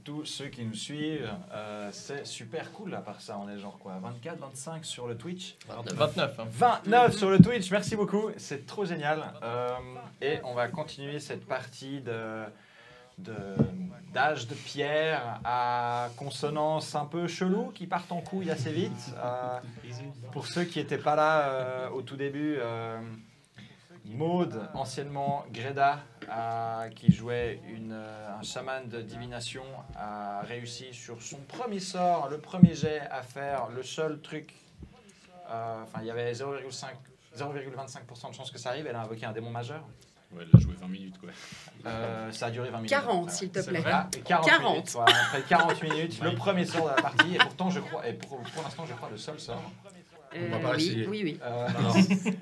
tous ceux qui nous suivent. C'est super cool à part ça. On est genre quoi, 24, 25 sur le Twitch. 29. 29 sur le Twitch, merci beaucoup. C'est trop génial. Et on va continuer cette partie d'âge de pierre à consonance un peu chelou qui partent en couille assez vite. Pour ceux qui n'étaient pas là au tout début, Maud, anciennement Greda, qui jouait un chaman de divination, a réussi sur son premier sort, le premier jet, à faire le seul truc. Enfin, il y avait 0,25% de chance que ça arrive. Elle a invoqué un démon majeur. Ouais, elle a joué 20 minutes, quoi. Ça a duré 20 minutes. 40, s'il te plaît. Ah, 40 minutes. Voilà, après 40 minutes, le premier sort de la partie. Et pourtant, je crois, pour l'instant, je crois le seul sort. On va pas essayer. Oui. Non.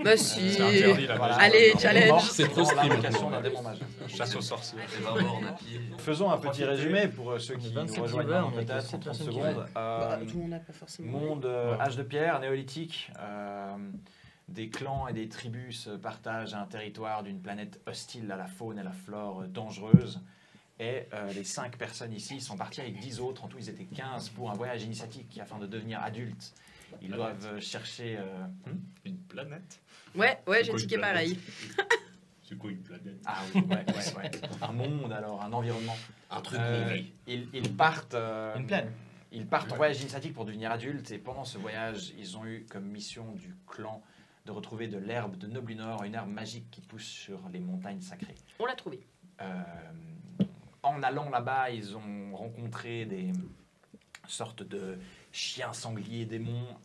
Bah si. C'est interdit, là. Voilà. Allez, On est challenge. mort C'est trop dans stream. l'invocation d'un démon majeur. Chasse aux sorciers. Faisons un petit résumé pour ceux qui nous 27 rejoignent viewers, dans on a peut-être 7 en 30 personnes qui secondes. Tout le monde n'a pas forcément. Monde âge de pierre, néolithique. Des clans et des tribus se partagent un territoire d'une planète hostile à la faune et à la flore dangereuse. Et les 5 personnes ici sont parties avec 10 autres. En tout, ils étaient 15 pour un voyage initiatique afin de devenir adultes. Ils doivent chercher... Une planète. Ouais, C'est j'ai quoi tiqué une pareil. C'est quoi une planète? Ah oui, ouais. Un monde alors, un environnement. Un truc Ils partent... Une plaine. Ils partent en voyage initiatique pour devenir adultes. Et pendant ce voyage, ils ont eu comme mission du clan de retrouver de l'herbe de Noblinor, une herbe magique qui pousse sur les montagnes sacrées. On l'a trouvé. En allant là-bas, ils ont rencontré des sortes de chiens sangliers démons.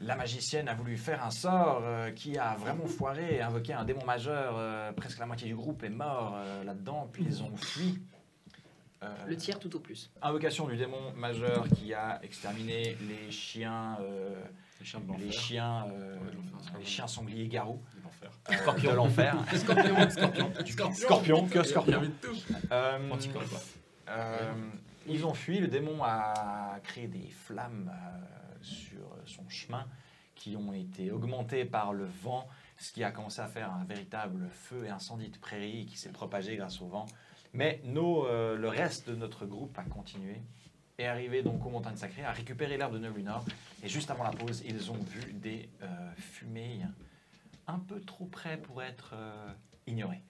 La magicienne a voulu faire un sort qui a vraiment foiré et invoqué un démon majeur. Presque la moitié du groupe est mort là-dedans, puis ils ont fui. Le tiers tout au plus. Invocation du démon majeur qui a exterminé les chiens... les chiens sangliers garous de l'enfer. Scorpion. Ils ont fui, le démon a créé des flammes sur son chemin qui ont été augmentées par le vent, ce qui a commencé à faire un véritable feu et incendie de prairie qui s'est propagé grâce au vent. Mais le reste de notre groupe a continué. Et arrivé donc aux montagnes sacrées, à récupérer l'herbe de Noblinor. Et juste avant la pause, ils ont vu des fumées un peu trop près pour être ignorées.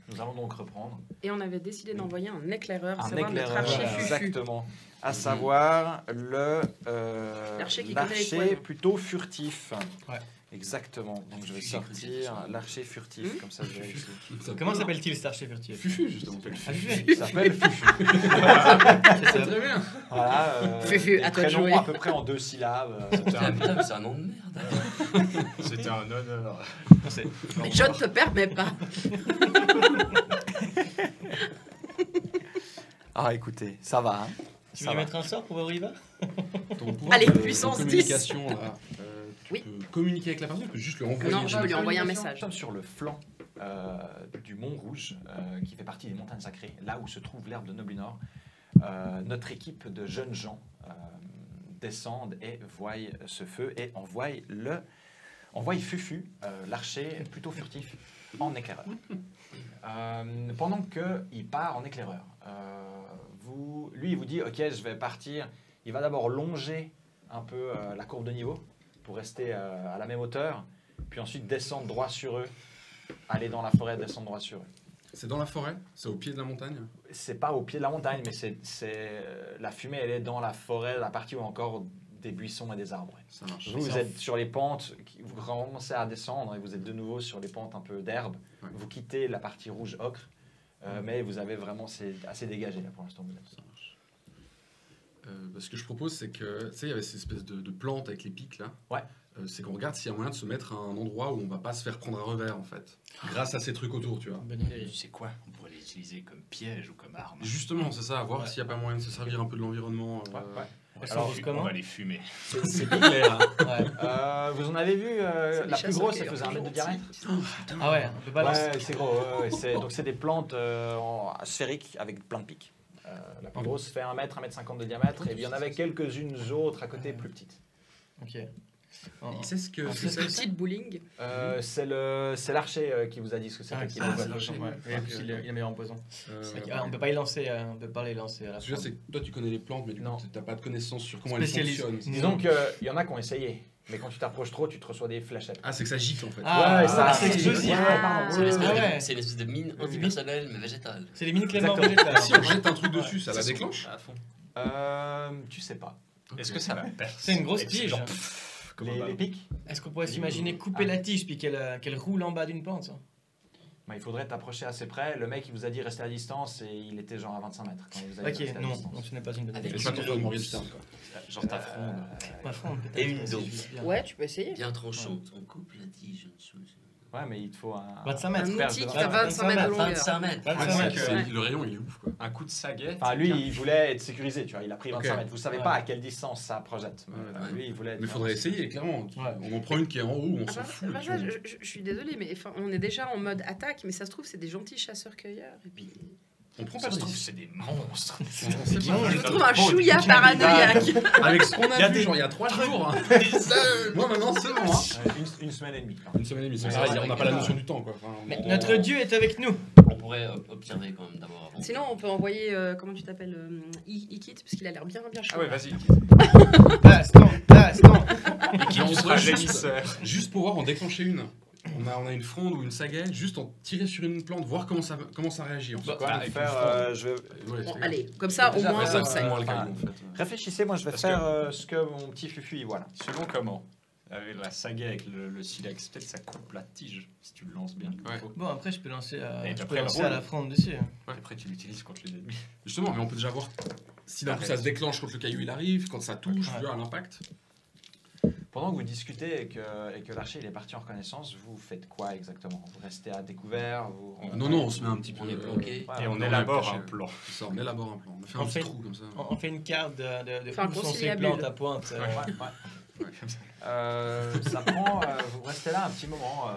Nous allons donc reprendre. Et on avait décidé d'envoyer un éclaireur, à Un savoir notre éclaireur, archer Fufu. exactement. À savoir L'archer qui connaît les poisons. plutôt furtif. Ouais. Exactement. Donc je vais sortir l'archer furtif, comme ça je vais ici. Comment s'appelle-t-il cet archer furtif? Fufu, justement. Ah, Fufu. Il s'appelle Fufu. C'est Très bien. Voilà, Fufu, des à toi de prénoms jouer. à peu près en 2 syllabes. Putain, c'est un nom de merde. C'était un honneur. Mais je ne te permets pas. Ah écoutez, ça va. Hein. Tu Ça veux va. mettre un sort pour voir où il va? Ton pouvoir Allez, de puissance 10. communication, là, Oui. tu peux communiquer avec la personne, tu peux juste lui envoyer. Non, je peux lui envoyer un Nous message. sommes sur le flanc du Mont Rouge, qui fait partie des montagnes sacrées, là où se trouve l'herbe de Noblinor. Notre équipe de jeunes gens descendent et voient ce feu et envoient Fufu, l'archer plutôt furtif, en éclaireur. Pendant qu'il part en éclaireur, lui il vous dit ok, je vais partir. Il va d'abord longer un peu la courbe de niveau pour rester à la même hauteur, puis ensuite descendre droit sur eux, aller dans la forêt, descendre droit sur eux. C'est dans la forêt? C'est au pied de la montagne? C'est pas au pied de la montagne, mais la fumée, elle est dans la forêt, la partie où il y a encore des buissons et des arbres. Ouais. Ça marche. Vous êtes sur les pentes, vous commencez à descendre et vous êtes de nouveau sur les pentes un peu d'herbe. Ouais. Vous quittez la partie rouge ocre, mais vous avez vraiment, c'est assez dégagé là pour l'instant. Ça marche. Ce que je propose, c'est que, tu sais, il y avait cette espèce de plante avec les pics là. Ouais. C'est qu'on regarde s'il y a moyen de se mettre à un endroit où on va pas se faire prendre un revers en fait. Grâce à ces trucs autour, tu vois. Bonne idée. Tu sais quoi? On pourrait les utiliser comme piège ou comme arme. Justement, c'est ça, voir s'il n'y a pas moyen de se servir un peu de l'environnement. Elles Alors, sont comment? On va les fumer. C'est plus clair. Hein. Ouais. Vous en avez vu, C'est des la plus chasseurs grosse, qui elle faisait 1 mètre de diamètre. Ah ouais, on peut pas lancer. Ouais, c'est gros. Donc c'est des plantes sphériques avec plein de pics. La plus grosse fait 1 mètre, 1 mètre 50 de diamètre, et il y en avait quelques-unes autres à côté plus petites. Ok. En- Il sait ce que en- c'est. c'est Le site bowling. C'est l'archer qui vous a dit ce que c'était. Ah, qu'il c'est avait. l'archer. Ouais. Et puis, il est meilleur en poison. On peut pas les lancer à la Ce que je veux dire, fin. c'est que toi tu connais les plantes, mais du coup Non. t'as pas de connaissances sur comment elles Spécialiste. fonctionnent. Disons qu'il y en a qui ont essayé, mais quand tu t'approches trop, tu te reçois des fléchettes. Ah, c'est que ça gifle en fait. Ouais, ça- c'est explosif. Ah. C'est l'espèce Ah de- ouais. c'est une espèce de mine antipersonnelle, mais végétale. C'est les mini cléments Exactement. végétales. Si on jette un truc dessus, ça la C'est déclenche. à fond. Tu sais pas. Est-ce que ça la perce? C'est une grosse Et c'est tige. genre, Les pics, Est-ce qu'on pourrait s'imaginer couper la tige puis qu'elle roule en bas d'une plante ça bah, il faudrait t'approcher assez près. Le mec, il vous a dit rester à distance et il était genre à 25 mètres. Quand il vous a dit de Ok, rester à non, distance. donc ce n'est pas une bonne Avec idée. C'est pas ton tour de Morgenstern quoi. genre ta fronde. Ma fronde, peut-être. Et une si dose. je vis bien. Ouais, tu peux essayer. Bien tranchante. On coupe la tige en dessous. Ouais, mais il te faut un. 25 Un mètres. perche outil de qui fait 25 mètres de longueur. 25 mètres. 25 Ouais, mètres. c'est ouais. que le rayon il est ouf quoi. Un coup de saguet. Enfin, lui, il voulait être sécurisé, tu vois. Il a pris 25 Ok. mètres. Vous savez Ouais. pas à quelle distance ça projette. Ouais. Lui, il voulait être. Mais faudrait essayer clairement. On en prend une qui est en haut, on Ah s'en bah, fout. bah, tu ça, vois. je suis désolée, mais enfin, on est déjà en mode attaque, mais ça se trouve, c'est des gentils chasseurs-cueilleurs. Et puis, On prend Ça pas se de trouve, risque. c'est des monstres. je trouve un chouïa paranoïaque. Avec ce qu'on Il y a a vu des genre il y a 3 jours. Moi maintenant c'est bon. Hein. Une semaine et demie. Une semaine et demie, c'est Ouais, pareil, ouais, on n'a ouais. pas la notion du temps quoi. Enfin, Mais on- notre dieu est avec nous. On pourrait observer quand même d'abord avant. Sinon, on peut envoyer, comment tu t'appelles, Ikit, parce qu'il a l'air bien chaud. Ah ouais, vas-y. Baston. Et qui on sera pourrait juste, gémisseur. juste pour voir en déclencher une. On a une fronde ou une sagaie, juste en tirer sur une plante, voir comment ça réagit en fait. Quoi, avec faire, une je vais... Ouais, Bon, c'est- allez, comme ça, au Déjà, moins, faire on ça, sait. moi le Enfin, caillou en fait. Réfléchissez, moi je vais Parce faire ce que mon petit Fufu, voilà. Selon comment avec la saga avec le silex, peut-être ça coupe la tige si tu le lances bien. comme il Ouais. faut. Bon, après, je peux lancer Et je après, peux le lancer rôle. à la fronde dessus. Après, tu l'utilises contre les ennemis. Justement, mais on peut déjà voir si d'un coup ça se déclenche quand le caillou il arrive, quand ça touche, tu vois, à l'impact. Pendant que vous discutez et que l'archer il est parti en reconnaissance, vous faites quoi exactement? Vous restez à découvert Non, non, on se met un petit peu. On est planqué. Ouais, Et on on est élabore caché. un plan. C'est ça, on élabore un plan. On fait On un fait- petit trou comme ça. On fait une carte de Enfin, où sont ces conciliabule. plantes à pointe. Ouais, ouais. Ouais, comme ça. Ça prend, vous restez là un petit moment,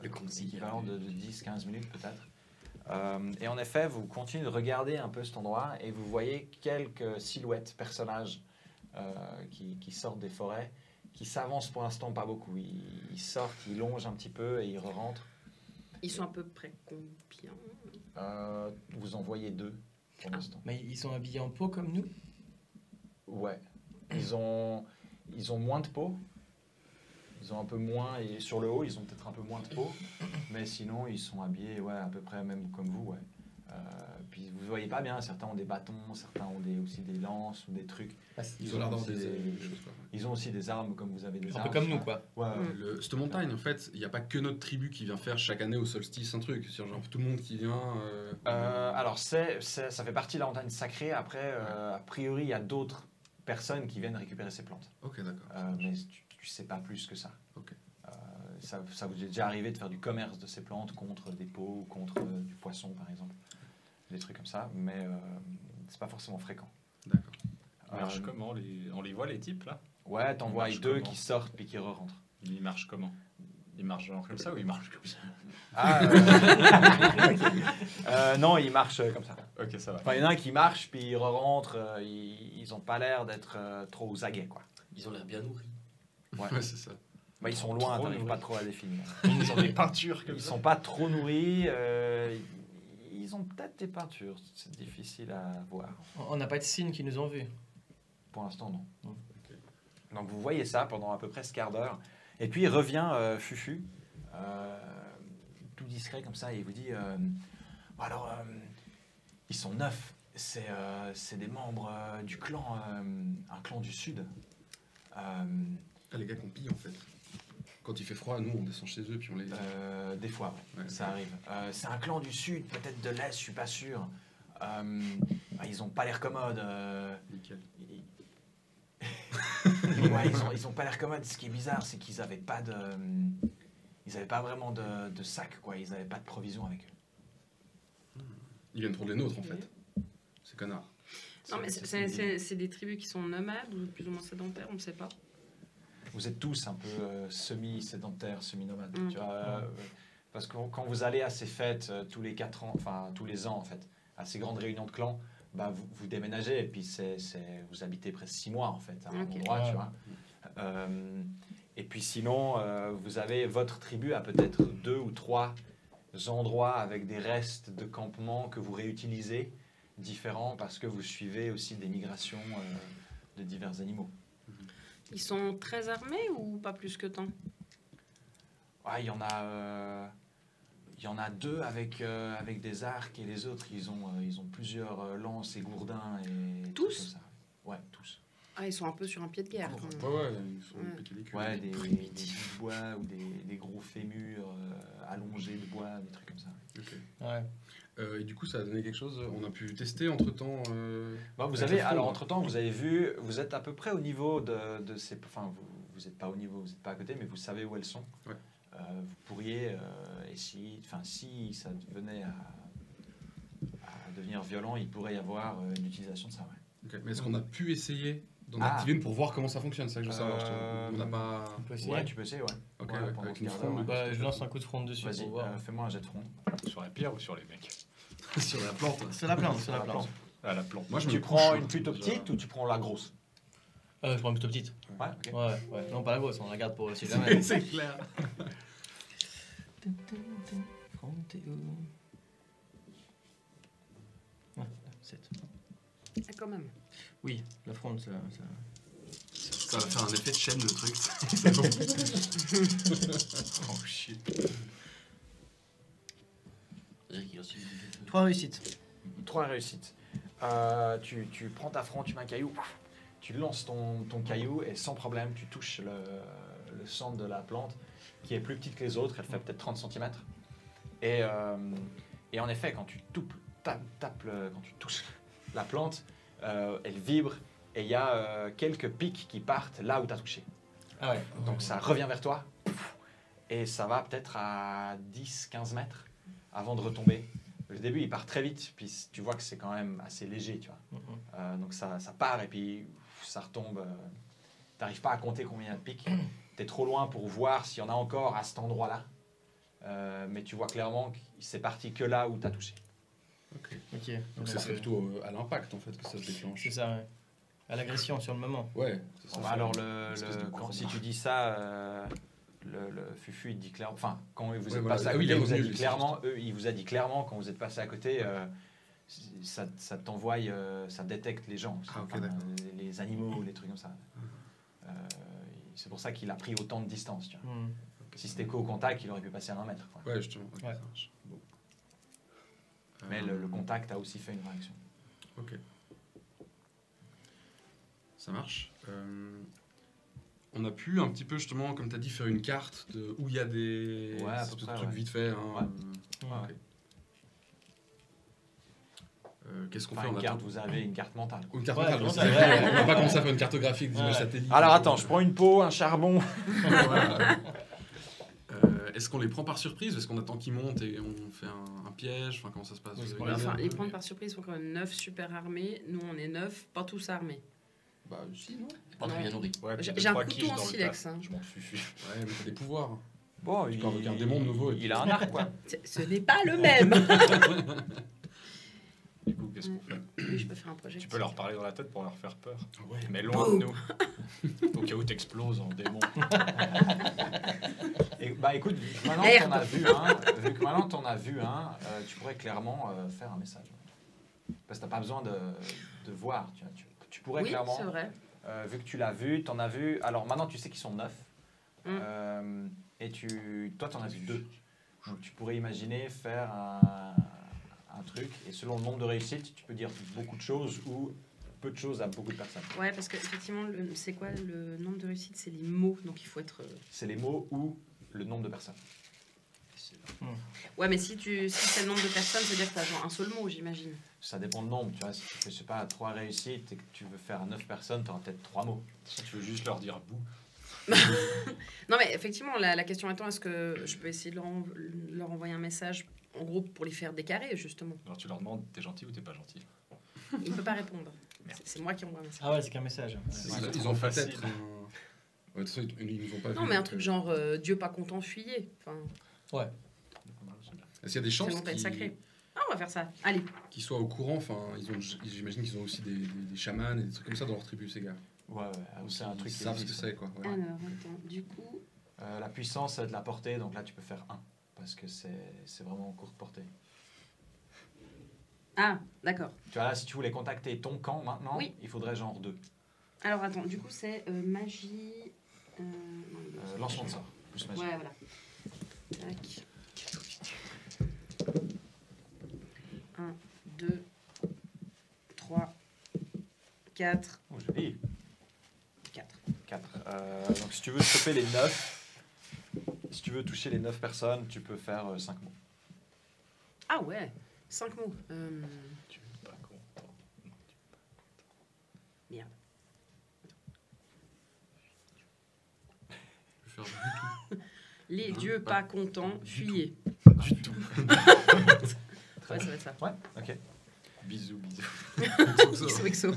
Le conciliabule. équivalent de 10-15 minutes peut-être. Et en effet, vous continuez de regarder un peu cet endroit et vous voyez quelques silhouettes, personnages qui sortent des forêts, qui s'avancent pour l'instant pas beaucoup. Ils sortent, ils longent un petit peu et ils re-rentrent. Ils sont à peu près combien? Vous en voyez deux pour l'instant. Mais ils sont habillés en peau comme nous. Ouais. Ils ont moins de peau. Ils ont un peu moins, et sur le haut, ils ont peut-être un peu moins de peau. Mais sinon, ils sont habillés ouais, à peu près même comme vous. Ouais. Puis vous voyez pas bien, certains ont des bâtons, certains ont aussi des lances ou des trucs. Ils ont l'air d'avoir aussi des choses quoi. Ils ont aussi des armes comme vous avez des Un armes. peu comme nous, quoi. Ouais, ouais. Cette montagne, en fait, il n'y a pas que notre tribu qui vient faire chaque année au solstice un truc. C'est genre tout le monde qui vient. Alors, ça fait partie de la montagne sacrée. Après, a priori, il y a d'autres personnes qui viennent récupérer ces plantes. Ok, d'accord. Mais tu sais pas plus que ça. Ok. Ça vous est déjà arrivé de faire du commerce de ces plantes contre des peaux ou contre du poisson, par exemple. Des trucs comme ça, mais c'est pas forcément fréquent. D'accord. Ils marchent comment on les voit les types là? Ouais, t'en Ils vois marchent deux comment qui sortent puis qui re-rentrent. Ils marchent comment? Ils marchent genre comme ça ou ils marchent comme ça? Non, ils marchent comme ça. Ok, ça va. Enfin, il y en a un qui marche puis ils re-rentrent. Ils ont pas l'air d'être trop aux aguets, quoi. Ils ont l'air bien nourris. Ouais, c'est ça. Bah, ils sont loin, Trop t'arrives nourris. pas trop à définir. Ils ont des peintures comme Ils ça. sont pas trop nourris. Ils ont peut-être des peintures. C'est difficile à voir. On n'a pas de signes qui nous ont vus. Pour l'instant, non. Non. Donc vous voyez ça pendant à peu près ce quart d'heure. Et puis il revient Fufu, tout discret comme ça, et il vous dit alors, ils sont 9. C'est des membres du clan, un clan du sud. Ah, les gars qu'on pille en fait. Quand il fait froid, nous on descend chez eux puis on les. Des fois, Ouais. ça arrive. C'est un clan du sud, peut-être de l'est, je suis pas sûr. Ils ont pas l'air commodes. Nickel. Ouais, ils ont pas l'air commodes. Ce qui est bizarre, c'est qu'ils avaient pas vraiment de sac, quoi. Ils avaient pas de provisions avec eux. Ils viennent prendre les nôtres en fait. Ces connards. Non, mais c'est des tribus qui sont nomades ou plus ou moins sédentaires, on ne sait pas. Vous êtes tous un peu semi-sédentaires, semi-nomades. Mm. Tu vois, parce que quand vous allez à ces fêtes tous les 4 ans, enfin tous les ans en fait, à ces grandes réunions de clans, bah, vous déménagez et puis vous habitez presque 6 mois en fait à un Ok. endroit, tu Ouais. vois. Et puis sinon, vous avez votre tribu a peut-être 2 ou 3 endroits avec des restes de campement que vous réutilisez, différents parce que vous suivez aussi des migrations de divers animaux. Ils sont très armés ou pas plus que tant? Il y en a 2 avec des arcs et les autres, ils ont plusieurs lances et gourdins. Et Tous? tout comme ça. Ouais, tous. Ah, ils sont un peu sur un pied de guerre. Quand même. Ouais, ils sont Ouais. piqués les culs. Ouais, des bouts de bois ou des gros fémurs allongés de bois, des trucs comme ça. Ok. Ouais. Et du coup, ça a donné quelque chose. On a pu tester entre-temps. Bon, vous avec avez, le front, alors là. entre-temps, vous avez vu, vous êtes à peu près au niveau de ces... Enfin, vous n'êtes pas au niveau, vous n'êtes pas à côté, mais vous savez où elles sont. Ouais. Vous pourriez essayer... Enfin, si ça venait à devenir violent, il pourrait y avoir une utilisation de ça, ouais. Ok. Mais est-ce qu'on a pu essayer d'en Ah. activer une pour voir comment ça fonctionne? C'est ça que je veux savoir. On n'a pas. On peut essayer. Ouais, tu peux essayer, ouais. Ok, Ouais, ouais, pendant avec ce une quart fronde. d'heure, Bah, je lance un coup de front dessus Vas-y, pour voir. fais-moi un jet de front. Sur la pierre ou sur les mecs? Sur la plante. Sur la plante, sur la plante. À la plante. Moi, je Tu me prends couche, une plutôt déjà. petite ou tu prends la grosse? Je prends plutôt petite. Ouais, ok. Ouais. Non, pas la grosse, on la garde pour si jamais. C'est clair. Front, t'es où? Ouais, 7. Ah, quand même. Oui, la fronde, ça... Ça va faire un effet de chaîne, le truc. Oh shit. 3 réussites. 3 réussites. Tu prends ta fronde, tu mets un caillou, tu lances ton caillou et sans problème, tu touches le centre de la plante qui est plus petite que les autres, elle fait peut-être 30 cm. Et en effet, quand tu quand tu touches la plante, elle vibre et il y a quelques pics qui partent là où tu as touché. Ah ouais. Donc ça revient vers toi et ça va peut-être à 10-15 mètres avant de retomber. Le début, il part très vite, puis tu vois que c'est quand même assez léger, tu vois. Donc ça part et puis ça retombe. Tu n'arrives pas à compter combien il y a de pics. Tu es trop loin pour voir s'il y en a encore à cet endroit-là. Mais tu vois clairement que c'est parti que là où tu as touché. Ok. Ok. Donc, ça serait plutôt à l'impact, en fait, que ça se déclenche. C'est ça, ouais. À l'agression sur le moment. Ouais. c'est Bon, ça. alors, espèce de gros si tu dis ça, le Fufu, il dit clairement... Enfin, quand vous êtes voilà. passé à Ah oui, côté, il est il vous a revenu, dit lui, clairement, il vous a dit clairement, quand vous êtes passé à côté, ça t'envoie, ça détecte les gens, Ah, ok, enfin, d'accord. les animaux, les trucs comme ça. C'est pour ça qu'il a pris autant de distance. Tu vois. Si c'était qu'au contact, il aurait pu passer à 1 mètre. Quoi. Ouais, justement. ok, Ouais. ça marche. Bon. Mais le contact a aussi fait une réaction. Ok. Ça marche. On a pu un petit peu, justement, comme tu as dit, faire une carte de où il y a des Ouais, à peu espèces de près, trucs ouais. vite fait. Hein. Ouais. Ok. Qu'est-ce qu'on Enfin, fait une en carte, attendant vous avez une carte mentale. Une carte Ouais, mentale, comment c'est ça, vrai. ouais. On va pas commencer à faire une cartographie avec des images Ouais. satellites. Alors attends, je prends une peau, un charbon. Voilà. Est-ce qu'on les prend par surprise? Est-ce qu'on attend qu'ils montent et on fait un piège? Enfin, comment ça se passe? Oui, c'est Vous pour avez une Enfin, idée les un peu prendre par surprise, ils sont quand même 9 super armés. Nous, on est 9, pas tous armés. Bah, si, non? Pas très bien nourri. Ouais, puis J'ai deux, un trois couteau quiches en dans le silex, tas. hein. Je monte Fufu. Ouais, mais t'as des pouvoirs. Bon, Tu peux invoquer un démon de nouveau et Il a un arc, quoi. Ce n'est pas le même. Du coup, qu'est-ce qu'on fait? Oui, je peux faire un projet. Tu peux leur parler dans la tête pour leur faire peur. Ouais. Mais loin de nous. Au cas où t'exploses en démon. Et, bah écoute, vu que maintenant Merde. t'en as vu un, tu pourrais clairement faire un message. Parce que t'as pas besoin de voir. Tu pourrais Oui, clairement, c'est vrai. vu que tu l'as vu, t'en as vu. Alors maintenant tu sais qu'ils sont 9. Et toi t'en as vu 2. Donc tu pourrais imaginer faire un truc. Et selon le nombre de réussites, tu peux dire beaucoup de choses ou peu de choses à beaucoup de personnes. Ouais, parce qu'effectivement, c'est quoi le nombre de réussites? C'est les mots, donc il faut être. C'est les mots ou le nombre de personnes. Ouais, mais si c'est le nombre de personnes, ça veut dire que t'as genre un seul mot, j'imagine. Ça dépend du nombre, tu vois. Si tu fais, je sais pas, 3 réussites et que tu veux faire à 9 personnes, tu auras peut-être 3 mots. Si tu veux juste leur dire bout. Non, mais effectivement, la question étant, est-ce que je peux essayer de leur envoyer un message, en gros, pour les faire décarrer, justement? Alors tu leur demandes t'es gentil ou t'es pas gentil. Il ne peut pas répondre. Merde. C'est moi qui envoie un message. Ah ouais, c'est qu'un message. Ils ont facile. peut-être un... Ouais, de toute façon, ils nous ont pas Non, vu, mais un donc, truc genre Dieu pas content, fuyez. Enfin, Est-ce qu'il y a des c'est chances montagne sacrée. Ah, on va faire ça. Allez. qu'ils soient au courant? Enfin, j'imagine qu'ils ont aussi des chamans et des trucs comme ça dans leur tribu, ces gars. Ouais, c'est un truc Ils qui savent ce que existe. c'est, quoi. Ouais. Alors, attends, du coup... La puissance de la portée, donc là tu peux faire 1, parce que c'est vraiment courte portée. Ah, d'accord. Tu vois, là, si tu voulais contacter ton camp maintenant, Oui. il faudrait genre 2. Alors, attends, du coup, c'est magie... non, Lancement de sort, plus magie. Ouais, voilà. Tac. 1, 2, 3, 4, Oh, joli. 4. 4. Donc si tu veux choper les 9, si tu veux toucher les 9 personnes, tu peux faire 5 mots. Ah ouais, 5 mots. Tu es pas content. Merde. Je vais faire Les dieux pas contents, fuyez. Du tout. Ouais, ça va être ça. Ouais, ok. Bisous, bisous. XOXO.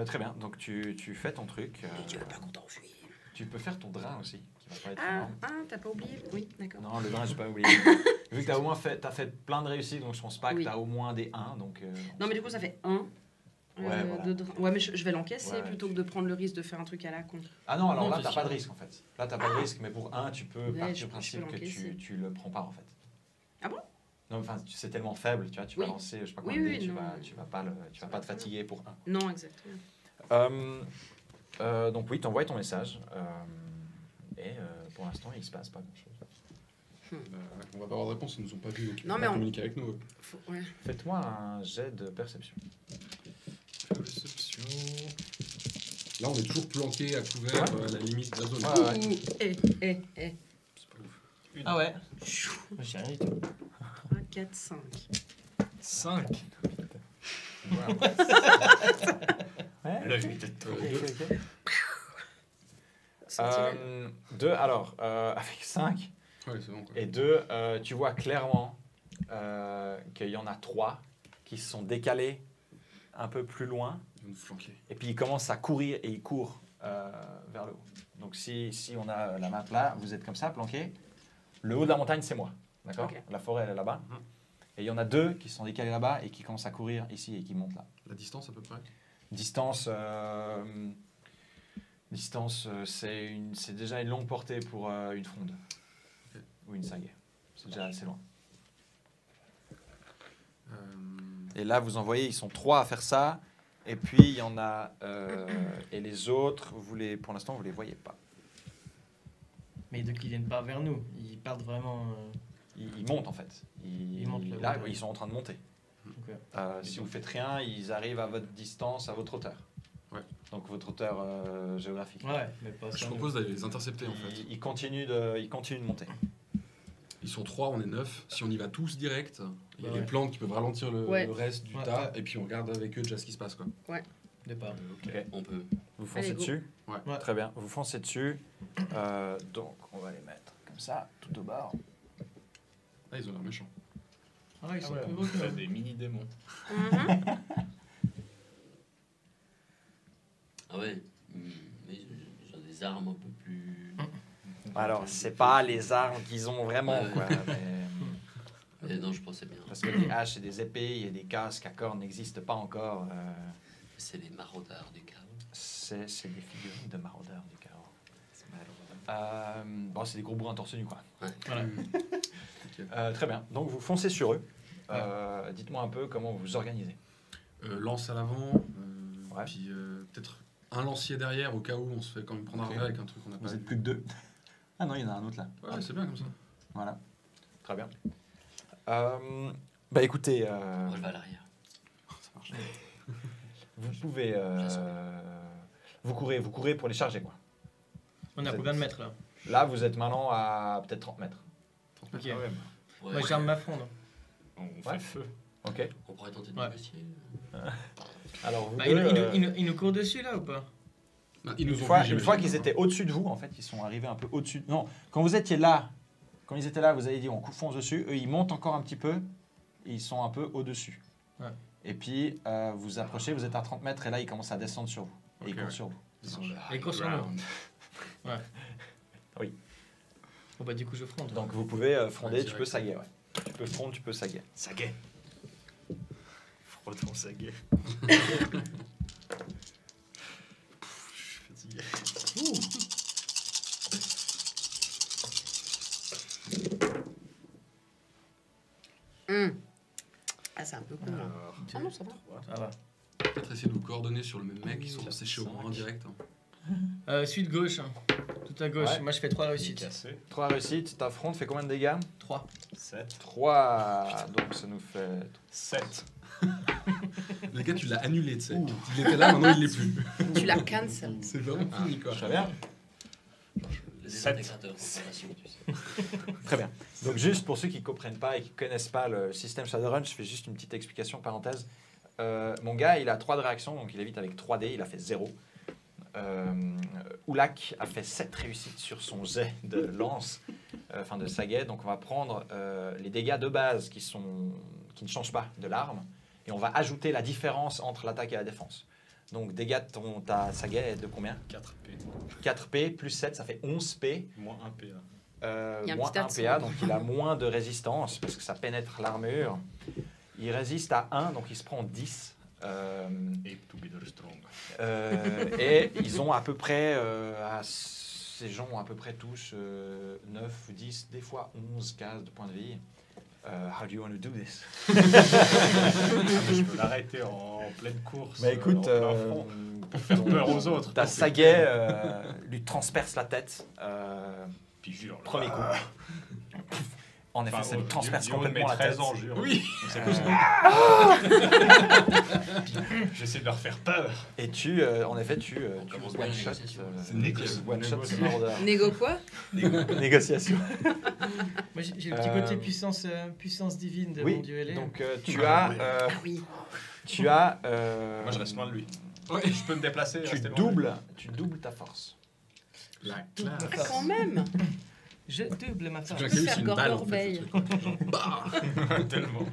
Très bien, donc tu fais ton truc. Les dieux pas contents, fuyez. Tu peux faire ton drain aussi, qui va pas être Ah, énorme. t'as pas oublié? Oui, d'accord. Non, le drain, j'ai pas oublié. Vu que t'as au moins fait, t'as fait plein de réussites, donc je pense pas que Oui. t'as au moins des 1. Donc, Non, mais du coup, ça fait 1. Ouais, voilà. Ouais, mais je vais l'encaisser Ouais, plutôt que de prendre le risque de faire un truc à la con. Ah non, alors Non, là, c'est t'as sûr. pas de risque en fait. Là, t'as pas de risque, mais pour 1, tu peux Ouais, partir je du peux principe que l'encaisser. tu le prends pas en fait. Ah bon? Non, enfin, c'est tellement faible, tu vois, tu vas Oui. lancer, je sais pas Oui, combien de oui, dés, tu non. vas pas te fatiguer pour 1. Non, exactement. Donc oui, t'envoies ton message. Et pour l'instant, il se passe pas grand-chose. On va pas avoir de réponse, ils nous ont pas vus, donc ils Non, peuvent mais pas on- communiquer avec nous. Ouais. Faites-moi un jet de perception. Perception. Là, on est toujours planqué à couvert à la limite de la zone. Ouais, ouais. Ouh, eh. C'est pas ouf. Ah ouais. J'ai rien du tout. 3, 4, 5. 5. Ouais. L'œil était trop. Sentinelle. 2, alors, avec 5 Ouais, c'est bon, quoi. et 2, tu vois clairement qu'il y en a 3 qui se sont décalés un peu plus loin. Ils vont nous flanquer. Et puis ils commencent à courir et ils courent vers le haut. Donc si on a la map là, vous êtes comme ça, planqué. Le haut de la montagne, c'est moi. D'accord. Ok. La forêt, elle est là-bas. Mhm. Et il y en a 2 qui se sont décalés là-bas et qui commencent à courir ici et qui montent là. La distance, à peu près. Distance, c'est déjà une longue portée pour une fronde. Ok. Ou une sagaie. C'est déjà assez loin. Euh, Et là, vous en voyez, ils sont 3 à faire ça. Et puis, il y en a... et les autres, pour l'instant, vous les voyez pas. Mais donc ils viennent pas vers nous. Ils partent vraiment. Ils montent, en fait. Ils montent le là, haut, ouais. ils sont en train de monter. Ok. Si vous faites rien, ils arrivent à votre distance, à votre hauteur. Ouais. Donc, votre hauteur géographique. Ouais, mais pas je ça. propose d'aller les intercepter, en fait. Ils continuent de monter. Ils sont 3, on est 9. Si on y va tous direct, il y a Ouais. des plantes qui peuvent ralentir le Ouais. reste du Ouais. tas, et puis on regarde avec eux déjà ce qui se passe, quoi. Départ. Ok. On peut. Vous foncez Allez, go. dessus. Ouais. Très bien. Vous foncez dessus. Donc, on va les mettre comme ça, tout au bord. Là, ils ont l'air méchants. Ah, ils sont ouais. plus gros que On fait nous. des mini-démons. Mhm. Ah ouais. Mais ils ont des armes un peu plus. Alors, c'est pas les armes qu'ils ont vraiment, Ouais. quoi. Mais, Non, je pensais bien. parce que des haches et des épées et des casques à cornes n'existent pas encore. C'est les maraudeurs du chaos. C'est des figurines de maraudeurs du chaos. Bon, c'est des gros bourrins torse nu, quoi. Voilà. Très bien. Donc, vous foncez sur eux. Dites-moi un peu comment vous vous organisez. Lance à l'avant, Ouais. puis peut-être un lancier derrière au cas où on se fait quand même prendre Ok. un revers avec un truc qu'on n'a pas. Vous êtes plus que 2. Ah non, il y en a un autre là. Ouais, c'est bien comme ça. Voilà. Très bien. Bah écoutez, Moi, je vais à l'arrière. Ça marche. vous pouvez... vous courez pour les charger, quoi. On est à combien de mètres là? Là, vous êtes maintenant à peut-être 30 mètres. Ok. Ah ouais, Ouais. Moi j'arme ma fronde. on Ouais. fait feu. Ok. On pourrait tenter de Ouais. négocier. Alors, vous Bah, deux, il nous court dessus là ou pas? Non, ils nous une ont fois, vus, une fois j'imagine. qu'ils étaient au-dessus de vous, en fait, ils sont arrivés un peu au-dessus. Non, quand vous étiez là, quand ils étaient là, vous avez dit on fonce dessus. Eux, ils montent encore un petit peu. Et ils sont un peu au-dessus. Ouais. Et puis, vous approchez, vous êtes à 30 mètres et là, ils commencent à descendre sur vous. Et Ok, ils courent ouais. sur vous. Ils sont là. Et court sur nous. Round. Bon bah du coup je fronde. Donc, vous pouvez fronder, Ouais, tu direct. peux saguer. Ouais. Tu peux frondre, tu peux saguer. Saguet. Frotton saguet. Ah, c'est un peu cool. Hein. Alors, Ah non, ça va. Ça va. Peut-être essayer de vous coordonner sur le même mec, ils sont séchés au moins en direct. Suite gauche. Hein. Tout à gauche. Ouais. Moi, je fais 3 réussites. cassé. 3 réussites, t'affrontes, fais combien de dégâts? 3. 7. 3. Donc ça nous fait 7. Le gars, tu l'as annulé, tu sais. Il était là, maintenant il l'est plus. Tu la cancel. C'est vraiment fini, quoi. Très bien. Le Sept. désintégrateur, conservation, tu sais. Très bien. Donc juste pour ceux qui ne comprennent pas et qui ne connaissent pas le système Shadowrun, je fais juste une petite explication, parenthèse. Mon gars, il a 3 de réaction, donc il évite avec 3D, il a fait 0. Oulak a fait 7 réussites sur son jet de lance, enfin de saguet. Donc on va prendre les dégâts de base qui ne changent pas de l'arme, et on va ajouter la différence entre l'attaque et la défense. Donc dégâts de ta saguet est de combien? 4P. 4P plus 7, ça fait 11P. Moins 1 PA. Il y a un Moins petit 1 accent. PA, donc il a moins de résistance parce que ça pénètre l'armure. Il résiste à 1, donc il se prend 10. Ape together strong. Et ils ont à peu près, ces gens ont à peu près tous 9 ou 10, des fois 11 cases de points de vie. How do you want to do this? Je peux l'arrêter en pleine course. Bah écoute, en plein front, pour faire peur aux autres. ta saguet lui transperce la tête. Puis jure. Premier coup. En effet, ça lui transperce du haut de mes complètement la 13 tête. ans, jure. Oui. Donc c'est possible. J'essaie de leur faire peur. Et tu, en effet, tu commence bien la one-shot. négociation. C'est négociation. One-shot ce mordeur. Négo quoi? Négociation. Moi, j'ai le petit côté puissance divine de mon Oui, dieu ailé. donc tu as... Ah oui. tu as... Moi, je reste loin de lui. Ouais. Je peux me déplacer. tu rester loin de lui. doubles ta force. La Ma classe. Ah, force. quand même. Je double ma force. J'ai peux accueilli faire sur une balle, en Gordon fait. Bay. ce truc. Genre, bah. Tellement.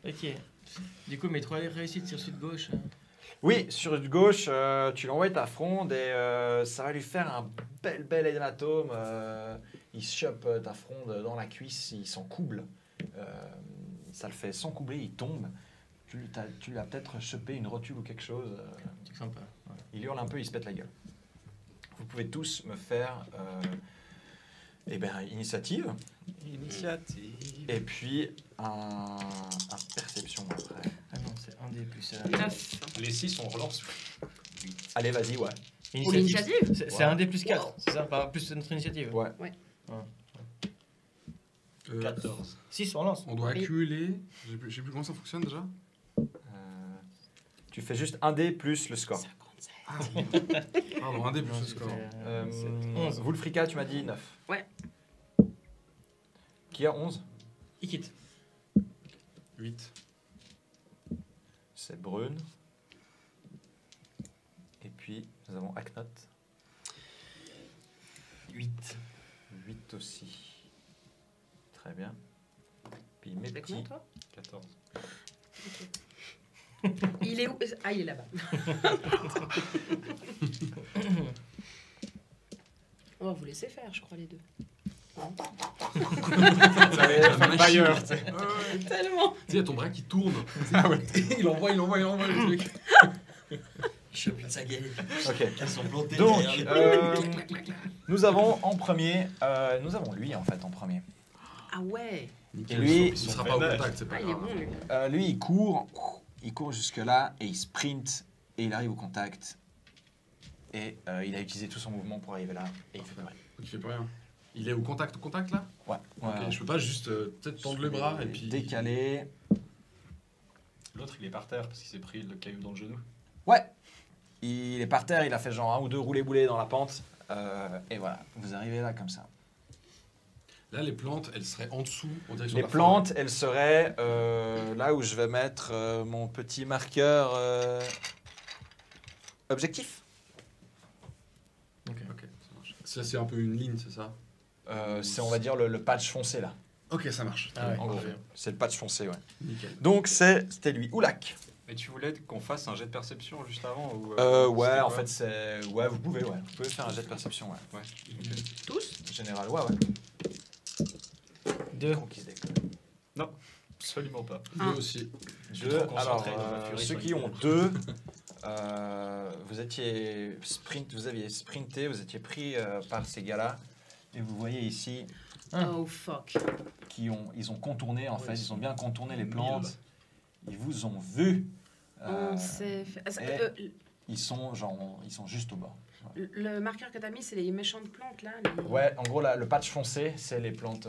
Ok. Du coup, mes 3 réussites sur sud gauche. Oui, sur une gauche, tu l'envoies ta fronde et ça va lui faire un bel hématome. Il chope ta fronde dans la cuisse, il s'encouble. Ça le fait s'encoubler, il tombe. Tu lui as peut-être chopé une rotule ou quelque chose. C'est sympa. Ouais. Il hurle un peu, il se pète la gueule. Vous pouvez tous me faire initiative. Initiative. Et puis un perception après. Ah non, c'est un des plus. 9. Les 6 on relance. Allez, vas-y, ouais. Pour l'initiative? C'est un des plus 4, c'est ça? Pas plus notre initiative. Ouais. 14. 6, on lance. On doit Oui. accumuler. Je sais plus comment ça fonctionne déjà. Tu fais juste un dé plus le score. Ah, pardon, un dé plus Non, le score. c'est 11. Wulfrika, tu m'as dit 9. Ouais. Qui a 11? Il quitte. 8. C'est Brune. Et puis, nous avons Aknot. 8. 8 aussi. Très bien. Puis mes C'est petits. comment toi? 14. Il est où? Ah, il est là-bas. On va vous laisser faire, je crois, les deux. Bailleur, tu sais. Tellement. Tu sais, il y a ton bras qui tourne. Il envoie le truc. Il chope une saga. Ok. Elles sont plantées Donc, derrière les nous avons en premier, nous avons lui en fait en premier. Ah ouais. Et lui, Il sera pas au contact, c'est Ah, pas il est grave. bon, lui. lui il court jusque là et il sprint et il arrive au contact. Et il a utilisé tout son mouvement pour arriver là et il fait plus rien. Il fait plus rien. Il est au contact là? Ouais. Ok, je peux pas juste peut-être tendre le bras et puis. décaler. L'autre, il est par terre parce qu'il s'est pris le caillou dans le genou. Ouais. Il est par terre, il a fait genre un ou deux roulés-boulés dans la pente. Et voilà, vous arrivez là comme ça. Là, les plantes, elles seraient en dessous, en direction Les de la plantes, elles seraient là où je vais mettre mon petit marqueur objectif. forêt. Ok, ça marche. Ça, c'est un peu une ligne, c'est ça? C'est, on va dire, le patch foncé là. Ok, ça marche. Ah ouais. En gros, Parfait. c'est le patch foncé, ouais. Nickel. Donc c'était lui. Oulak. Et tu voulais qu'on fasse un jet de perception juste avant ou, Ouais, c'était en quoi fait, c'est. Ouais, vous pouvez faire un jet de perception, ouais. Ouais. Tous? Général, ouais. 2. Qui se décolle. Absolument pas. Deux aussi. suis Deux. trop concentré Alors, dans ma furie ceux sur qui une ont gueule. 2, vous aviez sprinté, vous étiez pris par ces gars-là. Et vous voyez ici Oh fuck. ils ont contourné en fait, ils ont bien contourné les plantes. Ils vous ont vu. On s'est fait... Ils sont juste au bas. Le marqueur que t'as mis, c'est les méchantes plantes là. Ouais, en gros le patch foncé, c'est les plantes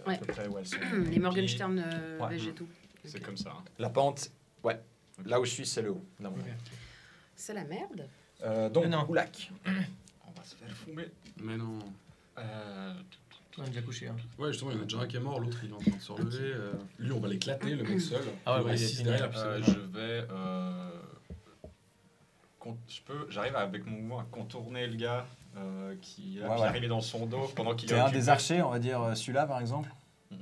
Ouais. à peu près où elles sont. Les Morgenstern Ouais. végétaux. C'est Ok. comme ça. Hein. La pente, ouais. Là où je suis, c'est le haut. Là, C'est la merde. donc Non. Oulak. On va se faire foumer. Mais non. On a déjà couché. Hein. Ouais, justement, il y en a déjà un qui est mort, l'autre il est en train de se relever. Lui, on va l'éclater, le mec seul. Ah ouais, Il ouais, reste il est 6 fini. derrière, puis c'est Je bon. vais. J'arrive avec mon mouvement à contourner le gars qui est Ouais, ouais. arrivé dans son dos pendant qu'il T'es est un occupé. des archers, on va dire celui-là par exemple. Mhm.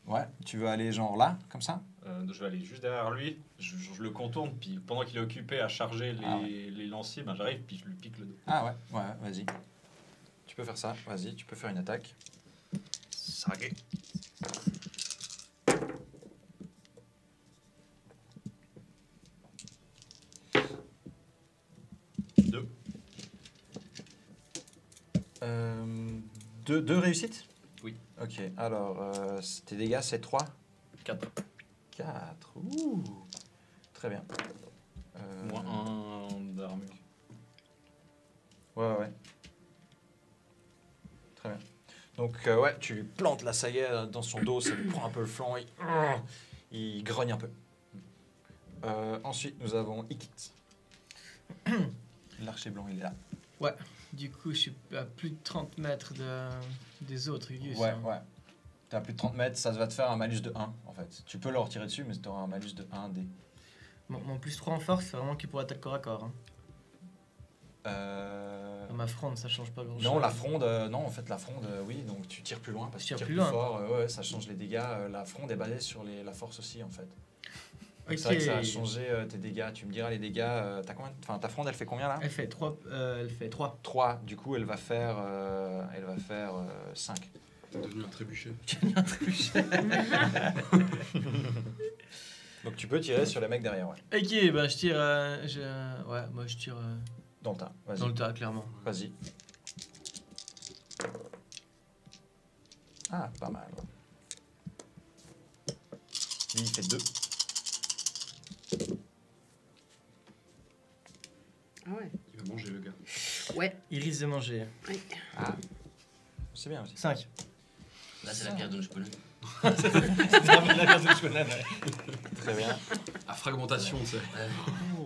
Ouais, tu veux aller genre là, comme ça? Je vais aller juste derrière lui, je le contourne, puis pendant qu'il est occupé à charger les, Ah ouais. les lanciers, ben j'arrive, puis je lui pique le dos. Ah ouais, vas-y. Tu peux faire ça, vas-y, tu peux faire une attaque. Sagué. Deux. Deux réussites? Oui. Ok, alors tes dégâts c'est 3? 4. 4, ouh. Très bien. Moins 1 d'armure. Ouais. Très bien. Donc, ouais, tu lui plantes la sagaie dans son dos, ça lui prend un peu le flanc, il grogne un peu. Ensuite, nous avons Ikit. L'archer blanc, il est là. Du coup, je suis à plus de 30 mètres des autres Gus. Ouais. hein. T'as plus de 30 mètres, ça va te faire un malus de 1, en fait. Tu peux leur tirer dessus, mais tu auras un malus de 1 dé. Mon plus 3 en force, c'est vraiment qu'il pourrait attaquer corps à corps. Hein. Ma fronde, ça change pas grand chose. Non, la fronde, non, en fait, la fronde, oui, donc tu tires plus loin parce que tu Tire tires plus plus loin. fort. Ouais, ça change les dégâts. La fronde est basée sur la force aussi, en fait. Donc, Ok. c'est vrai que ça a changé tes dégâts. Tu me diras les dégâts. T'as combien? Enfin, ta fronde, elle fait combien là? Elle fait 3. 3. Du coup, elle va faire 5. T'es devenu un trébuchet. Donc tu peux tirer sur les mecs derrière, ouais. Ok, bah je tire. Ouais, moi je tire Dans le tas. Vas-y. dans le tas, clairement. Vas-y. Ah, pas mal. Lui, il fait 2. Ah ouais. Il va manger le gars. Ouais. Il risque de manger. Ah. C'est bien aussi. 5. Là, c'est la pierre de Nshponen. Très bien. À fragmentation, tu sais.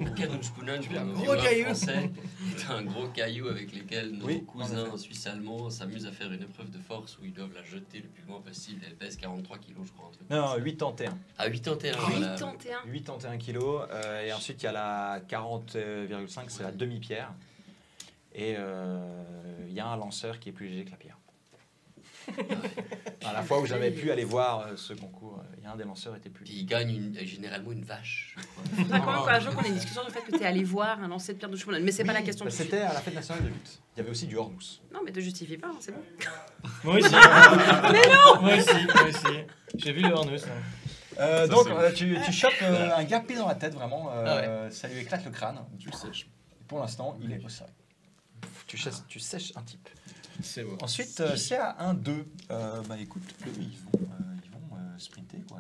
La pierre de Nshponen, un pour gros nos caillou. français, c'est un gros caillou avec lequel nos Oui, en cousins effet. suisses-allemands s'amusent à faire une épreuve de force où ils doivent la jeter le plus loin possible. Elle pèse 43 kilos, je crois. Un truc Non, comme ça. 81. À 81, voilà. 81. 81 kilos. Et ensuite, il y a la 40,5, c'est la demi-pierre. Et il y a un lanceur qui est plus léger que la pierre. À la fois où j'avais pu aller voir ce concours, il y a un des lanceurs qui était plus Puis léger. il gagne généralement une vache. je crois. Faudrait quand même qu'un jour qu'on ait une discussion du fait que tu es allé voir un lancer de pierre de Schmonen. Mais c'est pas la question Bah, tout de suite. c'était à la fête nationale de lutte. Il y avait aussi du hors-douce. Non, mais te justifie pas, hein, c'est bon. Moi aussi. Mais non. Moi aussi. J'ai vu le Hornus. Donc c'est tu chopes un gars pile dans la tête, vraiment. Ah Ça lui éclate le crâne. Tu le sèches. Pour l'instant, il est au sol. Tu sèches un type. C'est beau. Ensuite, c'est à 1-2. Bah écoute, eux, ils vont sprinter, quoi.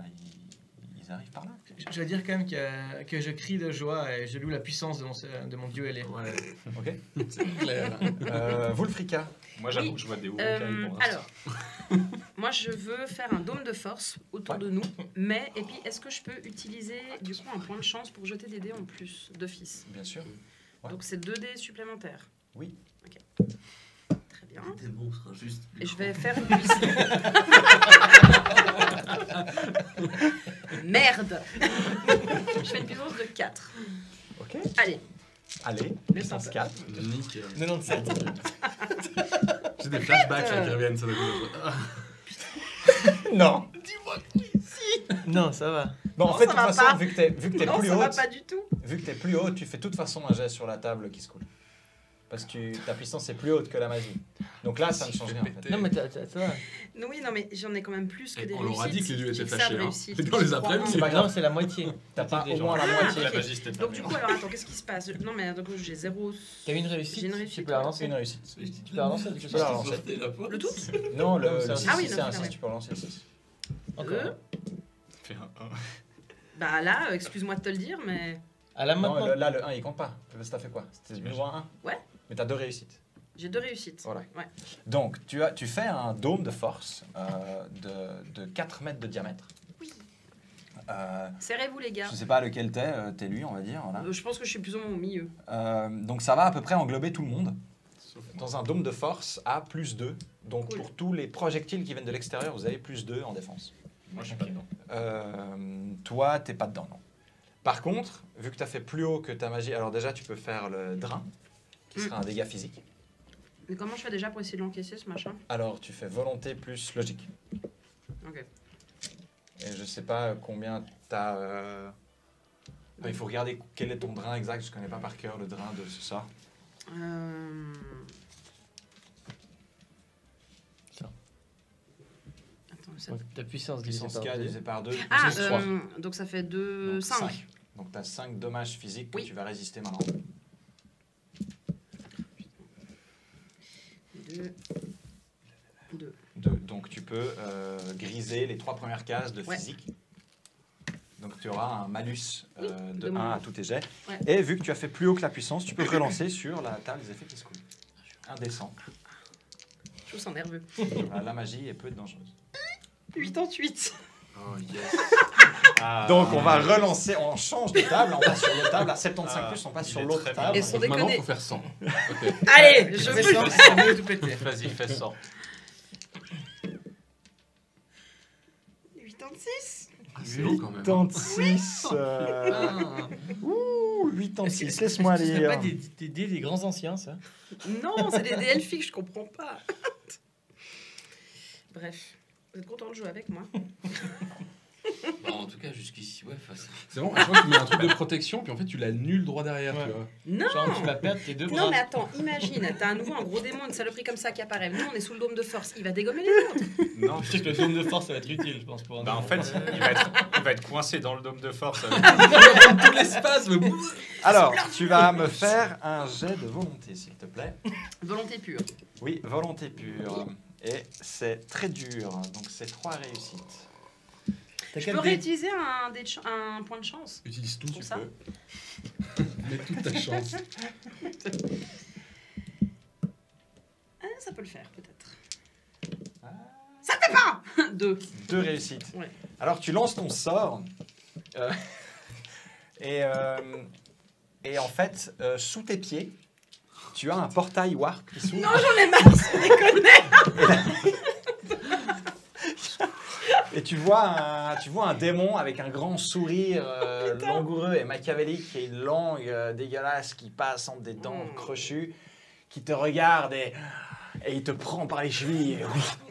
Ils arrivent par là. Je veux dire quand même que je crie de joie et je loue la puissance de mon dieu ailé. Ouais, Ok. c'est clair. Vulfrika. Moi, j'avoue Oui. que je vois des hauts cailloux pour l'instant. Alors, moi je veux faire un dôme de force autour Ouais. de nous, mais et puis est-ce que je peux utiliser du coup un point de chance pour jeter des dés en plus d'office? Bien sûr. Ouais. Donc c'est 2 dés supplémentaires. Oui. Ok. Très bien. Des monstres, juste. Et je vais faire une puissance. Merde. Je fais une puissance de 4. Ok. Allez, Allez, Le puissance sympa. 4. Nickel. 97. J'ai des flashbacks là qui reviennent, ça doit être- Non. Non, ça va. Bon, Non, en fait, de ça toute va façon, pas. vu que t'es non, plus ça va haute, pas du tout. vu que t'es plus haute, tu fais de toute façon un jet sur la table qui se coule. Parce que ta puissance est plus haute que la magie. Donc là, ça ne change rien en fait. Non, mais t'as. Oui, non, mais j'en ai quand même plus que des On leur a dit que les dieux réussites. étaient J'ai que ça de fâchés. Hein. réussites. Et dans les après C'est pas grave. Non, c'est la moitié. T'as pas Des au gens. moins la moitié. La magie, c'était de la Donc du coup, merde. alors attends, qu'est-ce qui se passe? Non, mais donc j'ai 0. T'as une réussite. J'ai une réussite, Tu peux la ouais. relancer. C'est une réussite. Tu peux la relancer. Tu peux la relancer. Le tout? Non, le Ah 6, oui, c'est non, un c'est 6, vrai. tu peux relancer le 6. Encore. Fais un 1. Bah là, excuse-moi de te le dire, mais À la Non, maintenant. là, le 1, il compte pas. Parce que t'as fait quoi? C'était nouveau 1? Ouais. Mais t'as 2 réussites. j'ai 2 réussites. Voilà. Ouais. Donc, tu fais un dôme de force de 4 mètres de diamètre. Oui. Euh, Serrez-vous les gars. je sais pas lequel t'es lui, on va dire. Voilà. Je pense que je suis plus ou moins au milieu. Donc, ça va à peu près englober tout le monde. Dans un dôme de force à plus 2. Donc, Cool. pour tous les projectiles qui viennent de l'extérieur, vous avez plus 2 en défense. Moi, je suis pas dedans. Toi, t'es pas dedans, non. Par contre, vu que tu as fait plus haut que ta magie, alors déjà, tu peux faire le drain, qui sera un dégât physique. Mais comment je fais déjà pour essayer de l'encaisser ce machin? Alors, tu fais volonté plus logique. Ok. Et je sais pas combien t'as... Il faut regarder quel est ton drain exact, je connais pas par cœur le drain de ce sort. Ça. Attends, ça... Donc, ta puissance divisée Puissance par 4 deux. divisé par 2, Ah, puissance 3. donc ça fait 2, Donc 5. 5. Donc tu as 5 dommages physiques que Oui. tu vas résister maintenant. 2. Donc tu peux griser les 3 premières cases de Ouais. physique. Donc tu auras un malus de de 1 moins. à tous tes jets. Ouais. Et vu que tu as fait plus haut que la puissance, tu peux relancer sur la table des effets qui se coulent. Indécent. Je vous sens nerveux. La magie est peu dangereuse. 88. Oh yes. Donc on va relancer, on change de table, on passe sur l'autre table, à 75+, on passe il sur est l'autre très table. Et sans Donc maintenant, déconner. faut faire 100. Ok. Allez, je Mais veux ça, le c'est mieux de tout péter. Vas-y, fais 100. 86. Ah, c'est long quand même. 86. Ah. Ouh, 86, laisse-moi Ce serait lire. pas des dés des grands anciens, ça? Non, c'est des DLFI que je comprends pas. Bref, vous êtes content de jouer avec moi? Bon, en tout cas, jusqu'ici, ouais, face. C'est bon, je crois que tu mets un truc de protection, puis en fait, tu l'annules droit derrière, Ouais. tu vois. Non. Genre, tu vas perdre tes deux bras. Non mais attends, imagine, t'as à nouveau un gros démon, une saloperie comme ça qui apparaît. Nous on est sous le dôme de force, il va dégommer les autres. Non, Je sais que le dôme de force, ça va être utile, je pense. Pour un Bah en démon. fait, il va être coincé dans le dôme de force. avec- Tout l'espace, mais Alors, tu vas me faire un jet de volonté, s'il te plaît. Volonté pure. Oui, volonté pure. Et c'est très dur, donc c'est 3 réussites. T'as Je quatre peux dés. réutiliser un point de chance utilise tout, pour tu ça. peux. Mets toute ta chance. Ah, ça peut le faire peut-être. Ça fait pas. 2. 2 réussites. Ouais. Alors, tu lances ton sort. euh, et en fait, sous tes pieds, tu as un portail warp qui s'ouvre. Non, j'en ai marre, sans déconner. Et tu vois un démon avec un grand sourire langoureux et machiavélique et une langue dégueulasse qui passe entre des dents crochues, qui te regarde et il te prend par les chevilles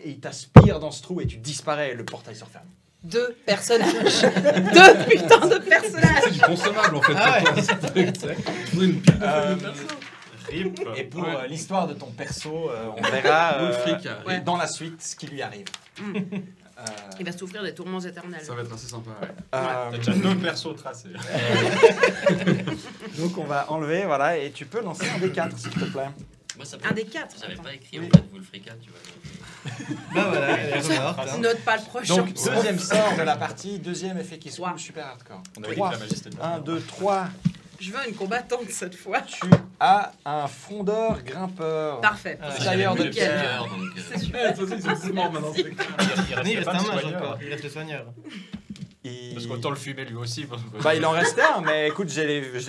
et il t'aspire dans ce trou et tu disparais et le portail se referme. 2 personnages. 2 putains de personnages. C'est du consommable en fait. Ah pour toi, ce truc, tu sais. Faudrait une pile de feuilles de perso. Rip. Et pour Ouais. l'histoire de ton perso, on verra Wolfric, ouais. dans la suite ce qui lui arrive. Il va souffrir des tourments éternels. Ça va être assez sympa, ouais. T'as déjà 2 persos tracés. Donc on va enlever, voilà, et tu peux lancer un D4 s'il te plaît. Moi, ça Un des 4. J'avais pas écrit Oui. en fait Wolfrica, tu vois. Bah voilà, elle est remorte. hein. Note pas le prochain. Donc deuxième sort de la partie, deuxième effet qui se Wow. coule, super hardcore. On avait dit que 3, la magie c'était de la 1, merde. 2, 3, Je veux une combattante cette fois. tu as un frondeur grimpeur. Parfait. Ah, Tailleur de J'avais mis le pierre. cœur, donc. C'est super. De toute façon, ils sont tous morts maintenant. c'est clair. Il Mais il restait reste pas un de mage soigneur. encore, il reste le soigneur. Et- Parce qu'autant le fumer lui aussi. Bah, il en restait un, mais écoute, je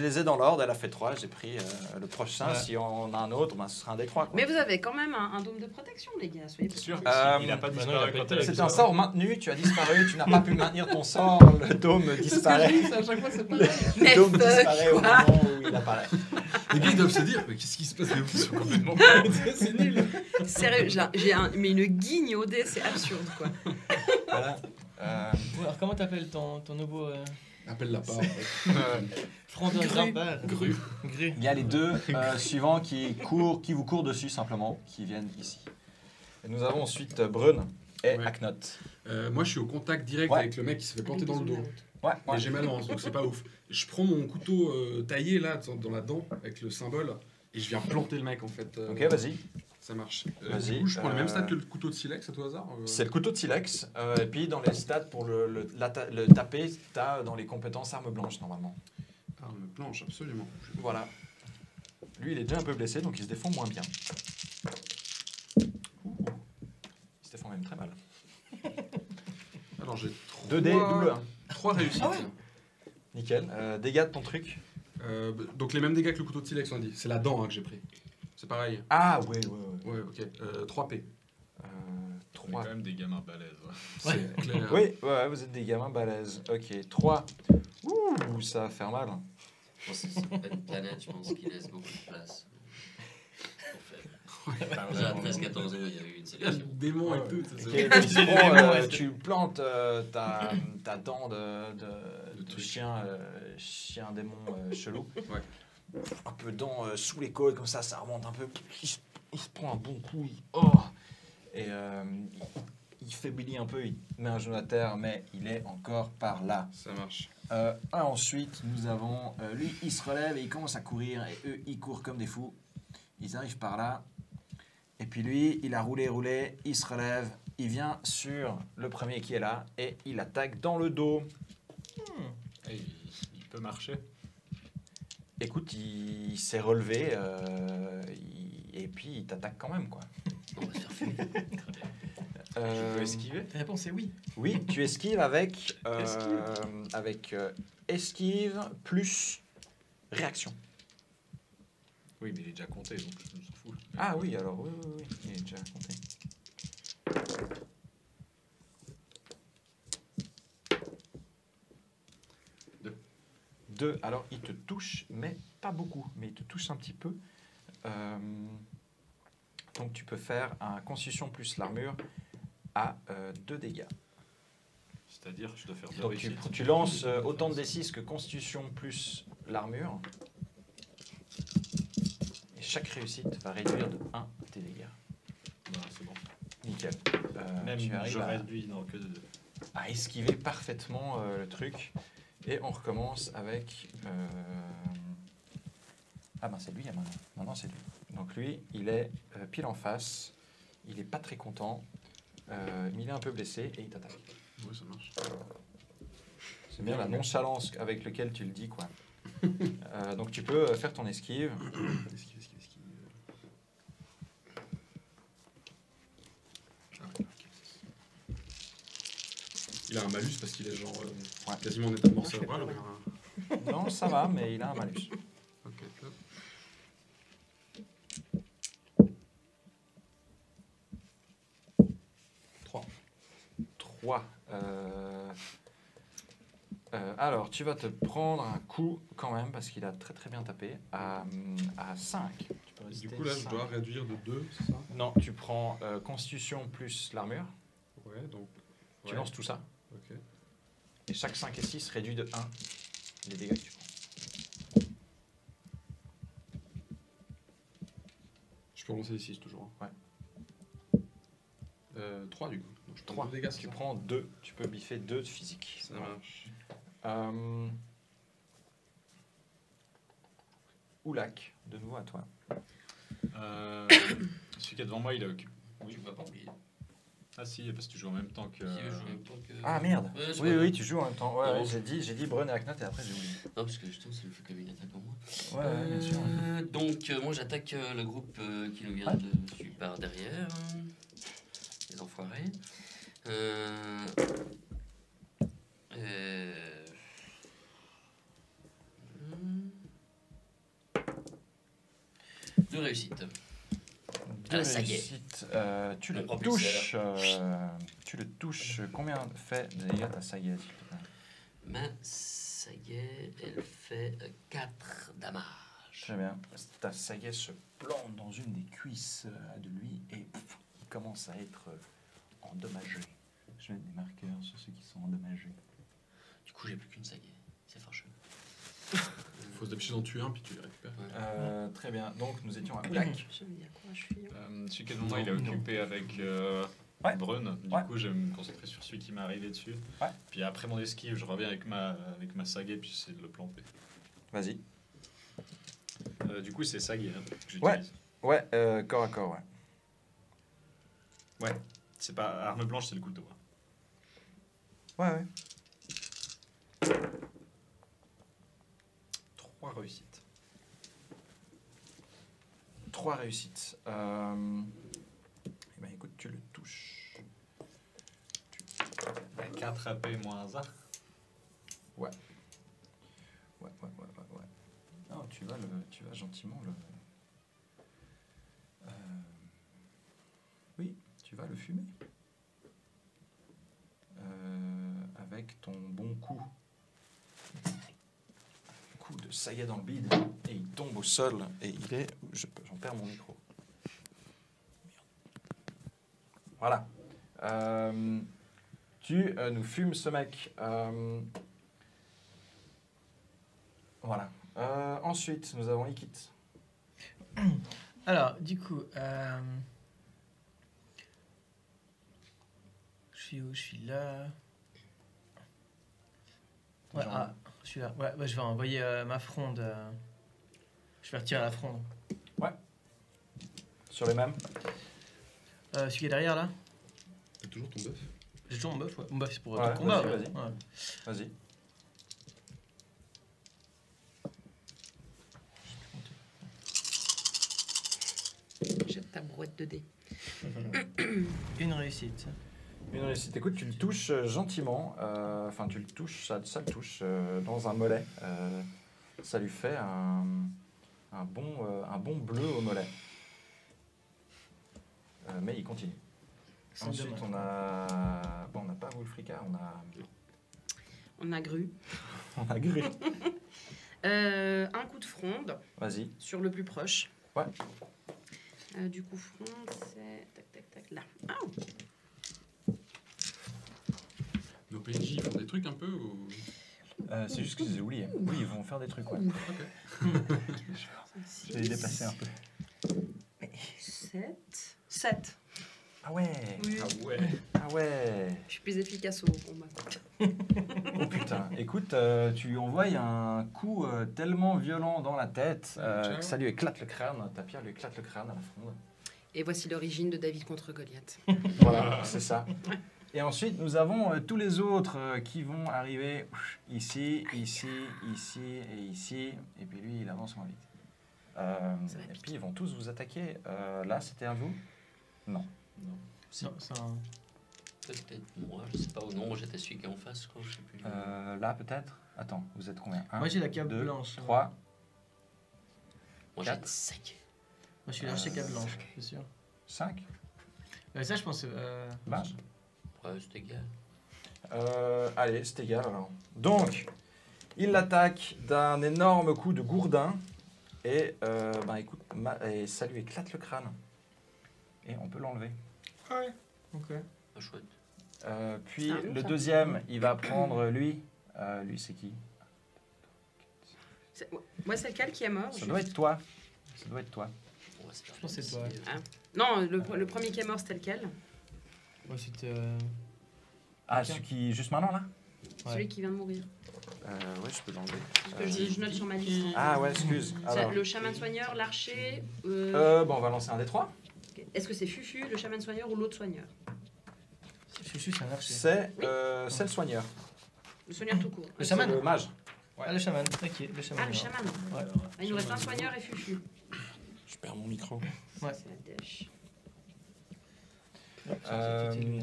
les ai dans l'ordre. Elle a fait 3, j'ai pris le prochain. Ouais. Si on a un autre, ben, ce sera un des 3. Mais vous avez quand même un dôme de protection, les gars. Soyez C'est sûr. positifs. Il a pas bah non, disparu il a pas quand été elle a C'est dit un ça. sort maintenu, tu as disparu, tu n'as pas pu maintenir ton sort, le dôme disparaît. À chaque fois, c'est pareil. Mais Le dôme fuck, disparaît au quoi. moment où il apparaît. Les gars, ils doivent se dire, mais qu'est-ce qui se passe? Ils sont complètement C'est nul. Sérieux, mais une guigne au dé, c'est absurde, quoi. Voilà. Ouais, alors comment t'appelles ton nouveau Appelle-la pas, en fait. frondeur Grue. grimpeur? Grue. Grue. Il y a les deux suivants qui vous courent dessus simplement, qui viennent ici. Et nous avons ensuite Brun et Ouais. Aknot. Moi, je suis au contact direct Ouais. avec le mec qui se fait planter dans le dos. Ouais, Et j'ai mal au ventre, donc c'est pas ouf. Je prends mon couteau taillé là, dans la dent, avec le symbole, et je viens planter le mec en fait. Ok, vas-y. Ça marche. Vas-y, Du coup, je prends le même stat euh, que le couteau de silex à tout hasard C'est le couteau de silex. Et puis dans les stats pour le taper, tu as dans les compétences arme blanche normalement. Arme planche, absolument. Voilà. Lui, il est déjà un peu blessé, donc il se défend moins bien. Ouh. Il se défend même très mal. Alors j'ai 2D, double 1. 3 réussites. Ah ouais. Nickel. Dégâts de ton truc. Donc les mêmes dégâts que le couteau de silex, on a dit. C'est la dent que j'ai pris. C'est pareil. Ah, ouais. Ouais, ok. 3 P. On est 3. quand même des gamins balèzes. Ouais. C'est clair. Oui, ouais, vous êtes des gamins balèzes. Ok, 3. Ouh, ça va faire mal. Je pense que c'est pas une planète, je pense qu'il laisse beaucoup de place. Pour faire. Déjà à 13-14 ans, il y a eu une Il y a le sélection. démon Ouais. et tout. ça, Ok, c'est- tu, C'est prends, vraiment resté. tu plantes ta dent de truc. chien démon chelou. Ouais. Un peu dent sous les côtes, comme ça remonte un peu. Il se prend un bon coup. Et il faiblit un peu, il met un genou à terre, mais il est encore par là. Ça marche. Ensuite, nous avons lui, il se relève et il commence à courir. Et eux, ils courent comme des fous. Ils arrivent par là. Et puis lui, il a roulé, il se relève. Il vient sur le premier qui est là et il attaque dans le dos. Et il peut marcher. Écoute, il s'est relevé et puis il t'attaque quand même, quoi. On va se faire fumer. Je Euh, peux esquiver. Ta réponse est oui. Oui, tu esquives avec Esquive. esquive plus réaction. Oui, mais il est déjà compté, donc je m'en fous. Ah oui, alors oui, il est déjà compté. Deux. Alors il te touche, mais pas beaucoup, mais il te touche un petit peu. Donc tu peux faire un constitution plus l'armure à 2 dégâts. C'est-à-dire, je dois faire 2 Donc tu, réussites. tu lances autant de D6 que constitution plus l'armure. Et chaque réussite va réduire de 1 tes dégâts. Bah, c'est bon. Nickel. Même Tu arrives je à, réduis, non, que de 2. à esquiver parfaitement le truc. Et on recommence avec... Ah ben c'est lui maintenant. Maintenant c'est lui. Donc lui, il est pile en face. Il est pas très content. Mais il est un peu blessé et il t'attaque. Ouais, ça marche. C'est bien la nonchalance avec laquelle tu le dis, quoi. Donc tu peux faire ton esquive. Esquive. Il a un malus parce qu'il est genre quasiment en état de mort cérébrale. Non, ça va, mais il a un malus. Ok, hop. 3. Alors, tu vas te prendre un coup quand même, parce qu'il a très très bien tapé, à 5. Tu peux Du rester coup, là, je 5. dois réduire de 2, c'est ça? Non, tu prends Constitution plus l'armure. Ouais, donc. Tu ouais, lances tout ça. Ok. Et chaque 5 et 6 réduit de 1 les dégâts que tu prends. Je peux lancer les 6 toujours. Ouais. 3 du coup. Donc, je prends 3. deux dégâts, c'est Tu ça prends 2. Tu peux biffer 2 de physique. Ça marche. Oulak, de nouveau à toi. Celui qui est devant moi, il est occupé. Oui, je ne pas oublier. Ah si, parce que tu joues en même temps que... Si je joue en même temps que. Ah merde. Ouais, c'est Oui, pas oui, grave. tu joues en même temps. Ouais, Ah ouais, bon. j'ai dit Brun et Aknot et après j'ai oublié. Non, parce que justement, ça lui fait comme une attaque en moi. Ouais, bien sûr. Donc, moi, j'attaque le groupe qui nous vient dessus par derrière. Les enfoirés. Deux réussites. Deux ça y est. réussites. Tu le Un propulseur. touches. Tu le touches. Combien fait de dégâts ta saga, s'il te plaît? Ma Saguet, elle fait 4 damage. Très bien. Ta saga se plante dans une des cuisses de lui et il commence à être endommagé. Je vais mettre des marqueurs sur ceux qui sont endommagés. Du coup, j'ai plus qu'une Saguet. C'est fâcheux. faut d'habitude en tuer un, puis tu les récupères. Très bien. Donc, nous étions à Oulak. Je me dis à quoi je suis. Celui qui est devant moi, il est occupé avec Brun. Du coup, je vais me concentrer sur celui qui m'est arrivé dessus. Ouais. Puis après mon esquive, je reviens avec ma sagaie, puis j'essaie de le planter. Vas-y. Du coup, c'est sagaie hein, que j'utilise. Ouais, corps à corps, ouais. Ouais. C'est pas arme blanche, c'est le couteau. Ouais. 3 réussites. 3 réussites. Eh ben, écoute, tu le touches. 4 AP moins 1. Ouais. Non, tu vas gentiment le... Oui, tu vas le fumer. Avec ton bon coup. Coup de sagaie dans le bide. Et il tombe au sol. Et il est... J'en perds mon micro. Voilà. Tu nous fumes ce mec. Voilà. Ensuite, nous avons Ikit. Alors, du coup, je suis où? Je suis là. Ouais, je suis là. Ouais, je vais envoyer ma fronde. Je vais retirer la fronde. Sur les mêmes. Celui qui est derrière là. T'as toujours ton buff. J'ai toujours mon buff, ouais. Mon buff c'est pour Ouais, le combat. vas-y, Ouais. Ouais. Vas-y. Jette ta brouette de dés. Une réussite. Une réussite. Écoute, tu le touches gentiment. Enfin, tu le touches, ça le touche dans un mollet. Ça lui fait un bon bleu au mollet. Mais il continue. Ensuite, on a... Bon, on n'a pas Wulfrika, On a Gru. on a Gru. Un coup de fronde Vas-y. sur le plus proche. Ouais. Du coup, fronde, c'est... Tac, là. Ah, Nos PNJ, ils font des trucs un peu ou... C'est juste que je les ai oubliés. Oui, ils vont faire des trucs, ouais. Je vais les déplacer un peu. 7. Ah ouais. Oui. Ah ouais. Ah ouais. Je suis plus efficace au combat. Oh putain. Écoute, tu envoies un coup tellement violent dans la tête que ça lui éclate le crâne. Ta pierre lui éclate le crâne à la fronde. Et voici l'origine de David contre Goliath. Voilà, c'est ça. Et ensuite, nous avons tous les autres qui vont arriver ici, ici, ici et ici. Et puis lui, il avance moins vite. Et puis, ils vont tous vous attaquer. Là, c'était à vous? Non. Non, c'est un... Peut-être moi, je sais pas. Ou non, j'étais celui qui est en face, quoi, je sais plus. Là, peut-être? Attends, vous êtes combien? Moi j'ai la cape 2, blanche. 3, Moi, 4. j'ai 5. Moi je suis là chez cape blanche, c'est sûr. 5. Ça je pense... Mage. Ouais, c'est égal. Allez, c'est égal alors. Donc, il l'attaque d'un énorme coup de gourdin. Et, écoute, et ça lui éclate le crâne. Et on peut l'enlever. Ah ouais. Ok. Ah, chouette. Puis Ah, le ça. deuxième, il va prendre lui. Lui, c'est qui? Moi, c'est lequel qui est mort? Ça doit être toi. Ça doit être toi. Ouais, c'est Je pense que c'est toi. Non, le premier qui est mort, c'était lequel? Moi c'était... Ah, Ok. celui qui juste maintenant là? Ouais. Celui qui vient de mourir. Ouais, je peux l'enlever. Parce que je note sur ma liste. Ah ouais, excuse. C'est Alors, le chaman soigneur, l'archer. bon, on va lancer un des trois. Est-ce que c'est Fufu, le chaman soigneur ou l'autre soigneur? Chuchu c'est un archer. C'est le soigneur. Le soigneur tout court. Le chaman. C'est le mage. Ah le chaman, ok, le chaman. Ah, le chaman. Ouais. Ah, il nous reste un soigneur et Fufu. Je perds mon micro. Ouais. C'est la dèche.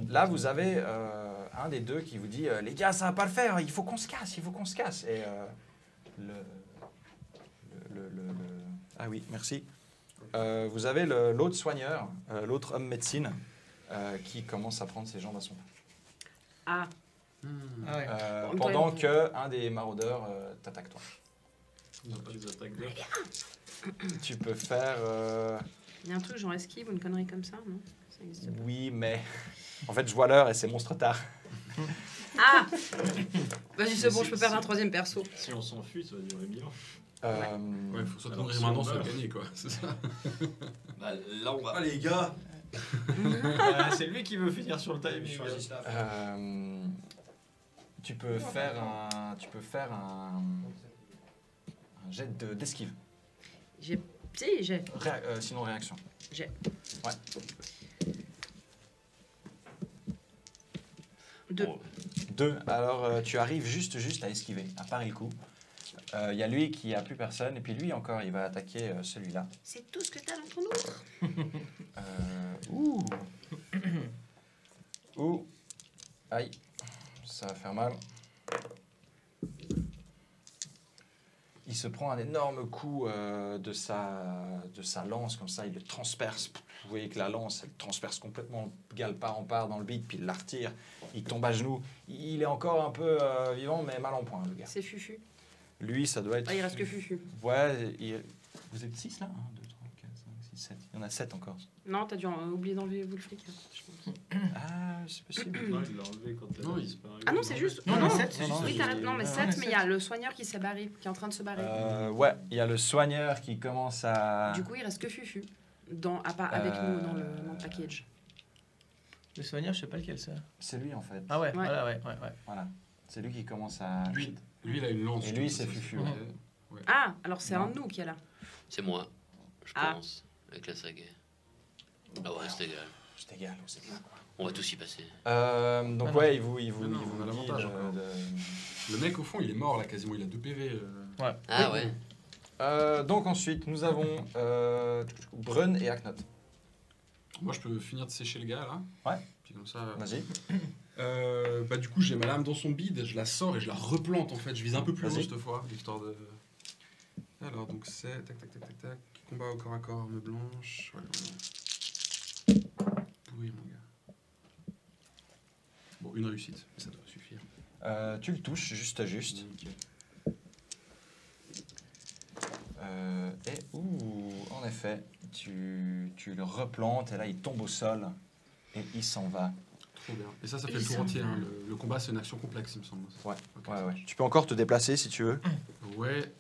Là, vous avez un des deux qui vous dit les gars, ça va pas le faire, il faut qu'on se casse, il faut qu'on se casse. Et ah oui, merci. Vous avez l'autre soigneur, l'autre homme médecine, qui commence à prendre ses jambes à son cou. Ah, Ah ouais. Bon, Pendant ouais. que un des maraudeurs t'attaque toi. On n'a pas les attaques de... Tu peux faire il y a un truc genre esquive ou une connerie comme ça, non? Ça existe pas. oui, mais en fait, je vois l'heure et c'est monstre tard. Ah! Vas-y, c'est bon, je peux perdre un troisième perso. Si on s'enfuit, ça va durer 1000 ans. Ouais, il faut soit Alors, mourir si maintenant, on soit meurt. gagner, quoi. C'est ça. Bah, là, on va. Ah, les gars. C'est lui qui veut finir sur le timing. Choisis la fin. Tu peux faire un jet d'esquive. Si, j'ai. Sinon réaction. J'ai. Ouais. 2. Oh, 2. Alors tu arrives juste à esquiver, à parer le coup. Il y a lui qui a plus personne et puis lui encore il va attaquer celui-là. C'est tout ce que t'as dans ton autre. Ouh. Ouh. Aïe. Ça va faire mal. Il se prend un énorme coup de sa lance, comme ça, il le transperce. Vous voyez que la lance, elle transperce complètement le gars, part en part dans le bide, puis il la retire. Il tombe à genoux. Il est encore un peu vivant, mais mal en point, le gars. C'est Fufu. Lui, ça doit être... Ah, il reste que Fufu. Ouais, vous êtes 6 là 1, 2, 3, 4, 5, 6, 7. Il y en a 7 encore. Non, t'as dû oublier d'enlever Wulfric, je pense. Ah, c'est possible. Non, il l'a enlevé quand elle Non, a il- disparu. Ah non, c'est juste. Non, non, mais 7, c'est non, juste. non, Oui, t'arrêtes. Non, mais Ah, 7, ouais, mais il y a le soigneur qui s'est barré, qui est en train de se barrer. Ouais, il y a le soigneur qui commence à... Du coup, il reste que Fufu. Avec nous dans le package. Le soigneur, je sais pas lequel c'est. C'est lui en fait. Ah ouais, Ouais. voilà, ouais. Voilà. C'est lui qui commence à... Lui, il a une lance. Et lui, c'est Fufu. Ouais. Ah, alors c'est un Non. de nous qui est là. c'est moi, je Ah. pense, avec la saga. Ah ouais, c'est égal. C'est égal, c'est égal. On va tous y passer. Donc Ah non. ouais, il vous Non, dit on a l'avantage encore. Le mec, au fond, il est mort, là, quasiment. Il a 2 PV. Ah ouais. donc ensuite, nous avons Brun et Aknot. Moi, je peux finir de sécher le gars, là. Ouais. Puis comme ça... Vas-y. Bah du coup j'ai ma lame dans son bide, je la sors et je la replante en fait, je vise un peu plus haut Vas-y. cette fois, histoire de... Alors donc c'est tac tac tac tac tac, combat au corps à corps, arme blanche, ouais, pourri mon gars. Bon une réussite, mais ça doit suffire. Tu le touches juste. Nickel. En effet, tu le replantes et là il tombe au sol et il s'en va. Trop bien. Et ça fait Il le tour s'en entier, va. hein. Le combat c'est une action complexe il me semble. Ouais. Ok, Ouais, ça ouais. marche. Tu peux encore te déplacer si tu veux. Ouais,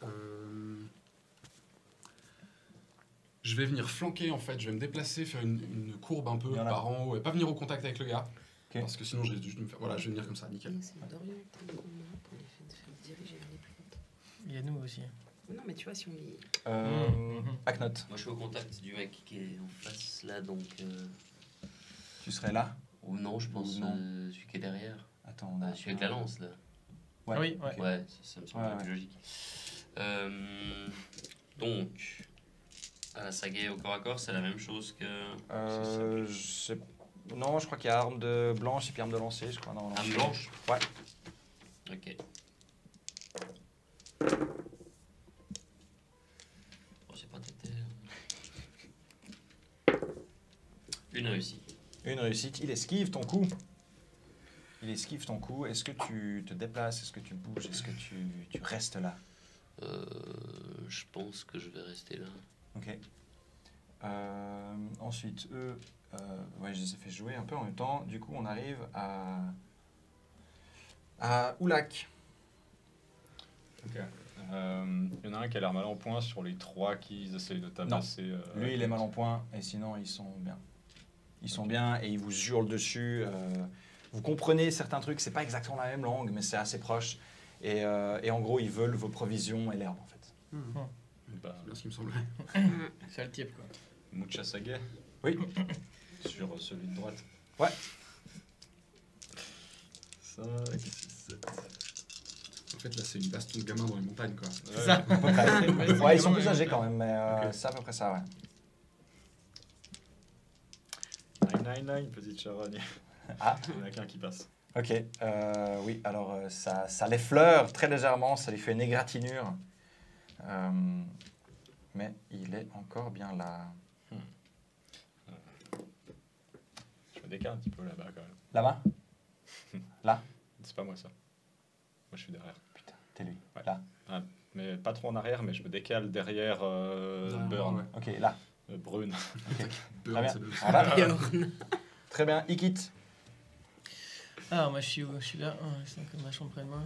je vais venir flanquer en fait, je vais me déplacer, faire une courbe un peu Il y en a. par en haut et pas venir au contact avec le gars. Ok. Parce que sinon je vais juste me faire... Voilà, je vais venir comme ça, nickel. C'est Dorian qui est en combat pour les faire diriger les plantes. Il y a nous aussi. Non, mais tu vois, si on y. Aknot, Moi, je suis au contact du mec qui est en face là, donc. tu serais là. Ou non, je pense Ou non. celui qui est derrière. Attends, on a... Celui avec la lance là. Ouais. Ah oui, ouais. Ok. Ouais, ça me semble Ouais, plus logique. Donc, à la saga au corps à corps, c'est la même chose que. Je sais- Non, je crois qu'il y a arme de blanche et puis arme de lancer, je crois. Non, non. Arme blanche. Ouais. Ok. Oh, c'est pas tété. Une réussite. Une réussite. Il esquive ton coup. Est-ce que tu te déplaces? Est-ce que tu bouges? Est-ce que tu restes là? Je pense que je vais rester là. Ok. Ensuite, eux, ouais, je les ai fait jouer un peu en même temps. Du coup, on arrive à Oulak. Ok. Il y en a un qui a l'air mal en point sur les 3 qui essayent de tabasser. Lui, il est mal en point, et sinon, ils sont bien. Ils sont bien et ils vous hurlent dessus. Vous comprenez certains trucs, c'est pas exactement la même langue, mais c'est assez proche. Et en gros, ils veulent vos provisions et l'herbe, en fait. Bah, C'est bien ce qui me semblait. C'est le type, quoi. Mucha Saga. Oui. Sur celui de droite. Ouais. 5, 6, 7. En fait là c'est une baston de gamin dans les montagnes quoi. C'est ça. À peu près. Ouais, ils sont plus âgés quand même, mais Ok. c'est à peu près ça, ouais. 999, petite charogne. Ah. Il y en a qu'un qui passe. Ok, oui, alors ça l'effleure très légèrement, ça lui fait une égratignure. Mais il est encore bien là. Je me décale un petit peu là-bas quand même. Là-bas? Là? C'est pas moi ça. Moi je suis derrière. Putain, t'es lui. Ouais. Là. Mais pas trop en arrière, mais je me décale derrière Burn. Ouais. Ok, là. Brune. Burn, Très bien. c'est le- Alors là, Bjorn. très bien, Ikit. Ah, moi je suis où? Je suis là. Ah, c'est comme ma chambre près de moi.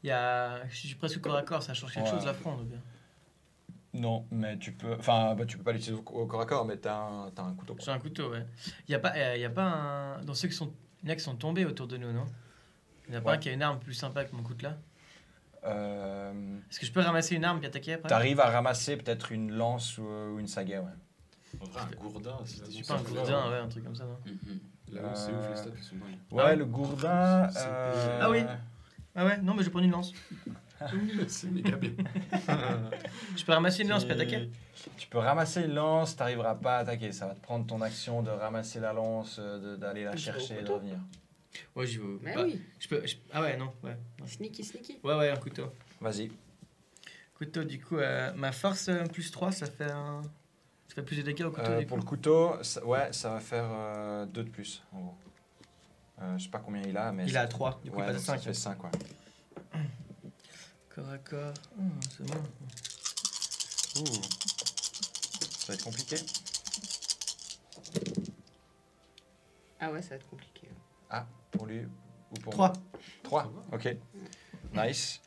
Je suis presque au corps à corps, ça change quelque Ouais. chose la fronde ou bien? Non, mais tu peux. Enfin, tu peux pas l'utiliser au corps à corps, mais t'as un couteau. J'ai un couteau, ouais. Il y a pas un. Dans ceux qui sont. Il y en a qui sont tombés autour de nous, non? Il n'y en a pas Ouais. un qui a une arme plus sympa que mon coutelas? Euh, Est-ce que je peux ramasser une arme puis attaquer après? T'arrives à ramasser peut-être une lance ou une sagaie, ouais. En vrai, un gourdin, c'était Je suis pas un gourdin, ouais, un truc comme ça, non? Mhm. La lance, c'est ouf, les stats, ils sont dingues. Ouais, Ah ouais. le gourdin. C'est- Ah oui. Ah ouais, non, mais je vais prendre une lance. C'est méga bien. Je peux ramasser une lance puis attaquer? Tu peux ramasser une lance, t'arriveras pas à attaquer. Ça va te prendre ton action de ramasser la lance, d'aller la Tu vas au chercher et de couteau. revenir. Ouais, j'y vais. Mais Bah, oui, Ah ouais, non, ouais. sneaky, sneaky. Ouais, un couteau. Vas-y. Couteau, du coup, ma force plus 3, ça fait un. Ça fait plus de dégâts au couteau, du Pour coup. le couteau, ça va faire 2 de plus, en gros. Je sais pas combien il a, mais. Il a 3, du coup, ouais, pas de donc ça 5. fait 5, ouais. Corps à corps. C'est bon. Ouh. Ça va être compliqué. Ah ouais, ça va être compliqué. Ah, pour lui ou pour 3. 3, ok. Nice.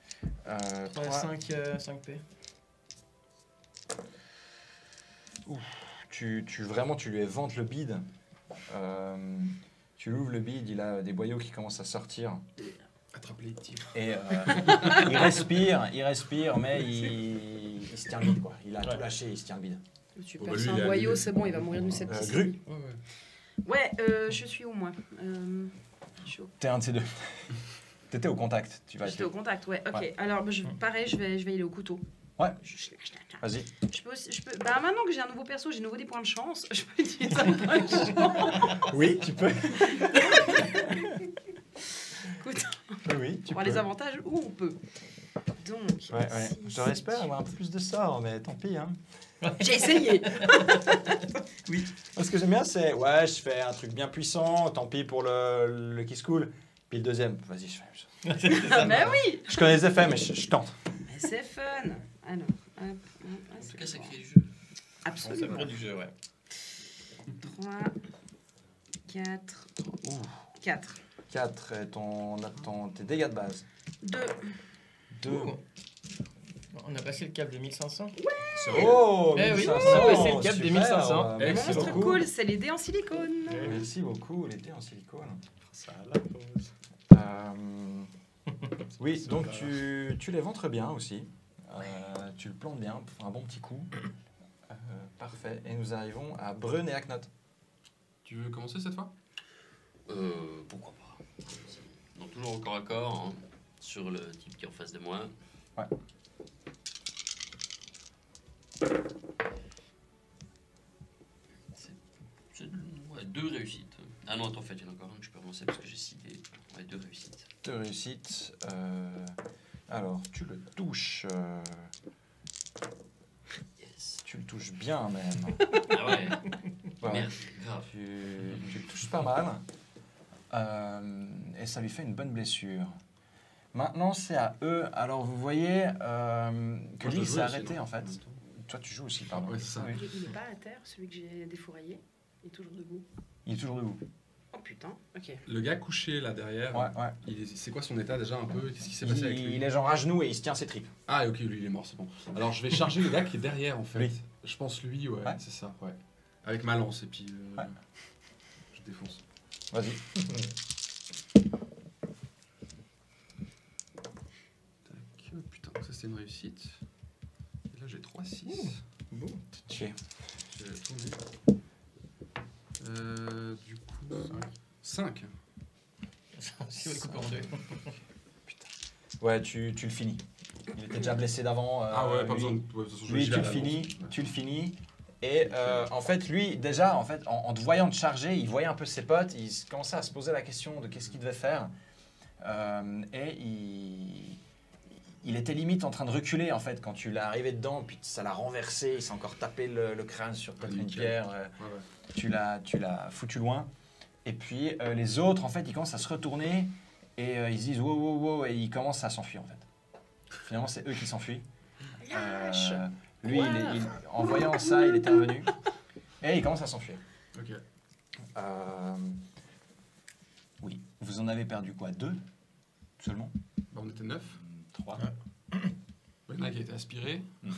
3 et 3. 5 P. Tu lui éventes le bide. Tu l'ouvres le bide, il a des boyaux qui commencent à sortir. Attrape-les, tire. Et il respire, mais il se tient le bide, quoi. Il a tout lâché, il se tient le bide. Tu Bon, perds bah, lui, un il a- boyau, lui, c'est bon, il va mourir d'une septicémie. Gru. Ouais, ouais. Ouais, je suis où moi je suis au- T'es un de ces deux. T'étais au contact, tu vas J'étais être. au contact, ouais. Ok, Ouais. alors pareil, je vais y aller au couteau. Ouais. Je Vas-y. peux, bah maintenant que j'ai un nouveau perso, j'ai nouveau des points de chance, je peux utiliser un point de chance. Oui, tu peux. Écoute, Oui, tu on voit les avantages où on peut. Donc, Ouais. si- J'aurais espéré avoir un peu plus de sorts, mais tant pis, hein. J'ai essayé. Ce que j'aime bien, c'est ouais, je fais un truc bien puissant, tant pis pour le Kiss Cool. Puis le deuxième, vas-y, je fais. Mais oui, Je connais les effets, mais je tente. mais c'est fun. Alors, hop, En tout cas, ça crée du jeu. C'est absolument. pour du jeu, ouais. 3, 4, 4. 4, tes dégâts de base. 2. 2. On a passé le cap de 1500. Oh, Eh oui, 1500, on a passé le cap de super, 1500. Merci Monstre beaucoup. cool, c'est les dés en silicone. Merci beaucoup, les dés en silicone. Ça à la pause. Oui, donc tu les ventres bien aussi. Tu le plantes bien, pour un bon petit coup. Parfait. Et nous arrivons à Brun et Aknot. Tu veux commencer cette fois? Pourquoi pas. Donc toujours au corps à corps, hein, sur le type qui est en face de moi. Ouais. Ouais, 2 réussites. Ah non, attends, en fait, il y en a encore un que je peux relancer parce que j'ai 6 dés. Ouais, 2 réussites. 2 réussites. Alors, tu le touches. Yes. Tu le touches bien même. Ah ouais, Ouais, merde, grave. tu le touches pas mal. Et ça lui fait une bonne blessure. Maintenant, c'est à eux. Alors, vous voyez que Moi, je lui, dois s'est jouer aussi, arrêté non en fait. Toi, tu joues aussi, pardon. Ouais, c'est ça. Oui. Il est pas à terre, celui que j'ai défouraillé. Il est toujours debout. Il est toujours debout. Oh putain, ok. Le gars couché là derrière, Ouais, ouais. c'est quoi son état déjà un peu? Qu'est-ce qui s'est passé avec lui? Il est genre à genoux et il se tient ses tripes. Ah, ok, lui il est mort, c'est bon. Alors je vais charger le gars qui est derrière en fait. Lui. Je pense lui, ouais, Ouais. c'est ça, ouais. Avec ma lance et puis Ouais. je défonce. Vas-y. Tac, putain, ça c'était une réussite. Et là j'ai 3-6. Bon. Ok. J'ai tourné. Du coup, 5. Si on le coupe en deux. Ouais, tu le finis. Il était déjà blessé d'avant. Ah ouais, pas lui. besoin de. Ouais, de toute façon, Lui, j'y tu vais le à l'avance. finis, Ouais. tu le finis. Et en fait, lui, déjà, en te voyant te charger, il voyait un peu ses potes, il commençait à se poser la question de qu'est-ce qu'il devait faire. Et il était limite en train de reculer, en fait, quand tu l'as arrivé dedans, puis ça l'a renversé, il s'est encore tapé le crâne sur peut-être Ah, une nickel. pierre, Ouais, ouais. tu l'as foutu loin. Et puis les autres, en fait, ils commencent à se retourner et ils se disent wow, wow, wow, et ils commencent à s'enfuir, en fait. Finalement, c'est eux qui s'enfuient. Lâche. Lui, en voyant ça, il était revenu. Et il commence à s'enfuir. Ok. Oui. Vous en avez perdu quoi? 2 seulement? Bah, on était 9. 3. Il y en a qui a été aspiré. Oui,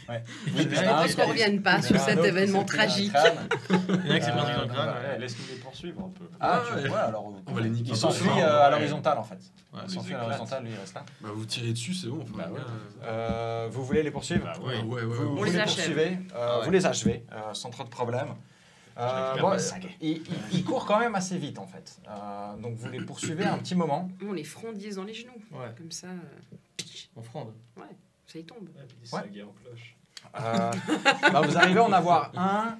Ouais. puis Je il y en a Je un pense qui qu'on a- ne revienne pas il y en sur a un cet autre qui événement s'est pris un tragique. crâne. Il y en a qui s'est perdu dans le non, crâne. bah, ouais. Laisse-nous les poursuivre un peu. Ah, Ouais. tu vois, alors On va les niquer. il s'enfuit Ouais. à l'horizontale en fait. Ouais, Il s'enfuit à éclate. l'horizontale, lui il reste là. Bah, vous tirez dessus, c'est bon. Enfin, Bah ouais. Vous voulez les poursuivre Bah ouais, ouais, ouais. Vous, On vous les les achève. poursuivez, Ah ouais. vous les achevez sans trop de problème. récupère Bon, ma saga. il court quand même assez vite en fait. Donc vous les poursuivez un petit moment. On les frondiise dans les genoux. Ouais, Comme ça, on fronde. ça y tombe. Ouais, puis des Ouais. sagas en cloche. Bah, vous arrivez à en avoir un,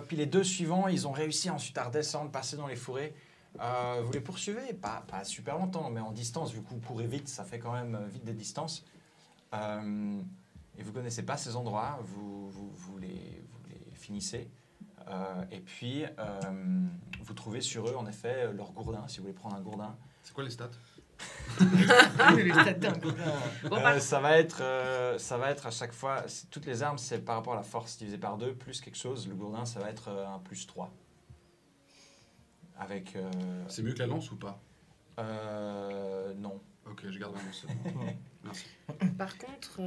puis les deux suivants, ils ont réussi ensuite à redescendre, passer dans les fourrés. Vous les poursuivez, pas super longtemps, mais en distance, vu que vous courez vite, ça fait quand même vite des distances. Et vous connaissez pas ces endroits, vous les finissez. Et puis, vous trouvez sur eux, en effet, leur gourdin, si vous voulez prendre un gourdin. C'est quoi les stats? Les stats d'un coup. Bon, bah, Ça va être à chaque fois, toutes les armes, c'est par rapport à la force divisé par 2, plus quelque chose. Le gourdin, ça va être un plus 3. Avec... C'est mieux que la lance ou pas? non. Ok, je garde vraiment ça. Merci. par contre,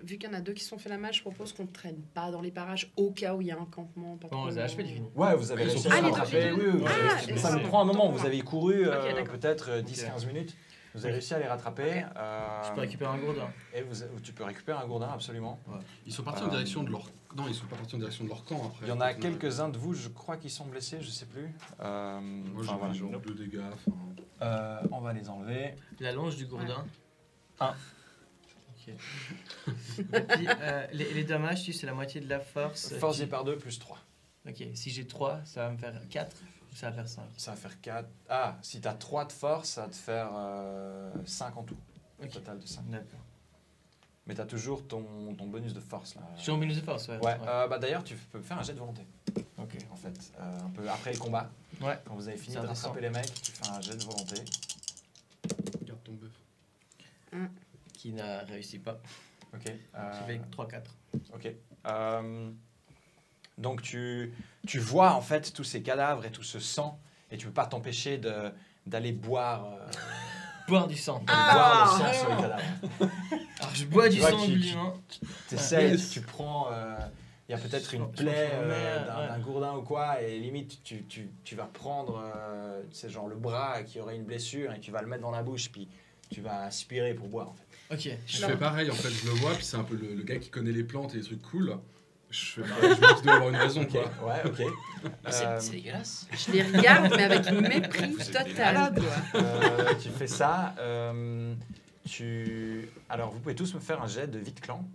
vu qu'il y en a deux qui se sont fait la malle, je propose qu'on ne traîne pas dans les parages au cas où il y a un campement. Pas Bon, trop on les a achevés, loin. les finis. Ouais, vous avez Ils réussi sont à tous les là. rattraper. Oui, oui, Ah, ça vous pardon. prend un moment. Autant Vous avez couru Ok, d'accord. peut-être 10-15 minutes. Vous avez réussi à les rattraper. Je peux récupérer un gourdin. Et tu peux récupérer un gourdin, absolument. Ils sont partis en direction de leur. Non, ils sont pas partis en direction de leur camp après. Il y en a quelques-uns de vous, je crois, qui sont blessés, je sais plus. Moi, Enfin, voilà. j'ai genre 2 dégâts. Enfin, On va les enlever. La longe du gourdin. Un. Ok. Et puis, les dommages, tu sais, c'est la moitié de la force. Force divisé par 2 plus 3. Ok, si j'ai 3, ça va me faire 4 ou ça va faire 5. Ça va faire 4. Ah, si tu as 3 de force, ça va te faire 5 en tout. Au Ok. total de 5. D'accord. Mais tu as toujours ton bonus de force là. Je suis en bonus de force, ouais. Ouais, bah d'ailleurs, tu peux faire un jet de volonté. Ok. En fait, un peu après le combat. Ouais. Quand vous avez fini Ça de redescend. rattraper les mecs, tu fais un jet de volonté. garde ton bœuf. Qui n'a réussi pas. Ok. J'ai fait 3-4. Ok. Donc tu vois en fait tous ces cadavres et tout ce sang et tu peux pas t'empêcher d'aller boire, Boire du sang. boire le sang sur les cadavres. Alors je bois du Tu vois sang qu'il- obligeant. T'essayes, Yes. tu prends, il y a peut-être Je une prends- plaie je prends ma mère, d'un ouais. gourdin ou quoi et limite tu vas prendre, c'est genre le bras qui aurait une blessure et tu vas le mettre dans la bouche puis tu vas aspirer pour boire en fait. Ok. Je fais pareil, en fait, je le vois, puis c'est un peu le gars qui connaît les plantes et les trucs cool. Je fais pareil, je me dis qu'il doit avoir une raison, Ok, quoi. ouais, ok. C'est dégueulasse. Je les regarde, mais avec mépris Vous êtes total. malades. quoi. Tu fais ça. Alors, vous pouvez tous me faire un jet de vite clan.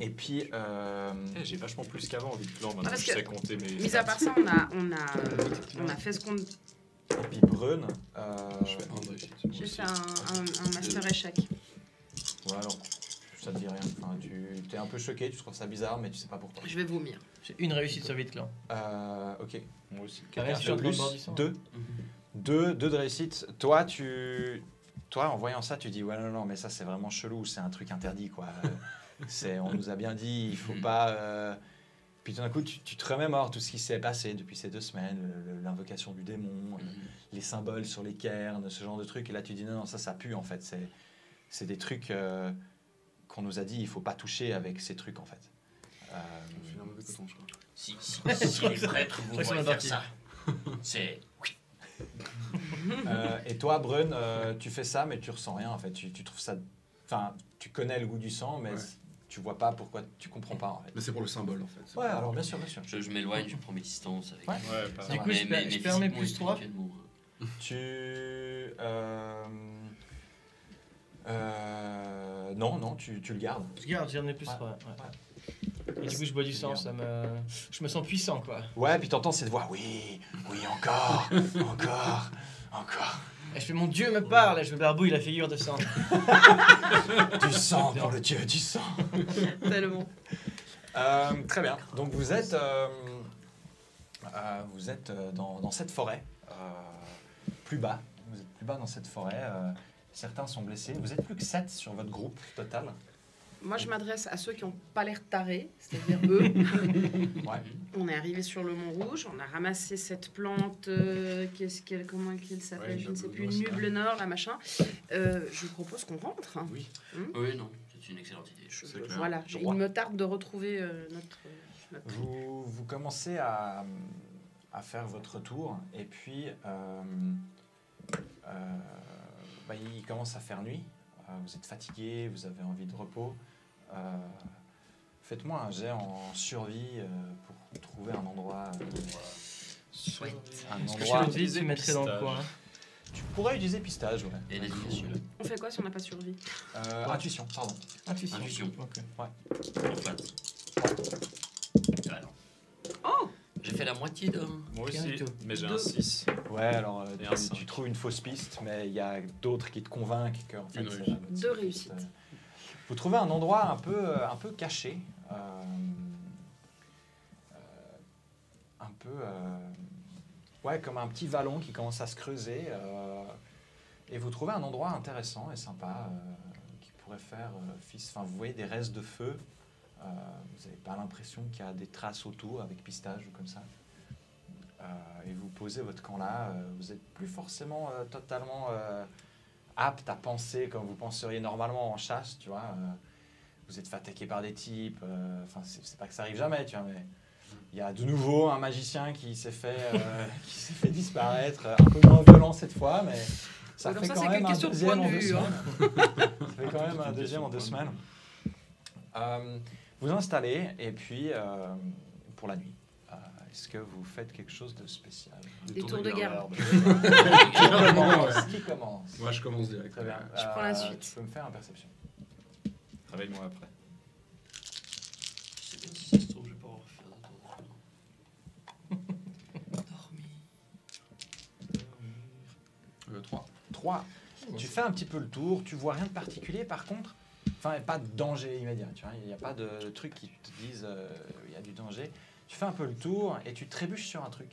Et puis, Eh, j'ai vachement plus qu'avant, vite clan, maintenant parce je que, sais compter mes. Mis à part ça, on a fait ce qu'on. et puis Brun. Je fais un de réussite. J'ai fait un master échec. Ouais, alors, ça te dit rien. Enfin, tu es un peu choqué, tu trouves ça bizarre, mais tu sais pas pourquoi. Je vais vomir. J'ai une réussite sur vite clan. Ok. Moi aussi. Carré Quelqu'un sur de le plus bord du sang. Deux de réussite. Toi, en voyant ça, tu dis ouais non mais ça c'est vraiment chelou, c'est un truc interdit quoi. On nous a bien dit, il faut pas. Puis tout d'un coup, tu te remémores tout ce qui s'est passé depuis ces 2 semaines, l'invocation du démon, les symboles sur les cairns, ce genre de trucs. Et là, tu dis non ça pue en fait. C'est des trucs qu'on nous a dit, il faut pas toucher avec ces trucs en fait. On fait un mauvais coton, je crois. Si les prêtres vous Je crois que c'est voient ma faire partie. ça, c'est. Et toi, Brun, tu fais ça, mais tu ressens rien en fait. Tu trouves ça. Enfin, tu connais le goût du sang, mais Ouais. tu vois pas pourquoi, tu comprends pas en fait. Mais c'est pour le symbole, en fait. Ouais, alors bien sûr. Je m'éloigne, je prends mes distances avec. Ouais. Ouais, pas Du va. coup, je perds mes plus 3. spirituellement, Non, tu le gardes. Je garde, j'en ai plus Ouais. 3. Et du coup, je bois du sang, je me sens puissant quoi. Ouais, puis t'entends cette voix. Oui, encore. Et je fais mon Dieu me parle et je me barbouille la figure de sang. Du sang pour le dieu, du sang. Tellement. Très bien. Donc vous êtes dans cette forêt, plus bas. Vous êtes plus bas dans cette forêt. Certains sont blessés. Vous êtes plus que 7 sur votre groupe total. Moi, je m'adresse à ceux qui n'ont pas l'air tarés, c'est-à-dire eux. Ouais. On est arrivé sur le Mont Rouge, on a ramassé cette plante, comment elle s'appelle, Ouais, je ne sais plus, Nublenor, Nublenor, la machin. Je vous propose qu'on rentre. Hein. Oui. Oui, non, c'est une excellente idée. C'est clair. Voilà, il me tarde de retrouver notre... Vous commencez à faire votre tour et puis il commence à faire nuit. Vous êtes fatigué, vous avez envie de repos. Faites-moi un jet en survie pour trouver un endroit. Sweet. Un Est-ce que endroit. survie, tu mettrais dans le pistage. coin. Tu pourrais utiliser pistage, ouais. Et l'éducation. On fait quoi si on n'a pas survie? Intuition, pardon. Intuition. Intuition. Ok. En fait. Ah non. Oh! J'ai fait la moitié d'un. Moi aussi, Carito. mais j'ai Deux. un 6. Ouais, alors Et un tu cinq. trouves une fausse piste, mais il y a d'autres qui te convainquent que en fait, Une c'est réussite. la bonne Deux piste. réussites. Vous trouvez un endroit un peu caché, un peu, ouais, comme un petit vallon qui commence à se creuser, et vous trouvez un endroit intéressant et sympa qui pourrait faire fils. Enfin, vous voyez des restes de feu. Vous n'avez pas l'impression qu'il y a des traces autour avec pistage ou comme ça. Et vous posez votre camp là. Vous n'êtes plus forcément totalement apte à penser comme vous penseriez normalement en chasse, tu vois. Vous êtes fait attaquer par des types. Enfin, c'est pas que ça arrive jamais, tu vois, mais il y a de nouveau un magicien qui s'est fait disparaître, un peu moins violent cette fois, mais ça Alors fait ça, quand c'est même qu'une un question de deuxième point en de 2 vue, hein. semaines. Ça fait quand même un deuxième en 2 semaines. Vous installez et puis pour la nuit, est-ce que vous faites quelque chose de spécial? Des tours de garde. Qui commence? Moi, je commence direct. Très bien. Je prends la suite. Tu peux me faire un perception. Réveille-moi après. Je sais bien si ça se trouve, je vais pas en refaire de temps. Dormir. 3. 3. Tu fais un petit peu le tour, tu vois rien de particulier par contre. Enfin, pas de danger immédiat, tu vois. Il n'y a pas de trucs qui te disent il y a du danger. Tu fais un peu le tour et tu trébuches sur un truc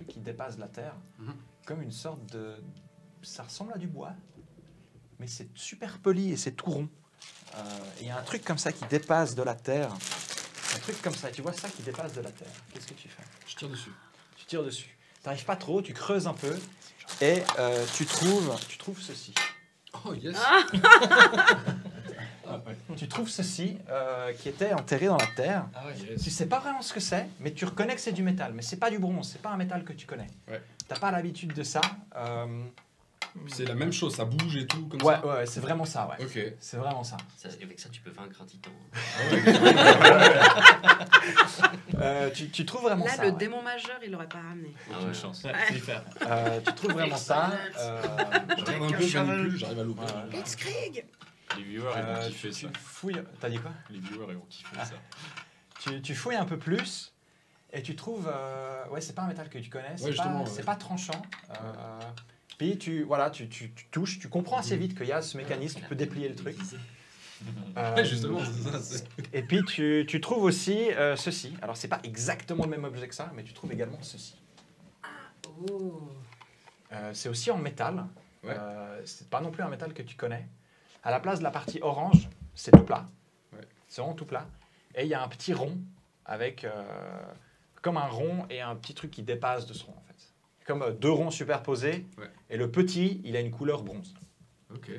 qui dépasse la terre, comme une sorte de... Ça ressemble à du bois, mais c'est super poli et c'est tout rond. Il y a un truc comme ça qui dépasse de la terre. Un truc comme ça, tu vois ça qui dépasse de la terre. Qu'est-ce que tu fais? Je tire dessus. Tu tires dessus. T'arrives pas trop, tu creuses un peu et tu trouves ceci. Oh, yes. Tu trouves ceci qui était enterré dans la terre. Ah ouais. Yes. Tu sais pas vraiment ce que c'est, mais tu reconnais que c'est du métal. Mais c'est pas du bronze, c'est pas un métal que tu connais. Ouais. T'as pas l'habitude de ça. Puis c'est la même chose, ça bouge et tout, comme Ouais, ça. ouais, c'est vraiment ça, ouais. Ok. C'est vraiment ça. Avec ça, tu peux vaincre un titan. Tu trouves vraiment Là, ça. le ouais. démon majeur, il l'aurait pas ramené. Ah Aucune ouais. chance. Ouais, super. Tu trouves vraiment ça. Je regarde un peu, je manipule, j'arrive à l'ouvrir. Ouais. Blitzkrieg! Les viewers, ils vont kiffer tu ça. fouilles. T'as dit quoi? Les viewers, ils vont kiffer ça. Tu fouilles un peu plus et tu trouves. Ouais, c'est pas un métal que tu connais. C'est Ouais, pas, justement, c'est ouais. pas tranchant. Puis tu touches, tu comprends assez vite qu'il y a ce mécanisme qui peut déplier le truc. Ouais, justement, c'est ça. c'est- Et puis tu trouves aussi ceci. Alors c'est pas exactement le même objet que ça, mais tu trouves également ceci. Oh. C'est aussi en métal. Ouais. C'est pas non plus un métal que tu connais. À la place de la partie orange, c'est tout plat. Ouais. C'est vraiment tout plat. Et il y a un petit rond avec comme un rond et un petit truc qui dépasse de ce rond en fait. Comme 2 ronds superposés. Ouais. Et le petit, il a une couleur bronze. Ok.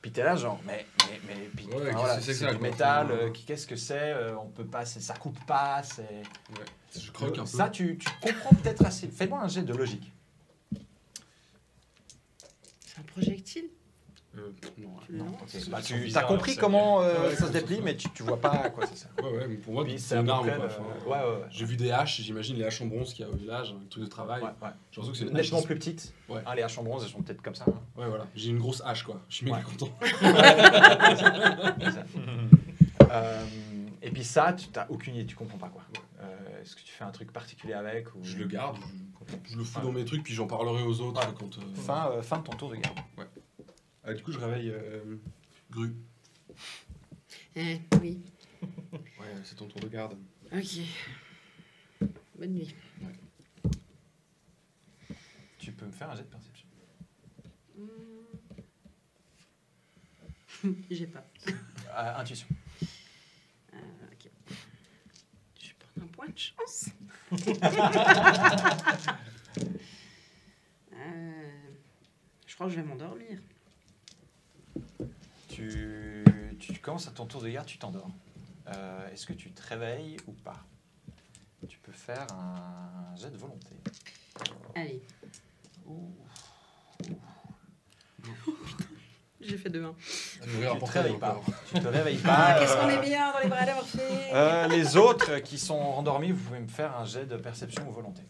Puis t'es là genre, mais puis, Ouais, enfin, qu'est-ce voilà, que c'est que c'est ça, du quoi? métal. Enfin, Qu'est-ce que c'est On peut pas, ça coupe pas. C'est Ouais. Je croque un peu. ça, tu comprends peut-être assez. Fais-moi un jet de logique. C'est un projectile? Non. Tu le lances? Ok, bah, Ils sont tu as bizarres, compris leurs comment Ouais, ça se ça, déplie, ça. mais tu vois pas à quoi ça sert. Ouais, ouais, mais pour moi, Puis c'est une à peu arme. près Quoi. le- Enfin, ouais. J'ai vu des haches, j'imagine les haches en bronze qu'il y a au village, un truc de travail. Ouais. J'ai l'impression que c'est une Nettement hache. plus petites. Ouais. Hein, les haches en bronze, elles sont peut-être comme ça. hein. Ouais, voilà. J'ai une grosse hache, quoi. Je suis méga Ouais. content. Et puis ça, tu n'as aucune idée, tu comprends pas quoi. Est-ce que tu fais un truc particulier avec ou... Je le garde, je le fous dans mes trucs, puis j'en parlerai aux autres Ouais. quand. Fin de ton tour de garde. Du coup, je réveille Gru. Oui. Ouais, c'est ton tour de garde. Ok. Bonne nuit. Tu peux me faire un jet de perception. J'ai pas. Intuition. Ok. Je vais prendre un point de chance. Je crois que je vais m'endormir. Tu commences à ton tour de garde, tu t'endors. Est-ce que tu te réveilles ou pas? Tu peux faire un jet de volonté. Allez. J'ai fait 2-1. Tu devrais te réveilles pas. encore. Tu te réveilles pas. Qu'est-ce qu'on est bien dans les bras d'Amorphée. Les autres qui sont endormis, vous pouvez me faire un jet de perception ou volonté.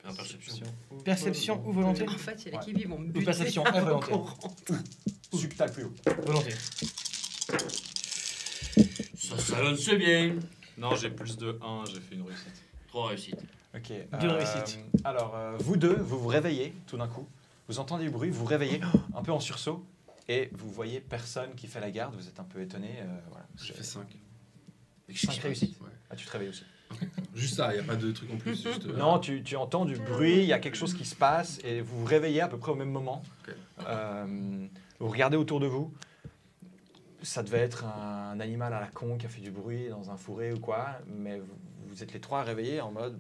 En perception. Perception ou volonté? En fait, il y a qui vont me buter. perception et avant volonté. qu'on rentre. Subtal plus haut. Volonté. Ça s'annonce bien. Non, j'ai plus de 1, j'ai fait une réussite. 3 réussites. Ok. Deux réussites. Alors, vous deux, vous vous réveillez tout d'un coup. Vous entendez du bruit, vous vous réveillez un peu en sursaut et vous voyez personne qui fait la garde. Vous êtes un peu étonné. Voilà. J'ai fait 5. 5 réussites. Ouais. Ah, tu te réveilles aussi. Juste ça, il n'y a pas de truc en plus. Juste, Non, tu entends du bruit, il y a quelque chose qui se passe et vous vous réveillez à peu près au même moment. Ok. Vous regardez autour de vous. Ça devait être un animal à la con qui a fait du bruit dans un fourré ou quoi, mais vous êtes les trois réveillés en mode,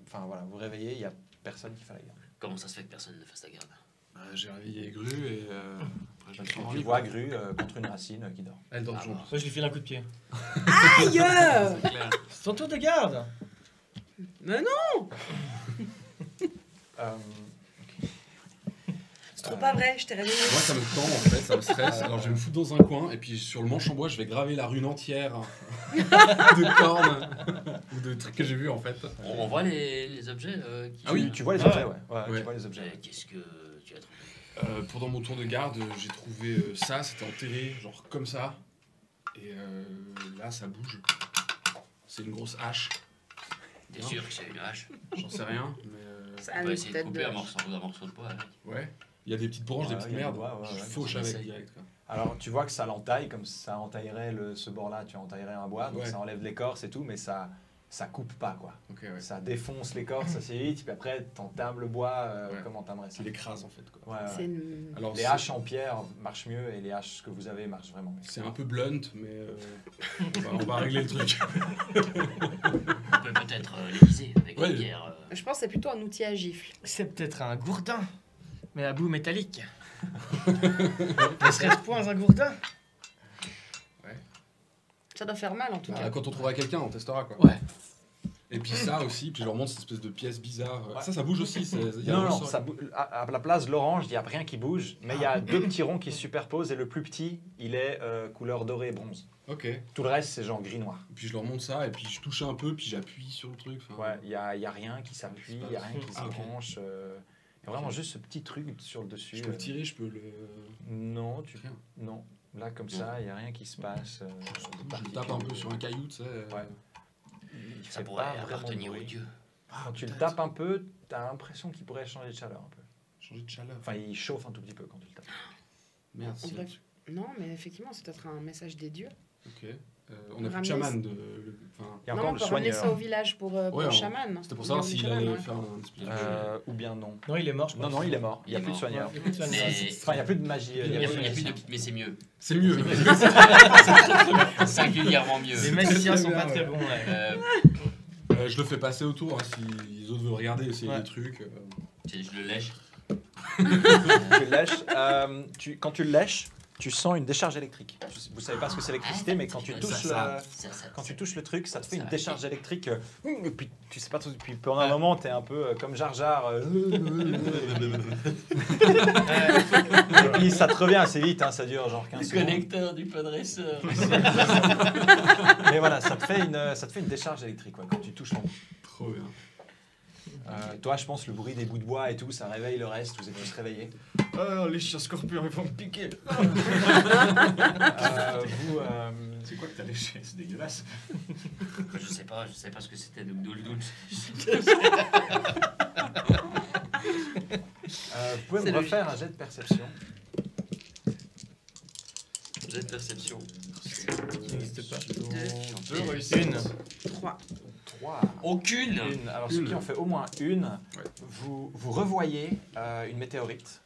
enfin voilà, vous réveillez, il n'y a personne qui fait la garde. Comment ça se fait que personne ne fasse la garde? J'ai réveillé Gru et après je me suis Tu rendu vois Gru contre une racine qui dort. Elle dort toujours. Moi, je lui file un coup de pied. Aïe. C'est clair. C'est ton tour de garde. Mais non, Euh, c'est trop pas vrai, je t'ai réveillé. Moi ça me tend en fait, ça me stresse. Alors je vais me foutre dans un coin et puis sur le manche en bois je vais graver la rune entière de cornes ou de trucs que j'ai vus en fait. On voit les objets qui... Ah oui. tu vois les Ah objets, ouais. ouais. Ouais. Tu vois les objets. Qu'est-ce que tu as trouvé? Pendant mon tour de garde, j'ai trouvé ça, c'était enterré, genre comme ça. Et là, ça bouge. C'est une grosse hache. T'es sûr que c'est une hache? J'en sais rien, mais Ça On a peut une essayer de tête couper de... un morceau de bois avec. ouais. Il y a des petites branches, des Ouais, petites il y a merdes. des bois, ouais, Je ouais. fauche On avec essaye. direct. Quoi. Alors tu vois que ça l'entaille, comme ça entaillerait ce bord-là, tu entaillerais un bois, donc Ouais. ça enlève l'écorce et tout, mais ça coupe pas quoi. Ok, ouais. Ça défonce l'écorce assez vite, puis après t'entames le bois Ouais. comme entamerait ça. C'est l'écrase en fait. Quoi. Ouais, ouais. C'est une... Alors, Les haches en pierre marchent mieux et les haches que vous avez marchent vraiment mieux. c'est un peu blunt, mais on va régler le truc. On peut peut-être l'aiguiser avec Ouais. une pierre. Je pense que c'est plutôt un outil à gifle. C'est peut-être un gourdin, mais à bout métallique. Ne serait-ce point un gourdin? Ça doit faire mal en tout Bah, cas. quand on trouvera quelqu'un, on testera quoi. Ouais. Et puis ça aussi, puis je leur montre cette espèce de pièce bizarre. Ouais. Ça bouge aussi. Il y a un Non, ressort. à la place de l'orange, il n'y a rien qui bouge, mais il y a deux petits ronds qui se superposent et le plus petit, il est couleur dorée et bronze. Ok. Et Tout le reste, c'est genre gris-noir. puis je leur montre ça, et puis je touche un peu, puis j'appuie sur le truc. enfin, Ouais, il n'y a rien qui s'appuie, il n'y a rien qui se Ah, ok. branche. Il y a vraiment juste ce petit truc sur le dessus. Je peux le tirer, je peux le. Non, Rien. non. Là, comme ça, il n'y a rien qui se passe. Je tape un peu sur un caillou, tu sais. Ouais. Il Ça fait pourrait pas vraiment de appartenir bruit. aux dieux. Quand tu le tapes un peu, tu as l'impression qu'il pourrait changer de chaleur un peu. Changer de chaleur. Enfin, il chauffe un tout petit peu quand tu le tapes. Merde, On c'est. dirait Non, mais effectivement, c'est peut-être un message des dieux. Ok. On a plus de Ramener- chaman de. Enfin, Il y a Non, encore on le peut ramener soigneur. ça au village pour Ouais, le on- chaman. C'était pour savoir Le s'il chaman, allait ouais. faire un espèce de. Ou bien non. Non, il est mort, je Non, crois. non, il est mort. Il n'y a Il est plus de mort. soigneur. Il y a plus de soigneur. Mais- Enfin, il n'y a plus de magie. Il y a plus de... Mais c'est mieux. C'est mieux. Singulièrement mieux. Les magiciens sont Très pas bien, très ouais. bons. Ouais. Je le fais passer autour hein, si les autres veulent regarder, essayer Ouais. des trucs. Je le lèche. Tu le lèches. Quand tu le lèches, tu sens une décharge électrique. Vous savez pas ce que c'est l'électricité, mais quand tu touches quand tu touches le truc, ça te fait une décharge électrique. Et puis tu sais pas tout. Puis pendant un moment, t'es un peu comme Jar Jar. Et puis ça te revient assez vite. Hein, ça dure genre 15 secondes. Connecteur du podresseur. Mais voilà, ça te fait une décharge électrique ouais, quand tu touches ton. Trop bien. Toi, je pense le bruit des bouts de bois et tout, ça réveille le reste. Vous êtes tous réveillés. Oh, les chiens scorpions, ils vont me piquer. Vous. C'est quoi que t'as léché? C'est dégueulasse. Je sais pas ce que c'était de Doul. Vous pouvez C'est me refaire un jet de perception. J'ai de perception. Qui n'existe pas. Deux Une. réussites. Une. 3. 3. Aucune. Une. Alors ceux qui ont fait au moins une, vous revoyez une météorite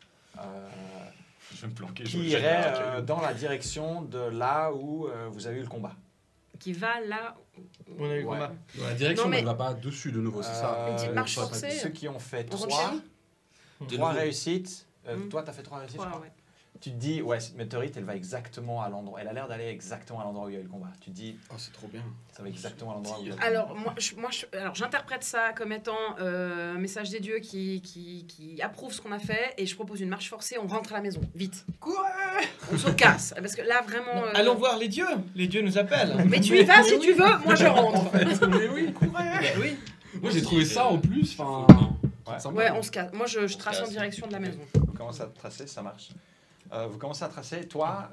Je vais me planquer. qui irait dans la direction de là où vous avez eu le combat. Qui va là. On a eu le Ouais. combat. Dans la direction, Non, mais mais- elle va pas dessus de nouveau, c'est ça. Une petite marche ça va pas forcée. Ceux qui ont fait On rentre 3 chez nous De 3 nouveau. réussites. Mhm. Toi, t'as fait 3 réussites, je Voilà, crois. ouais. Tu te dis, ouais, cette météorite, elle va exactement à l'endroit. Elle a l'air d'aller exactement à l'endroit où il y a eu le combat. Tu te dis, Oh, c'est trop bien. ça va exactement à l'endroit où il y a eu le Alors, alors j'interprète ça comme étant un message des dieux qui approuve ce qu'on a fait et je propose une marche forcée, on rentre à la maison, vite. Quoi? On se casse, parce que là vraiment... Non, allons voir les dieux. Les dieux nous appellent. Mais tu y vas si tu veux, moi je rentre. Mais oui, Bah oui. moi j'ai trouvé ça en plus, enfin. Ouais. sympa. Ouais, on se casse. Moi je On trace se en casse. direction de la maison. Vous commencez à tracer, ça marche. Vous commencez à tracer. Toi,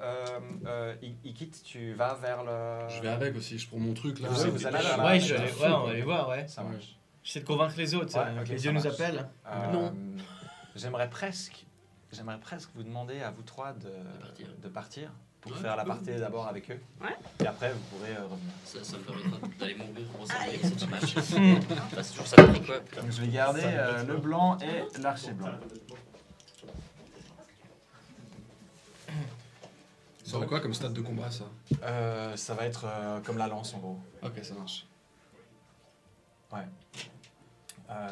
Ikit, tu vas vers le. Je vais avec aussi, je prends mon truc là. Vous allez là, Ouais, là, on va aller voir, ouais. Ça marche. J'essaie de convaincre les autres. Ouais, ok, les ça dieux nous marche. appellent. Non. J'aimerais presque vous demander à vous trois de partir pour faire la partie d'abord avec eux. Ouais. Et après, vous pourrez revenir. Ça me permettra d'aller mourir pour recevoir si ça marche. Bah, c'est toujours ça le truc, quoi. Donc je vais garder le blanc et l'archer blanc. Ça aurait quoi comme stade de combat ça? Ça va être comme la lance en gros. Ok, ça marche.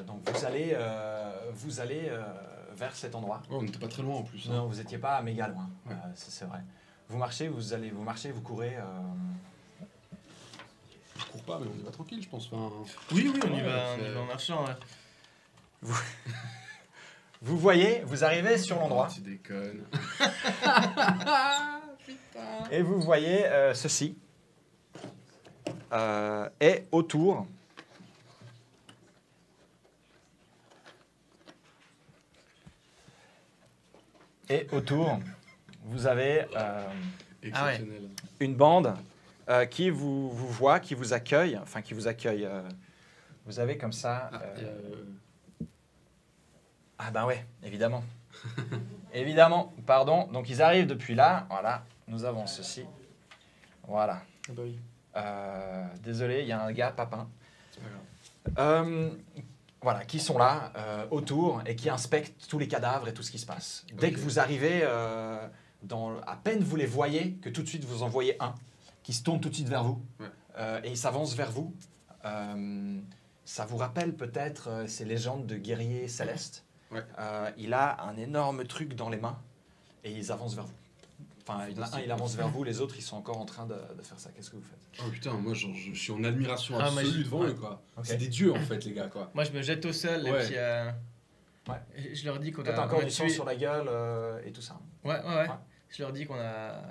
Donc vous allez vers cet endroit. Oh, on n'était pas très loin en plus. hein. Non, vous n'étiez pas méga loin, Ouais. c'est vrai. Vous marchez, vous courez. Je cours pas, mais on y va tranquille, je pense. Enfin, Oui, on y Ouais, va c'est- en marchant. Ouais. Vous voyez, vous arrivez sur l'endroit tu déconnes. et vous voyez ceci. Et autour. Et autour, vous avez Exceptionnel. une bande qui vous voit, qui vous accueille, enfin qui vous accueille. Vous avez comme ça. Ah ben ouais, évidemment. Évidemment, pardon. Donc ils arrivent depuis là. Voilà, nous avons ceci. Voilà. Ah bah oui. Désolé, il y a un gars, Papin. C'est pas grave. Voilà, qui sont là autour et qui inspectent tous les cadavres et tout ce qui se passe. Dès que vous arrivez, à peine vous les voyez, que tout de suite vous en voyez un qui se tourne tout de suite vers vous et il s'avance vers vous. Ça vous rappelle peut-être ces légendes de guerriers célestes. Ouais. Il a un énorme truc dans les mains et ils avancent vers vous. Enfin, il y en a un, il avance vers vous, les autres, ils sont encore en train de faire ça. Qu'est-ce que vous faites? Oh putain, moi je suis en admiration Ah, moi, absolue devant ouais. eux quoi. Ok. C'est des dieux en fait les gars quoi. Moi, je me jette au sol Ouais. et puis Ouais. et je leur dis qu'on Toi, t'as a, encore on a du sang tué. sur la gueule et tout ça. Ouais. Ouais. Je leur dis qu'on a.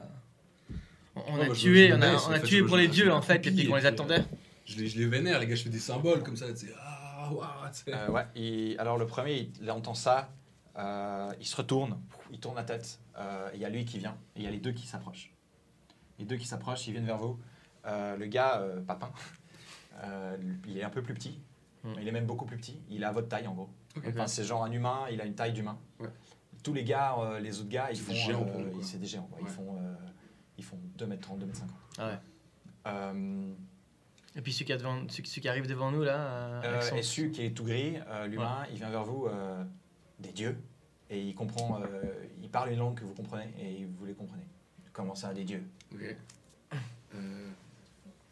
On moi, a je tué, me on a, laisse, on en a fait, tué je pour me- les je dieux me en fait, et copie, puis qu'on et les puis, attendait. Je les vénère les gars, je fais des symboles comme ça, tu sais. Ah, waouh, tu sais. Ouais, alors le premier, il entend ça, il se retourne, il tourne la tête, il y a lui qui vient, et il y a les deux qui s'approchent. Les deux qui s'approchent, ils viennent vers vous. Le gars, Papin, il est un peu plus petit, il est même beaucoup plus petit, il est à votre taille en gros. Ok. Enfin, c'est genre un humain, il a une taille d'humain. Ouais. Tous les gars, les autres gars, ils C'est font... des géants pour nous, quoi. c'est des géants, quoi. Ouais. Ils font 2m30, 2m50. Ah ouais. Euh, Et puis celui qui arrive devant nous là. avec son- Essu qui est tout gris, l'humain, il vient vers vous, des dieux, et il comprend, il parle une langue que vous comprenez, et vous les comprenez. Comment ça, des dieux? Ok.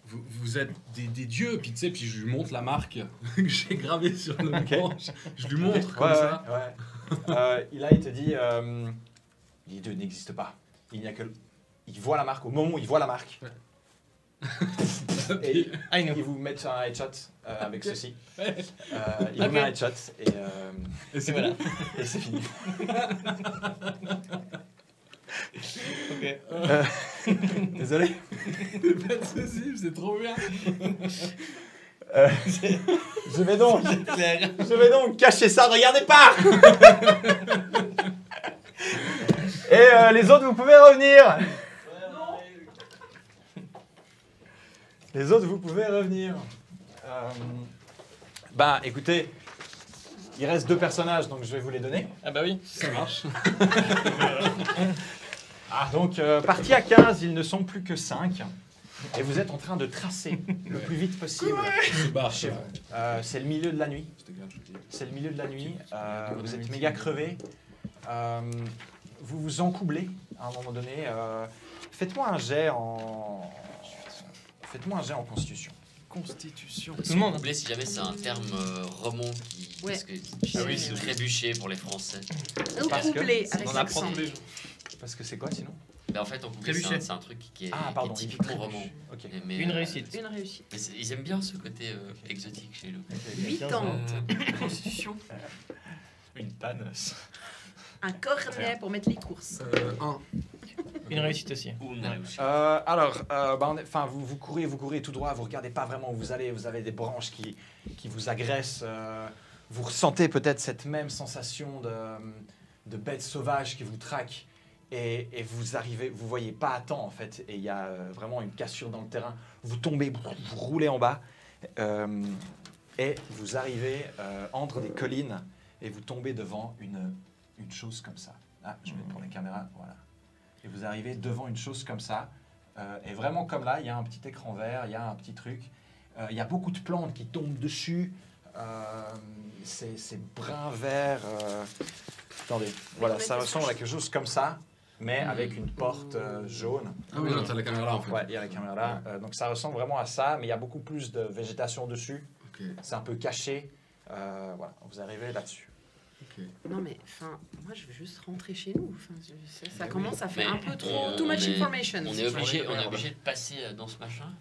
Vous êtes des dieux, puis tu sais, puis je lui montre la marque que j'ai gravée sur le manche. Je lui montre comme ça. Ouais. Là, il te dit, les dieux n'existent pas. Il n'y a que, il voit la marque au moment où il voit la marque. Et Ah, il nous- il vous met un headshot avec ceci. Il Ok. vous met un headshot Et c'est voilà. et c'est fini. Ok. Désolé. pas de soucis, c'est trop bien. Je vais donc. Claire. Je vais donc cacher ça, ne regardez pas. Et les autres, vous pouvez revenir. Les autres, vous pouvez revenir. Bah, écoutez, il reste 2 personnages, donc je vais vous les donner. Ah bah oui. Ça marche. Donc, parti à 15, ils ne sont plus que 5. Et vous êtes en train de tracer le plus vite possible. Se barre, Chez ça. vous. C'est le milieu de la nuit. C'était bien, je te dis. C'est le milieu de la nuit. Vous êtes méga crevés. vous vous encoublez à un moment donné. Faites-moi un jet en constitution. Constitution. Tout le monde. Oubliez si jamais c'est un terme roman qui. Ouais. Parce que Ah oui, c'est trébuché pour les Français. Ou Parce que couplé On avec en l'accent. apprend tous les jours. Parce que c'est quoi sinon? Mais en fait, en couplé, Trébuché. c'est un truc qui est, Pardon. qui est typiquement roman. Ok. Mais, Une réussite. Une réussite. Mais ils aiment bien ce côté exotique chez nous. 80. Constitution. Une panne. Un cornet pour mettre les courses. 1. Une réussite aussi. Ou on a réussi. Vous courez tout droit, vous regardez pas vraiment où vous allez, vous avez des branches qui vous agressent, vous ressentez peut-être cette même sensation de bête sauvage qui vous traque et vous arrivez, vous voyez pas à temps en fait, et il y a vraiment une cassure dans le terrain, vous tombez, vous roulez en bas et vous arrivez entre des collines et vous tombez devant une chose comme ça. Ah, je vais mettre pour les caméras, voilà. Et vous arrivez devant une chose comme ça. Et vraiment comme là, il y a un petit écran vert, il y a un petit truc. Il y a beaucoup de plantes qui tombent dessus. C'est brun vert. Attendez, voilà, ça ressemble à quelque chose comme ça, mais avec une porte jaune. Ah oui, non, t'as la caméra là en fait. Ouais, il y a la caméra là. Donc ça ressemble vraiment à ça, mais il y a beaucoup plus de végétation dessus. Ok, C'est un peu caché. Voilà, vous arrivez là-dessus. ok. Non mais, enfin, moi je veux juste rentrer chez nous. Enfin, ça Mais commence à faire Mais un peu trop, on too much est- information. On est obligé de passer dans ce machin.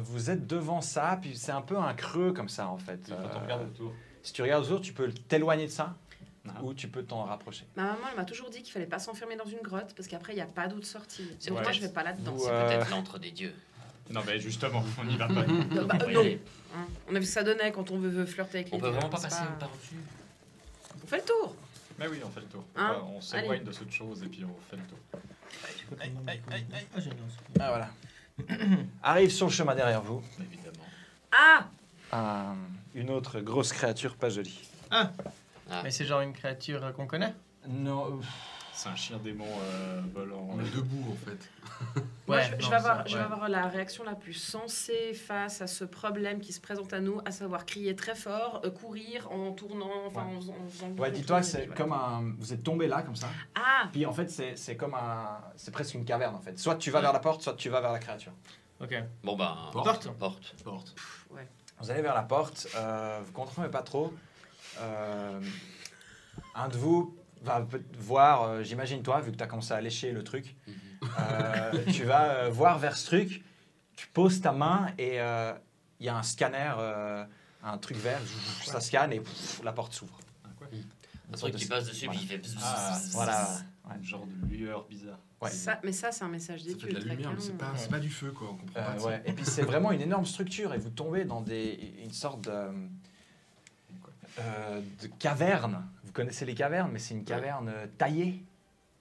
Vous êtes devant ça, puis c'est un peu un creux comme ça en fait. Quand on regarde autour. Si tu regardes autour, tu peux t'éloigner de ça Ah. ou tu peux t'en rapprocher. Ma maman elle m'a toujours dit qu'il fallait pas s'enfermer dans une grotte parce qu'après il n'y a pas d'autre sortie. C'est Donc moi vrai. je vais pas là-dedans. Vous, C'est peut-être l'antre des dieux. Non, mais justement, on n'y va pas. Bah, On va y non. aller. Hein, on a vu ce que ça donnait quand on veut flirter avec les On peut dieux, vraiment pas c'est passer par-dessus. On fait le tour. Mais oui, on fait le tour. Hein On s'éloigne Allez. de cette chose et puis on fait le tour. Ah, j'ai une lance. Ah voilà. Arrive sur le chemin derrière vous Évidemment. Ah une autre grosse créature pas jolie. Ah. Mais c'est genre une créature qu'on connaît. Non. C'est un chien démon volant. On est debout en fait. Moi, Ouais, je non, vais avoir, ça, je vais ouais. avoir la réaction la plus sensée face à ce problème qui se présente à nous, à savoir crier très fort, courir en tournant, enfin Ouais. en faisant... Ouais, dis-toi que c'est comme un. Vous êtes tombé là comme ça. Ah Puis en fait c'est comme un. C'est presque une caverne en fait. Soit tu vas vers la porte, soit tu vas vers la créature. Ok. Bon ben. Porte. Porte. Porte. Vous allez vers la porte. Vous comprenez pas trop. Un de vous va voir. J'imagine toi, vu que tu as commencé à lécher le truc. Mhm. Tu vas voir vers ce truc, tu poses ta main et il y a un scanner, un truc vert, ça scanne et la porte s'ouvre. Un truc qui passe dessus puis il fait. Ah, Voilà. Ouais. Un genre de lueur bizarre. Ouais. mais ça c'est un message des Ça fait dieux. de la très lumière, mais c'est clairement. pas, c'est pas du feu quoi, on comprend pas. Ouais. Et puis c'est vraiment une énorme structure et vous tombez dans une sorte de caverne. Vous connaissez les cavernes, mais c'est une caverne taillée.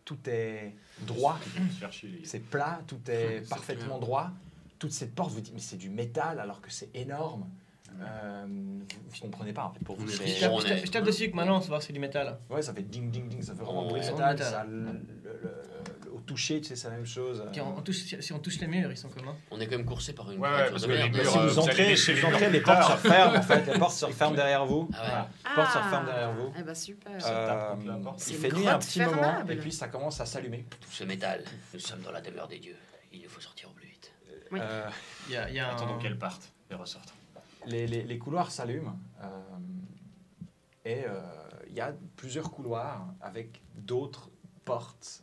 Tout est droit, Se faire chier, les gars. c'est plat, tout est C'est parfaitement clair. droit. Toute cette porte, vous dites, mais c'est du métal alors que c'est énorme. Vous comprenez pas en fait. Pour On vous, est c'est- riche. Je tape dessus avec ma lance, voir si c'est du métal. Ouais, ça fait ding ding ding, ça fait vraiment Oh, bruit de c'est métal. métal. Ça, au toucher, tu sais, c'est la même chose. Ok, on touche, si on touche les murs, ils sont comment? On est quand même coursé par une Ouais, créature parce de que les merde. murs, Si vous vous allez entrez, lécher si les vous entrez, murs les plus portes se tard. referment en fait. Les portes se referment derrière vous. Ah ouais. Ah, porte se referme derrière vous. Eh ben super. Euh, contre la porte. C'est il une fait nuit un grotte petit moment fermable. et puis ça commence à s'allumer. Tout ce métal. Nous sommes dans la demeure des dieux. Il nous faut sortir au plus vite. Oui. Il y a Attendons un... qu'elle parte et ressorte. Les couloirs s'allument et il y a plusieurs couloirs avec d'autres portes.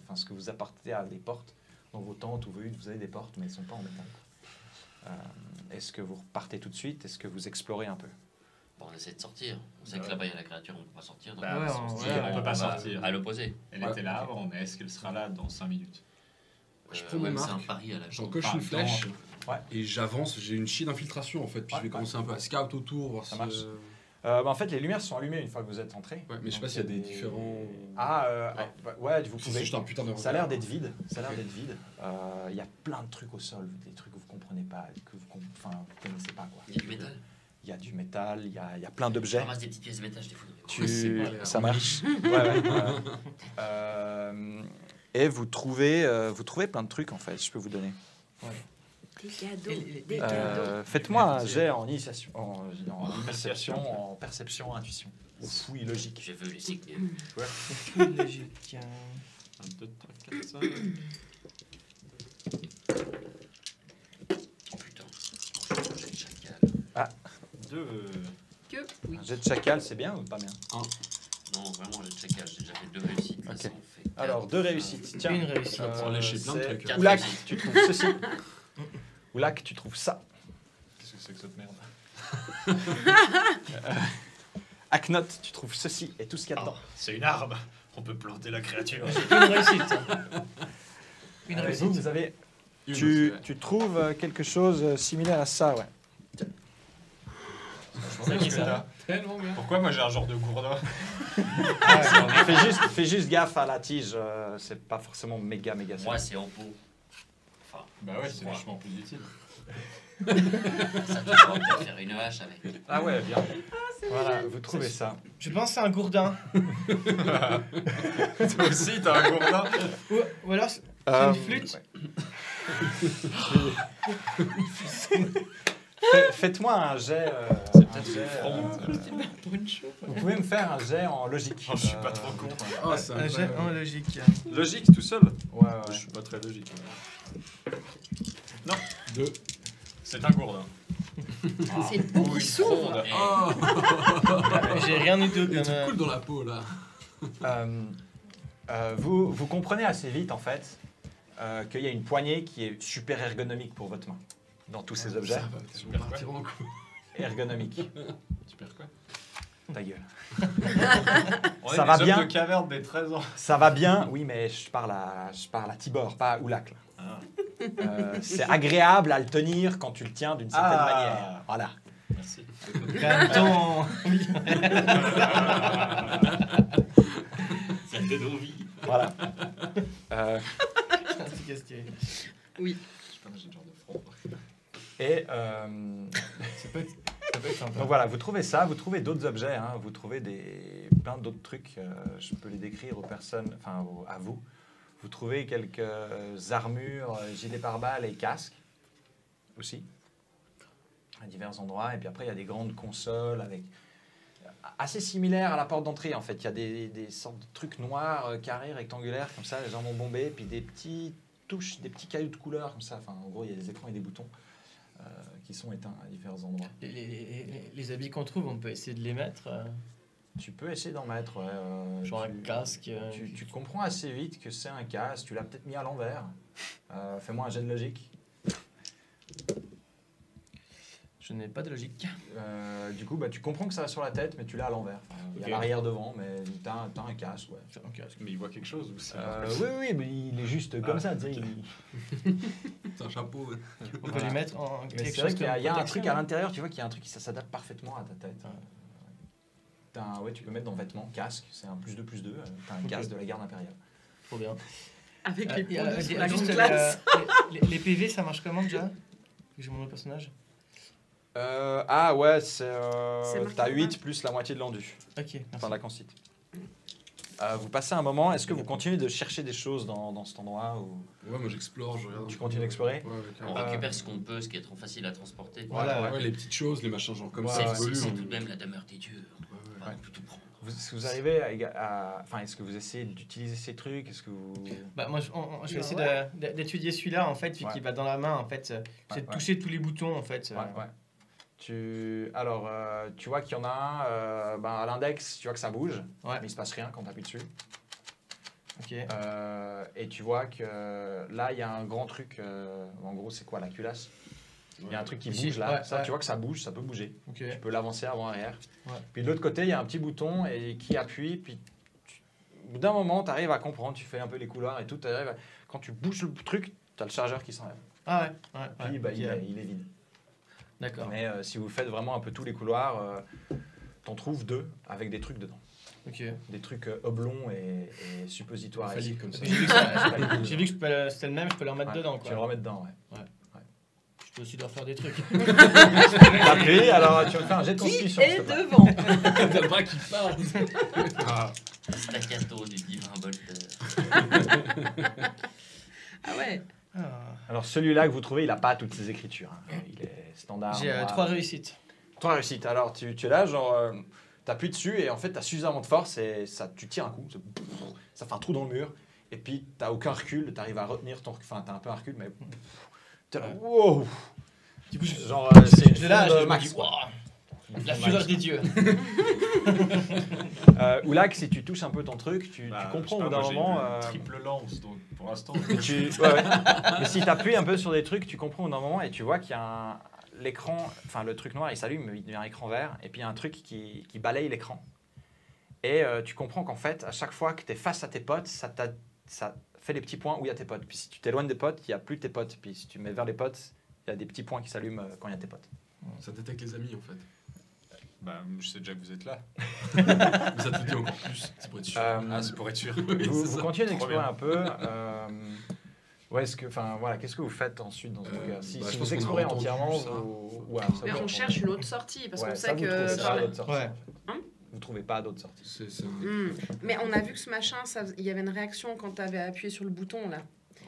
Enfin, ce que vous appartenez à des portes dans vos tentes ou vos huttes, vous avez des portes, mais elles ne sont pas en métal. Est-ce que vous repartez tout de suite? Est-ce que vous explorez un peu? Bon, on essaie de sortir. On sait Ouais. que là-bas il y a la créature, on ne peut pas sortir. Donc Bah, Ouais, on se dit, ouais, on peut pas va sortir. À l'opposé. Elle Ouais. était là avant, mais est-ce qu'elle sera là dans 5 minutes? Je prends mes ouais, c'est un marques. pari à la J'en chance. coche Enfin, une flèche Ouais. et j'avance. J'ai une chier d'infiltration en fait. Puis Ouais, je vais commencer un peu à scout autour, voir Ça si. marche. En fait, les lumières sont allumées une fois que vous êtes entré. Ouais, mais je sais Donc, pas s'il y a des différents. Ouais, vous C'est pouvez. juste un putain de. Ça a l'air d'être vide. Ça a l'air d'être vide. Il y a plein de trucs au sol, des trucs que vous comprenez pas, que vous connaissez pas quoi. Il y a du métal. Il y a du métal, il y a plein Je d'objets. ramasse des petites pièces de métal, je les fous dans les coins. C'est pas l'air. Ça marche. Ouais. Et vous trouvez plein de trucs en fait. Je peux vous donner. Des cadeaux. Et Des cadeaux. Faites-moi un jet en initiation, en perception, intuition. Ou fouille logique. Je veux les signer. Logique. 1, 2, 3, 4, 5. Oh putain. Franchement, j'ai le chacal. 2. Que oui. Un jet de chacal, c'est bien ou pas bien? Non, vraiment, j'ai le chacal. J'ai déjà fait 2 réussites. Là, Ok. ça en fait 4. Alors, 2 réussites. Tiens. Une réussite. Tu vas pouvoir lécher plein de c'est- trucs. 4 Oulak, réussites. tu trouves ceci. Oulak, tu trouves ça. Qu'est-ce que c'est que cette merde? Aknot, tu trouves ceci et tout ce qu'il y a dedans. C'est une arme. On peut planter la créature. Une réussite. Une réussite. Vous avez... Une Tu, aussi, tu trouves quelque chose similaire à ça, ouais. C'est qui ça? Tellement bien. Pourquoi moi j'ai un genre de gourdin? Fais juste gaffe à la tige, c'est pas forcément méga Moi, simple. c'est en pot. Enfin, Bah ouais, c'est Ouais. vachement plus utile. ça, tu pourras peut-être faire une hache avec. Ah ouais, bien. Voilà, vous trouvez ça. Je pense que c'est un gourdin. Toi aussi, t'as un gourdin? Ou alors, c'est Euh, une flûte. Faites-moi un jet. C'est un peut-être jet, une fronde. vous pouvez me faire un jet en logique. Oh, je suis pas trop con. Oh, c'est Un jet incroyable. en logique. Logique tout seul? Ouais, ouais. Je suis pas très logique. 2. C'est un gourdin. C'est une peau Ou qui une s'ouvre. fronde. Oh, J'ai rien du tout il y a comme. du cool dans la peau là. Vous comprenez assez vite en fait qu'il y a une poignée qui est super ergonomique pour votre main dans tous ces objets. Ça va, tu vas partir en coup. Ergonomique. Super quoi? Ta gueule. On Ça est va des bien. hommes de caverne des 13 ans. Ça va bien, oui, mais je parle à Tibor, pas à Oulak. Là. Ah. C'est agréable à le tenir quand tu le tiens d'une certaine Ah. manière. Voilà. Merci. En même temps. Ça te donne envie. Voilà. Qu'est-ce que Je sais pas, j'ai le genre de fronde. Et ça peut être sympa. donc voilà, vous trouvez ça, vous trouvez d'autres objets, hein, vous trouvez plein d'autres trucs. Je peux les décrire aux personnes, enfin à vous. Vous trouvez quelques armures, gilets pare-balles et casques aussi à divers endroits. Et puis après, il y a des grandes consoles avec assez similaires à la porte d'entrée. En fait, il y a des sortes de trucs noirs, carrés, rectangulaires comme ça, légèrement bombés, puis des petites touches, des petits cailloux de couleur comme ça. Enfin, en gros, il y a des écrans et des boutons qui sont éteints à différents endroits. Les habits qu'on trouve, on peut essayer de les mettre. Tu peux essayer d'en mettre. Ouais, Genre un casque. Tu comprends assez vite que c'est un casque. Tu l'as peut-être mis à l'envers. Fais-moi un jet de logique. Je n'ai pas de logique. Du coup, tu comprends que ça va sur la tête, mais tu l'as à l'envers. Enfin, il y a Ok. l'arrière devant, mais t'as un casque. Ouais. C'est un casque. Mais il voit quelque chose ou c'est. Oui, mais il est juste comme ça. Tu sais, C'est un chapeau. Ouais. On peut les mettre en Mais quelque c'est chose vrai qu'il y a, comme il y a un protection, truc à hein. l'intérieur, tu vois qu'il y a un truc qui ça s'adapte parfaitement à ta tête. Ouais, tu peux mettre dans vêtements, casque, c'est un +2+2. T'as un Ok. casque de la garde impériale. Trop bien. Avec les Il y a- poils il y sur a la juste grande classe. les PV, ça marche comment déjà? J'ai mon autre personnage. Ouais, C'est marqué t'as en 8 bas. plus la moitié de l'endu. Ok, merci. Enfin, la concite. Vous passez un moment, est-ce que vous continuez de chercher des choses dans cet endroit ou... Ouais, moi j'explore, je regarde. Tu continues d'explorer? Ouais, On avec récupère ce qu'on peut, ce qui est trop facile à transporter. Voilà, ouais, les petites choses, les machins genre comme Ouais, ça, ouais. du volume. C'est tout de même la demeure des dieux. Ouais, ouais. On va plus tout prendre. Vous arrivez enfin, est-ce que vous essayez d'utiliser ces trucs? Est-ce que vous... Bah, moi, je vais essayer d'étudier celui-là, en fait, vu Ouais. qu'il va dans la main, en fait. C'est de ouais. toucher tous les boutons, en fait. Ouais. Alors, tu vois qu'il y en a un à l'index, tu vois que ça bouge, Ouais. mais il se passe rien quand tu appuies dessus. Ok. Et tu vois que là, il y a un grand truc. En gros, c'est quoi la culasse? Il y a un truc qui Ici, bouge là. ouais, Ça, ouais. tu vois que ça bouge, ça peut bouger. Ok. Tu peux l'avancer avant-arrière. Ouais. Puis de l'autre côté, il y a un petit bouton et qui appuie. Puis au bout d'un moment, tu arrives à comprendre. Tu fais un peu les couloirs et tout. Quand tu bouges le truc, tu as le chargeur qui s'enlève. Ah ouais. Puis Ok. il est vide. D'accord. Mais si vous faites vraiment un peu tous les couloirs, t'en trouves 2 avec des trucs dedans. Ok. Des trucs oblongs et suppositoires. Phallique comme ça. J'ai vu que c'était le même, je peux le remettre Ouais, dedans. Tu le Quoi. remets dedans, ouais. Je peux aussi leur faire des trucs. T'appuies, alors tu vas faire un jet de Qui constitution. est s'il te plaît. devant? T'as le bras qui parle. Ah, Staccato du divin Voltaire. Ah ouais. Ah. Alors celui-là que vous trouvez, il n'a pas toutes ces écritures. Hein. Il est standard. J'ai noir. 3 réussites. 3 réussites. Alors tu es là, genre, t'appuies dessus et en fait, t'as suffisamment de force et tu tires un coup, ça fait un trou dans le mur. Et puis, t'as aucun recul, t'arrives à retenir ton... Enfin, t'as un peu un recul, mais... T'es là, wow. Du coup, Genre, c'est je là, une je de me max. dis, waouh, la fureur des dieux. Oulak, si tu touches un peu ton truc, tu comprends au bout d'un moment... triple lance, donc pour l'instant. Ouais. Mais si tu appuies un peu sur des trucs, tu comprends au bout d'un moment et tu vois qu'il y a l'écran, enfin le truc noir il s'allume, il devient écran vert, et puis il y a un truc qui balaye l'écran. Et tu comprends qu'en fait, à chaque fois que tu es face à tes potes, ça fait des petits points où il y a tes potes. Puis si tu t'éloignes des potes, il n'y a plus tes potes. Puis si tu mets vers les potes, il y a des petits points qui s'allument quand il y a tes potes. Ça détecte les amis en fait. Bah, je sais déjà que vous êtes là. Mais ça te dit encore plus, c'est pour être sûr. C'est pour être sûr. Vous continuez Trop d'explorer bien. un peu. Qu'est-ce que vous faites ensuite dans ce truc-là? Si je vous pense qu'on a explorez entendu entièrement, ça. Mais on cherche une autre sortie parce qu'on sait que. Vous trouvez pas d'autres sorties. Ouais. Vous trouvez pas d'autres sorties. C'est Mais on a vu que ce machin, il y avait une réaction quand tu avais appuyé sur le bouton là.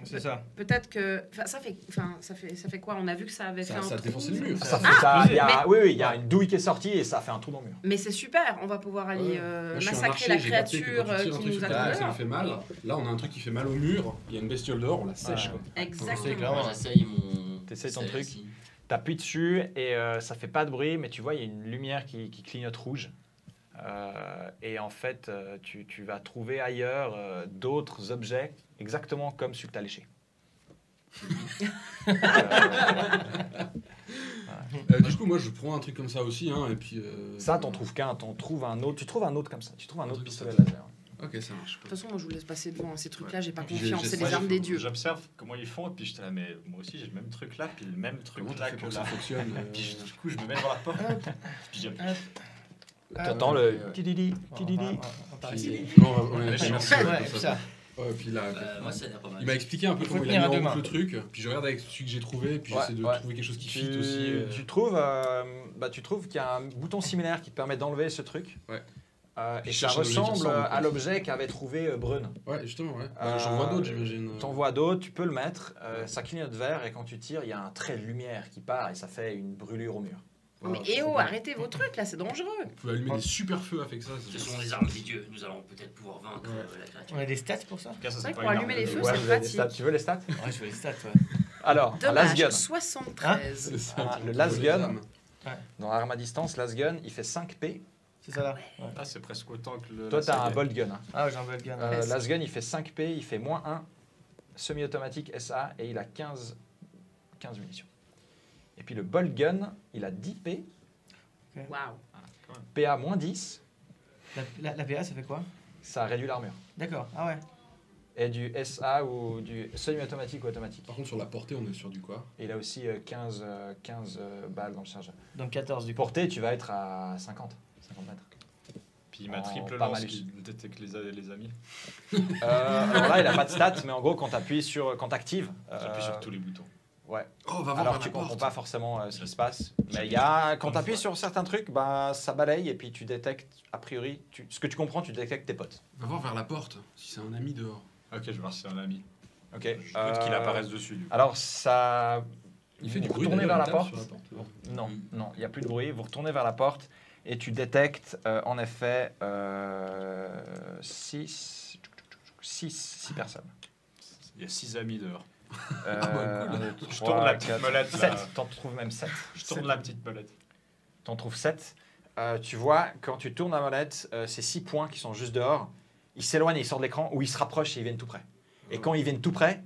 C'est ça. Peut-être que. Ça fait quoi? On a vu que ça avait fait un ça a trou. défoncé le mur. Ça fait ça. Il y a, mais- il y a une douille qui est sortie et ça a fait un trou dans le mur. Mais c'est super, on va pouvoir aller Moi, je suis un massacrer archer, la j'ai capté que créature quand tu tires un qui truc nous sur a ta tête, ça trouvé. lui fait mal. Là, on a un truc qui fait mal au mur. Il y a une bestiole dehors, on la sèche. Ouais. Quoi. C'est Exactement. clairement. Moi, j'essaye mon. T'essayes ton c'est truc. ainsi. T'appuies dessus et ça fait pas de bruit, mais tu vois, il y a une lumière qui clignote rouge. Et en fait, tu vas trouver ailleurs d'autres objets exactement comme celui que tu as léché. Du coup, moi, je prends un truc comme ça aussi. Hein, et puis, Ça, t'en trouves qu'un, t'en trouves un autre. Tu trouves un autre comme ça. Tu trouves un autre truc pistolet comme ça. laser. Ok, ça marche. De toute façon, moi je vous laisse passer devant ces trucs-là, j'ai pas Puis confiance, c'est les j'essaie- armes des dieux. J'observe comment ils font, et puis j'étais là, mais moi aussi j'ai le même truc là, puis le même truc Comment là t'as fait que pour que là. ça fonctionne Puis du coup, je me mets devant la porte, puis j'appuie. T'entends ouais, le ouais. tididi, tididi. On part ici. Non, on est Allez, merci. Ouais, ça. Ouais, puis là, Moi, ça a l'air pas mal. il m'a expliqué un peu Faut comment il tenir a à mis deux en route mains. le truc. Puis je regarde avec celui que j'ai trouvé, puis j'essaie de Ouais. trouver quelque chose qui fit Tu, aussi. tu trouves qu'il y a un bouton similaire qui te permet d'enlever ce truc. Ouais. Et Je ça cherche un objet qui ressemble ressemble, à quoi. l'objet qu'avait trouvé Brune. Ouais, justement, ouais. Euh, J'en vois d'autres, j'imagine. T'en vois d'autres, tu peux le mettre, ça clignote vert et quand tu tires, il y a un trait de lumière qui part et ça fait une brûlure au mur. Mais arrêtez vos trucs là, c'est dangereux. Vous pouvez allumer des super feux avec ça. Ce sont les armes des dieux. Nous allons peut-être pouvoir vaincre la créature. On a des stats pour ça? En tout cas, ça, C'est vrai c'est que pas pour une allumer arme les de- feux, Ouais, c'est vous avez des pratique. stats. Tu veux les stats? Ouais, je veux les stats, ouais. Alors, un las Dommage, gun. 73. C'est ça, Ah, tu le peux las les gun. armes. Dans l'arme à distance, las gun, il fait 5 P. C'est ça là? Ouais. Ah, c'est presque autant que le. Toi, la t'as un saga. bolt gun. Hein. Ah, j'ai un bel gun. Presque. Las gun, il fait 5 P, il fait -1, semi-automatique SA et il a 15 munitions. Et puis le bolt gun, il a 10 P, Waouh. PA -10, La PA, ça fait quoi? ça réduit l'armure. D'accord, ah ouais. Et du SA ou du semi-automatique ou automatique. Par contre, sur la portée, on est sur du quoi? Et il a aussi 15 balles dans le chargeur. Donc 14 du coup. Portée, tu vas être à 50 mètres. Puis ma triple pas lance malus. qui détecte les amis. Alors là, il n'a pas de stats, mais en gros, quand tu actives, J'appuie sur tous les boutons. ouais. Oh, va voir Alors vers tu la comprends porte. pas forcément ce qui se passe, mais J'ai il y a quand comme tu appuies fois. sur certains trucs, bah ça balaye et puis tu détectes a priori, ce que tu comprends, tu détectes tes potes. Va voir vers la porte, si c'est un ami dehors. Ok, je vais voir si c'est un ami. Ok. Je veux qu'il apparaisse dessus. Du coup. Alors ça, Il fait vous du bruit. retournez d'ailleurs, vers la il tape porte. sur la porte. Non, non, il n'y a plus de bruit. Vous retournez vers la porte et tu détectes en effet 6 personnes. Il y a 6 amis dehors. Euh, cool. un, deux, Je trois, tourne la petite quatre, molette, là. 7. T'en trouves même 7. Je tourne la petite molette. T'en trouves 7. Tu vois, quand tu tournes la molette, c'est 6 points qui sont juste dehors. Ils s'éloignent et ils sortent de l'écran ou ils se rapprochent et ils viennent tout près. Et quand ils viennent tout près,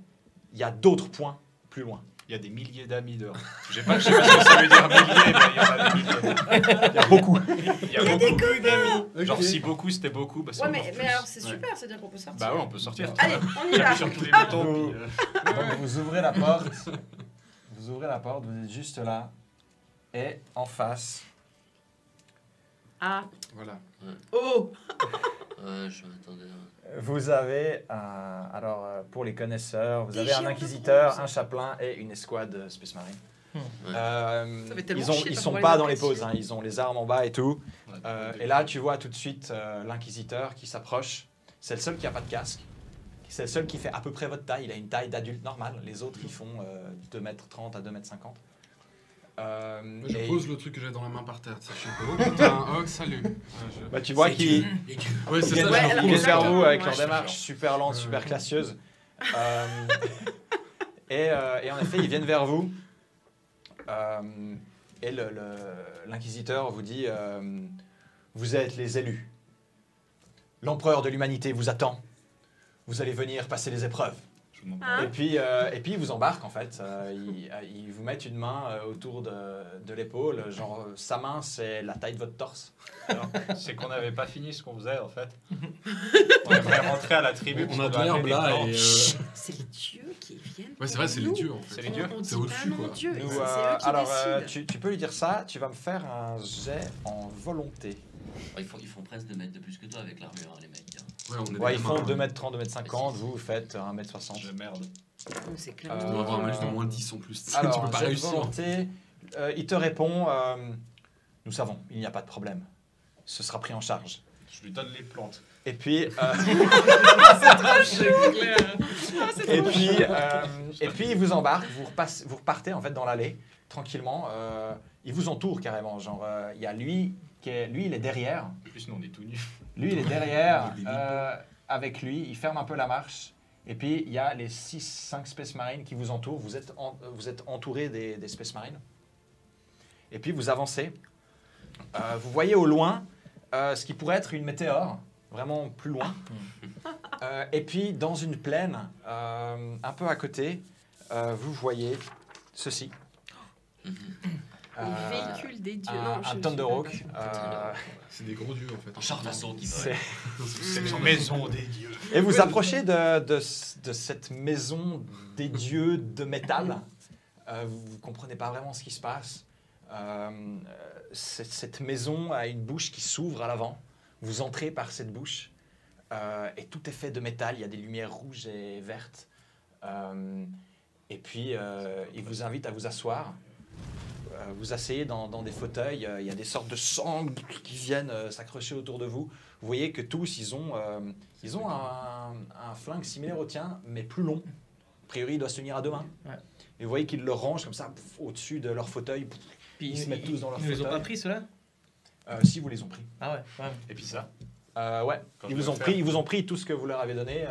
il y a d'autres points plus loin. Il y a des milliers d'amis dehors. Je sais pas ce que ça veut dire milliers, mais il y en a des milliers. Il y a beaucoup. Il y a beaucoup d'amis. Genre si beaucoup c'était beaucoup, bah c'est Ouais, encore mais plus. alors c'est Ouais. super, c'est-à-dire qu'on peut sortir. Bah ouais, on peut sortir. Allez, on y va. J'appuie sur tous les boutons. Puis, Donc vous ouvrez la porte. Vous ouvrez la porte, vous êtes juste là. Et en face, Ah, Voilà. oh. Ouais, je m'attendais. vous avez pour les connaisseurs, vous Des avez un géants de inquisiteur, bronze. un chapelain et une escouade Space Marine. Ouais. Ça fait tellement chier de Ils pas sont pouvoir pas les dans les apprécier. pauses, hein, ils ont les armes en bas et tout. ouais, Et là, tu vois tout de suite l'inquisiteur qui s'approche. C'est le seul qui a pas de casque. C'est le seul qui fait à peu près votre taille. Il a une taille d'adulte normale. Les autres, ils font 2,30 m à 2,50 m. Je et- pose le truc que j'ai dans la main par terre. Je suis un peu, oh putain, oh salut. Bah, tu vois qu'ils Les dieux. Ouais, c'est ça, Ouais, je alors, viennent repose. vers vous avec Ouais, leur je démarche super lente, super classieuse. Et en effet, ils viennent vers vous. Et l'inquisiteur vous dit vous êtes les élus. L'empereur de l'humanité vous attend. Vous allez venir passer les épreuves. Je vous demande Hein Et puis ils vous embarquent en fait. Ils vous mettent une main autour de l'épaule. Genre, sa main, c'est la taille de votre torse. Alors, c'est qu'on n'avait pas fini ce qu'on faisait en fait. On aimerait rentrer à la tribu. On a de l'herbe là et. C'est les dieux qui viennent. Ouais, c'est vrai, c'est les dieux en fait. C'est les dieux. On C'est dit au-dessus, pas non quoi. dieu. Nous, C'est eux qui alors, décident. tu peux lui dire ça. Tu vas me faire un jet en volonté. Ils font presque 2 mètres de plus que toi avec l'armure, hein, les mecs. Hein. Ouais, on est Ouais, des ils font gamins. 2m30, 2m50. Vous faites 1m60. Je merde. C'est On clairement. doit avoir un malus de moins 10 en plus. Tu Alors, peux pas jet de réussir. volonté, il te répond nous savons, il n'y a pas de problème. Ce sera pris en charge. Je lui donne les plantes. Et puis, C'est clair. et puis il vous embarque, vous repartez en fait dans l'allée tranquillement. Il vous entoure carrément. Genre, il y a lui lui, il est derrière. En plus, nous, on est tout nus. Lui, il est derrière. Avec lui, il ferme un peu la marche. Et puis, il y a les 6-5 Space Marines qui vous entourent. Vous êtes entouré des Space Marines. Et puis, vous avancez. Vous voyez au loin ce qui pourrait être une météore, vraiment plus loin. Et puis, dans une plaine, un peu à côté, vous voyez ceci. Les véhicules des dieux. Non, Un Thunderhawk. C'est des gros dieux en fait. Un char d'assaut qui C'est- vole. C'est une maison des dieux. Et vous approchez de cette maison des dieux de métal. Vous ne comprenez pas vraiment ce qui se passe. Cette maison a une bouche qui s'ouvre à l'avant. Vous entrez par cette bouche et tout est fait de métal. Il y a des lumières rouges et vertes. Et puis, il vous invite à vous asseoir. Vous asseyez dans des fauteuils. Il y a des sortes de sangles qui viennent s'accrocher autour de vous. Vous voyez que tous, ils ont un flingue similaire au tien, mais plus long. A priori, il doit se tenir à 2 mains. Ouais. Et vous voyez qu'ils le rangent comme ça au-dessus de leur fauteuil. Puis Ils se mettent tous dans leur Ils les ont fauteuil. pas pris ceux-là Si vous les ont pris. Ah ouais, ouais. Et puis ça. Ouais, Quand ils je vous vais ont le pris, faire. ils vous ont pris tout ce que vous leur avez donné.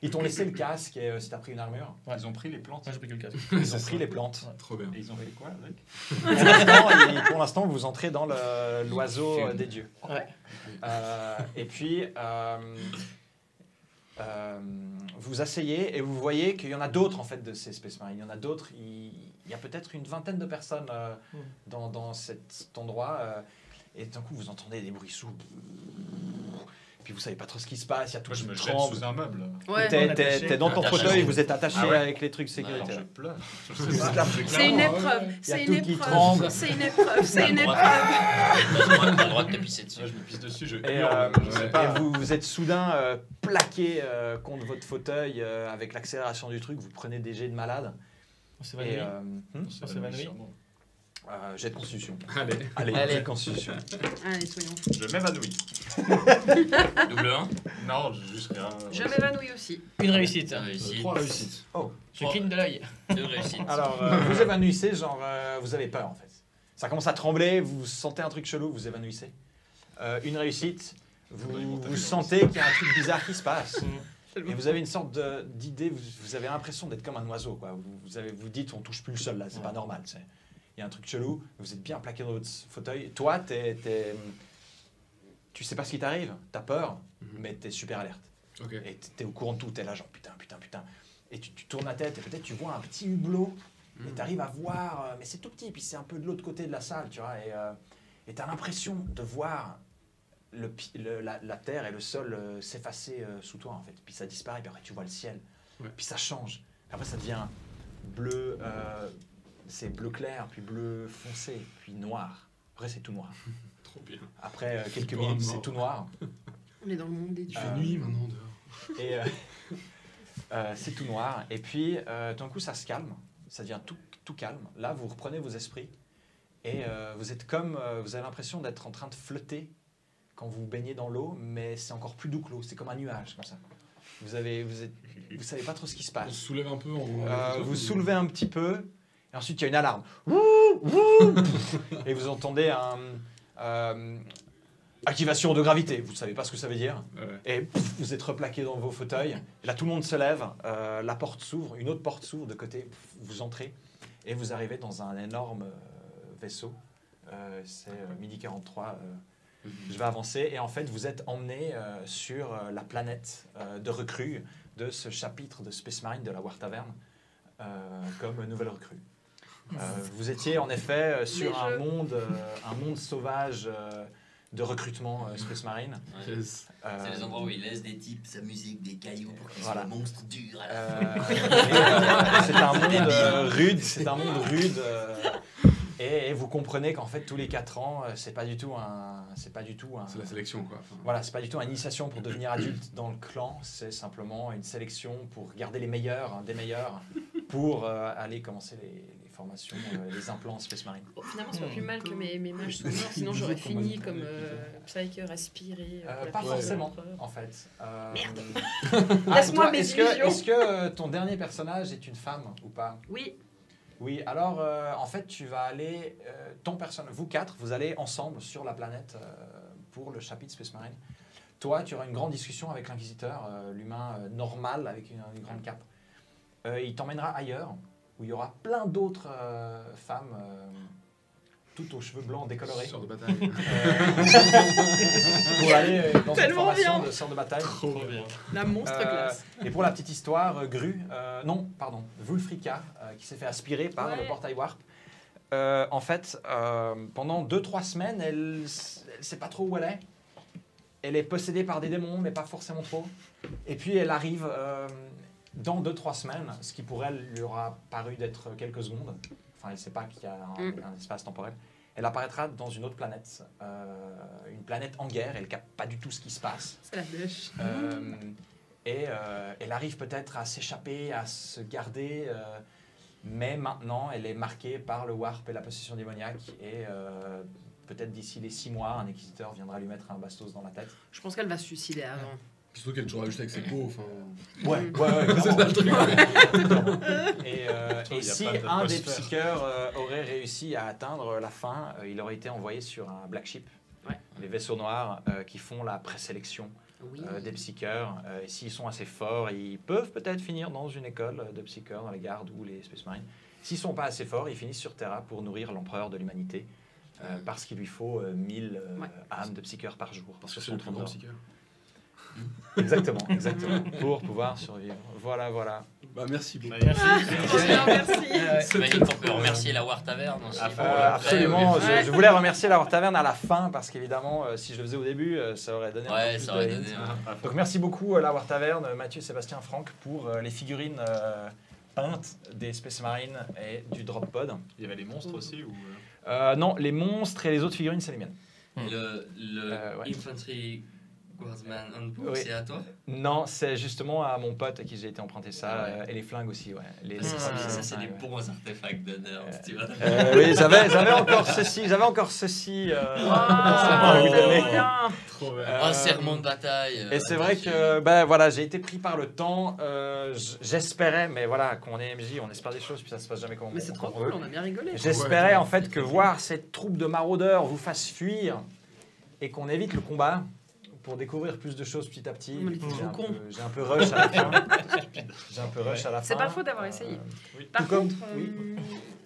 Ils t'ont laissé le casque et si t'as pris une armure. Ouais. Ils ont pris les plantes. Moi j'ai pris que le casque. Ils ont pris les plantes. Trop bien. Et ils ont fait quoi avec? Pour l'instant, vous entrez dans l'oiseau des dieux. Ouais. Et puis, vous asseyez et vous voyez qu'il y en a d'autres en fait de ces Space Marines. Il y en a d'autres. Il y a peut-être une vingtaine de personnes dans cet endroit. Et d'un coup, vous entendez des bruits sourds. Puis vous savez pas trop ce qui se passe. Il y a tout Moi, je qui me jette tremble. sous un meuble. Ouais. T'es dans ton Attaché. fauteuil, vous êtes attaché Ah ouais. avec les trucs de Alors, sécurité. je pleure. C'est une épreuve. Il y a C'est tout une qui tremble. épreuve. C'est une épreuve. C'est une épreuve. T'as le droit de te pisser dessus. Moi, je me pisse dessus, je Et, hurle. Je sais et pas. vous êtes soudain plaqué contre votre fauteuil avec l'accélération du truc. Vous prenez des jets de malade. On s'est Et, évanoui. On s'est s'évanouit. évanoui sûrement. jet de constitution. Allez. Allez, jet de constitution. Allez, soyons. Je m'évanouis. Double 1. Non, juste rien. Je m'évanouis aussi. Une réussite. Réussite. 3 réussites. Je cligne de l'œil. 2 réussites. Alors, vous évanouissez, genre, vous avez peur en fait. Ça commence à trembler, vous sentez un truc chelou, vous évanouissez. Une réussite, vous sentez qu'il y a un truc bizarre qui se passe. Et vous avez une sorte d'idée, vous avez l'impression d'être comme un oiseau. Quoi. Vous dites, on touche plus le sol là, c'est pas normal. Il y a un truc chelou, vous êtes bien plaqué dans votre fauteuil. Toi, tu sais pas ce qui t'arrive, t'as peur, mais t'es super alerte. Ok. Et t'es au courant de tout, t'es là genre putain. Et tu tournes la tête et peut-être tu vois un petit hublot et t'arrives à voir, mais c'est tout petit, puis c'est un peu de l'autre côté de la salle, tu vois. Et t'as l'impression de voir la terre et le sol s'effacer sous toi en fait. Puis ça disparaît, puis après tu vois le ciel. Ouais. Puis ça change. Après ça devient bleu, c'est bleu clair, puis bleu foncé, puis noir. Après c'est tout noir. Trop bien. Après quelques C'est minutes pas c'est mort. tout noir. On est dans le monde des Il dieux. fait nuit maintenant dehors. Et c'est tout noir. Et puis, d'un coup, ça se calme. Ça devient tout calme. Là, vous reprenez vos esprits. Et vous êtes comme... vous avez l'impression d'être en train de flotter quand vous baignez dans l'eau, mais c'est encore plus doux que l'eau. C'est comme un nuage, comme ça. Vous savez pas trop ce qui se On se passe. soulève un peu en. Vous soulevez un petit peu. Et ensuite, il y a une alarme. Wouh, wouh. Et vous entendez activation de gravité. Vous ne savez pas ce que ça veut dire. Ouais. Et pff, vous êtes replaqué dans vos fauteuils. Et là, tout le monde se lève. La porte s'ouvre. Une autre porte s'ouvre de côté. Pff, vous entrez. Et vous arrivez dans un énorme vaisseau. C'est midi 43. Je vais avancer. Et en fait, vous êtes emmené sur la planète de recrues de ce chapitre de Space Marine de la War Tavern comme nouvelle recrue. Vous étiez en effet sur un monde sauvage de recrutement Space Marine. Ouais. Yes. C'est les endroits où il laisse des types sa musique, des cailloux pour qu'ils Voilà. soient monstres durs à la fin. C'est un monde rude, c'est un monde rude. Et vous comprenez qu'en fait tous les 4 ans, c'est pas du tout un, C'est la sélection, quoi. Enfin, voilà, c'est pas du tout une initiation pour devenir adulte dans le clan. C'est simplement une sélection pour garder les meilleurs, des meilleurs, pour aller commencer les formations, les implants Space Marine. Bon, finalement, c'est pas plus mal que mes mages sont morts, sinon j'aurais fini comme Psyker aspiré. Pas forcément, en fait. Merde. Ah, Laisse-moi toi, mes est-ce illusions. que ton dernier personnage est une femme ou pas? Oui, Oui, alors en fait, tu vas aller, vous 4, vous allez ensemble sur la planète pour le chapitre Space Marine. Toi, tu auras une grande discussion avec l'inquisiteur, l'humain normal avec une grande cape. Il t'emmènera ailleurs, où il y aura plein d'autres femmes, toutes aux cheveux blancs décolorés, sort de bataille. pour aller dans une Tellement formation bien. de sort de bataille. Trop bien. la monstre classe. Et pour la petite histoire, Wulfrika, qui s'est fait aspirer par Ouais. le portail Warp. En fait, pendant 2-3 semaines, elle sait pas trop où elle est. Elle est possédée par des démons, mais pas forcément trop. Et puis elle arrive dans 2-3 semaines, ce qui pour elle lui aura paru d'être quelques secondes. Enfin, elle ne sait pas qu'il y a un espace temporel. Elle apparaîtra dans une autre planète, une planète en guerre. Elle ne capte pas du tout ce qui se passe. C'est la dèche. Elle arrive peut-être à s'échapper, à se garder, mais maintenant elle est marquée par le warp et la possession démoniaque. Et peut-être d'ici les 6 mois, un inquisiteur viendra lui mettre un bastos dans la tête. Je pense qu'elle va se suicider avant. Surtout qu'elle est toujours juste avec ses peaux. Enfin, Ouais, c'est ça le truc. Et Il y a si pas de un des atmosphère. psycheurs aurait réussi à atteindre la fin, il aurait été envoyé sur un black ship, Ouais. les vaisseaux noirs qui font la présélection Oui. des psycheurs. Et s'ils sont assez forts, ils peuvent peut-être finir dans une école de psycheurs, dans les gardes ou les Space Marines. S'ils sont pas assez forts, ils finissent sur Terra pour nourrir l'empereur de l'humanité. Parce qu'il lui faut 1000 Ouais. âmes de psycheurs par jour. Parce que sur c'est le son plus grand trône d'or. psychiatre. Exactement, exactement. Pour pouvoir survivre. Voilà, voilà. Bah, merci beaucoup. Merci. Merci. J'imagine qu'on peut remercier la War Tavern aussi. Ah, pour Absolument. l'après, Je voulais remercier la War Tavern à la fin parce qu'évidemment, si je le faisais au début, ça aurait donné un peu Ouais, plus ça aurait de donné. hint. Ouais. Donc merci beaucoup la War Tavern, Mathieu, Sébastien, Franck pour les figurines peintes des Space Marines et du Drop Pod. Il y avait les monstres aussi ou Non, les monstres et les autres figurines, c'est les miennes. Et le ouais. Infantry Guardsman Handbook, Oui. c'est à toi? Non, c'est justement à mon pote à qui j'ai été emprunté ça, Ah ouais. et les flingues aussi, ouais. Les Ça, les c'est des ouais. bons artefacts d'honneur, tu vois. Oui, j'avais encore ceci. Ah, oui, tellement mais- bien. trop bien. Un serment de bataille. Et c'est vrai que ben voilà, j'ai été pris par le temps. J'espérais, mais voilà, qu'on est MJ, on espère des choses, puis ça se passe jamais comme Mais c'est trop on cool, veut. on a bien rigolé. J'espérais Ouais, en fait que voir cette troupe de maraudeurs vous fasse fuir et qu'on évite le combat pour découvrir plus de choses petit à petit. On est trop J'ai un cons. peu- J'ai un peu rush à la fin. J'ai un peu rush à la fin. C'est pas faux d'avoir essayé. Par Tout comme- contre, oui.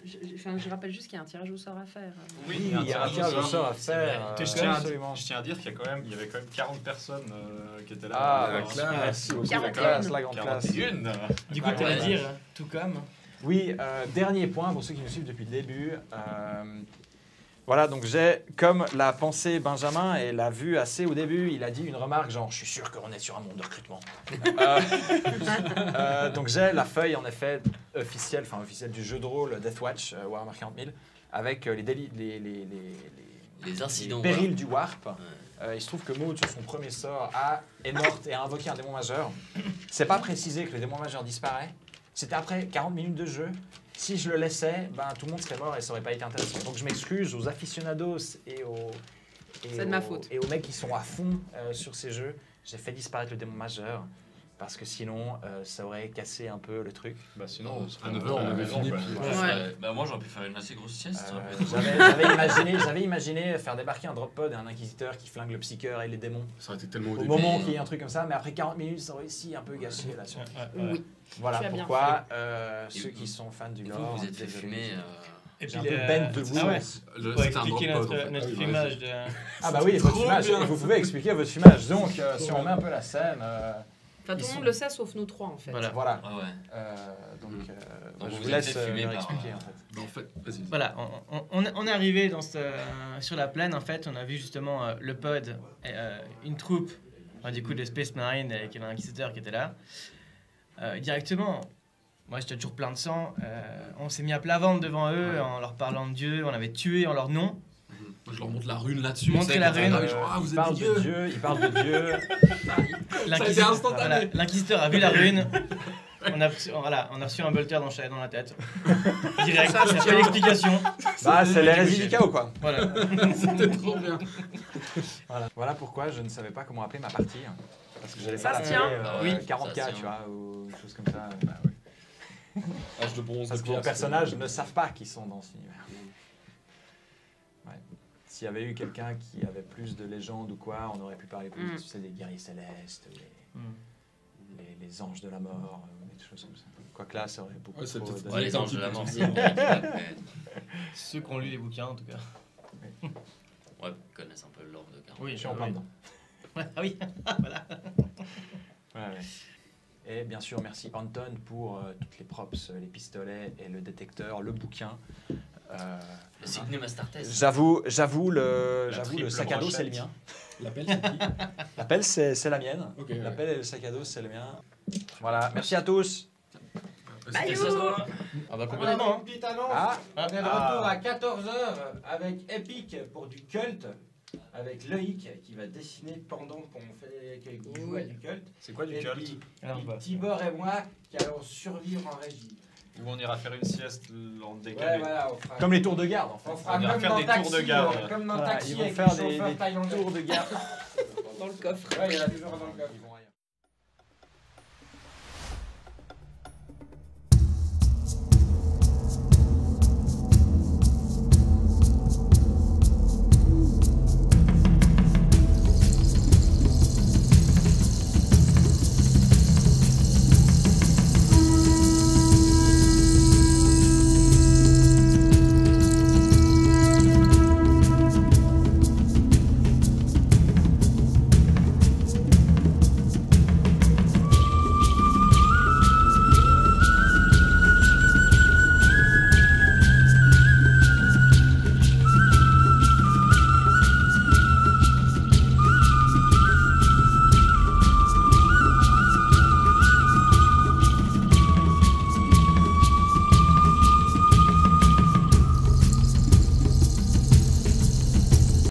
je rappelle juste qu'il y a un tirage au sort à faire. Oui, il y a un tirage au sort à C'est vrai. faire. Je tiens à- Absolument. Je tiens à dire qu'il y avait quand même 40 personnes qui étaient là. Ah, la classe. merci beaucoup. La 41. classe, la grande classe. 41. Du coup, Ouais, tu vas ouais. dire, tout comme. Oui, dernier point pour ceux qui nous suivent depuis le début. Voilà, donc j'ai, comme l'a pensé Benjamin et l'a vu assez au début, il a dit une remarque genre « je suis sûr qu'on est sur un monde de recrutement ». Donc j'ai la feuille en effet officielle du jeu de rôle Deathwatch Warhammer 40 000 avec Les incidents. les périls du Warp. Ouais. Il se trouve que Maud, sur son premier sort, est morte et a invoqué un démon majeur. C'est pas précisé que le démon majeur disparaît. C'était après 40 minutes de jeu. Si je le laissais, ben, tout le monde serait mort et ça aurait pas été intéressant. Donc je m'excuse aux aficionados et C'est de ma faute. et aux mecs qui sont à fond sur ces jeux. J'ai fait disparaître le démon majeur. parce que sinon, ça aurait cassé un peu le truc. Bah sinon, à 9 h, on avait fini. Puis... Ouais. Bah moi j'aurais pu faire une assez grosse sieste. J'avais imaginé faire débarquer un drop pod et un inquisiteur qui flingue le psycheur et les démons. Ça aurait été tellement Au début. moment qu'il y ait un truc comme ça, mais après 40 minutes, ça aurait aussi un peu gâché la surprise. Oui. Voilà Tu as bien pourquoi ceux qui sont fans du Il lore. vous êtes fait désolé. fumer. Et J'ai un peu bend de vous. Ah ouais. Pour C'était un drop expliquer pod. en fait. notre Ah oui, image de. Ah bah oui, votre Trop fumage. bien. Et vous pouvez expliquer votre fumage. Donc, si on met un peu la scène, Enfin, tout le monde le sait sauf nous trois en fait. Voilà. voilà. Ah ouais. Donc, Donc je vous vous êtes laisse fait fumer leur par, expliquer en fait. Bah, en fait, vas-y. Voilà, on est arrivé sur la plaine, en fait, on a vu justement le pod, et, une troupe, du coup, de Space Marine avec un inquisiteur qui était là. Directement, moi j'étais toujours plein de sang, on s'est mis à plat ventre devant eux en leur parlant de Dieu, on avait tué en leur nom. Moi, je leur montre la rune là-dessus. Montrer tu sais, la quand ça rune. arrive, genre, ah, vous Il êtes parle des de dieux. Dieu, il parle de Dieu. Ça a été instantané. Voilà, l'inquisiteur a vu la rune, on a reçu un bolter dans la tête. Direct, Ça, il n'y a je pas d'explication. Bah, c'est l'hérésie du chaos quoi. Voilà. C'était trop bien. Voilà pourquoi je ne savais pas comment appeler ma partie. Parce que j'allais Ça pas se l'appeler tient. Oui, 40K, ça se tu tient. vois, ou des choses comme ça. Bah, ouais. Âge de bronze. Parce de que vos pierre, personnages ne savent pas qu'ils sont dans cet univers. Ouais. S'il y avait eu quelqu'un qui avait plus de légendes ou quoi, on aurait pu parler plus tu sais, des guerriers célestes, les anges de la mort, des choses comme ça. Quoique là, ça aurait beaucoup Ouais, c'est trop... peut-être- de- Ouais, les anges de la petit mort, peu. c'est vrai qu'il a fait. Ceux qui ont lu les bouquins, en tout cas. Ouais, ils connaissent un peu le lore de Caron. Oui, je suis en plein dedans. Ah oui. Ouais, ouais. Et bien sûr, merci Anton pour toutes les props, les pistolets et le détecteur, le bouquin. Le Signum Astartes. J'avoue, le triple sac à dos, c'est le brochette. mien. L'appel, c'est qui L'appel, c'est la mienne. Ok, ouais. L'appel et le sac à dos, c'est le mien. Voilà, merci à tous. Bye, C'était ça, you. toi Ah bah Voilà, complètement. donc, petite annonce. Ah, On est de retour à 14h avec Epic pour du culte. Avec Loïc qui va dessiner pendant qu'on fait quelques joue à du culte. C'est quoi du Et culte? puis, Alors, bah, Tibor et moi qui allons survivre en régie. Où on ira faire une sieste en Ouais, décalé. voilà, on fera, comme les tours de garde en fait. on fera on ira comme faire dans des Taxi, tours de garde. comme dans Voilà, Taxi ils vont avec faire les chauffeurs des thaïlandais. tours de garde. Dans le coffre. Ouais, il y en a toujours dans le coffre. Ils vont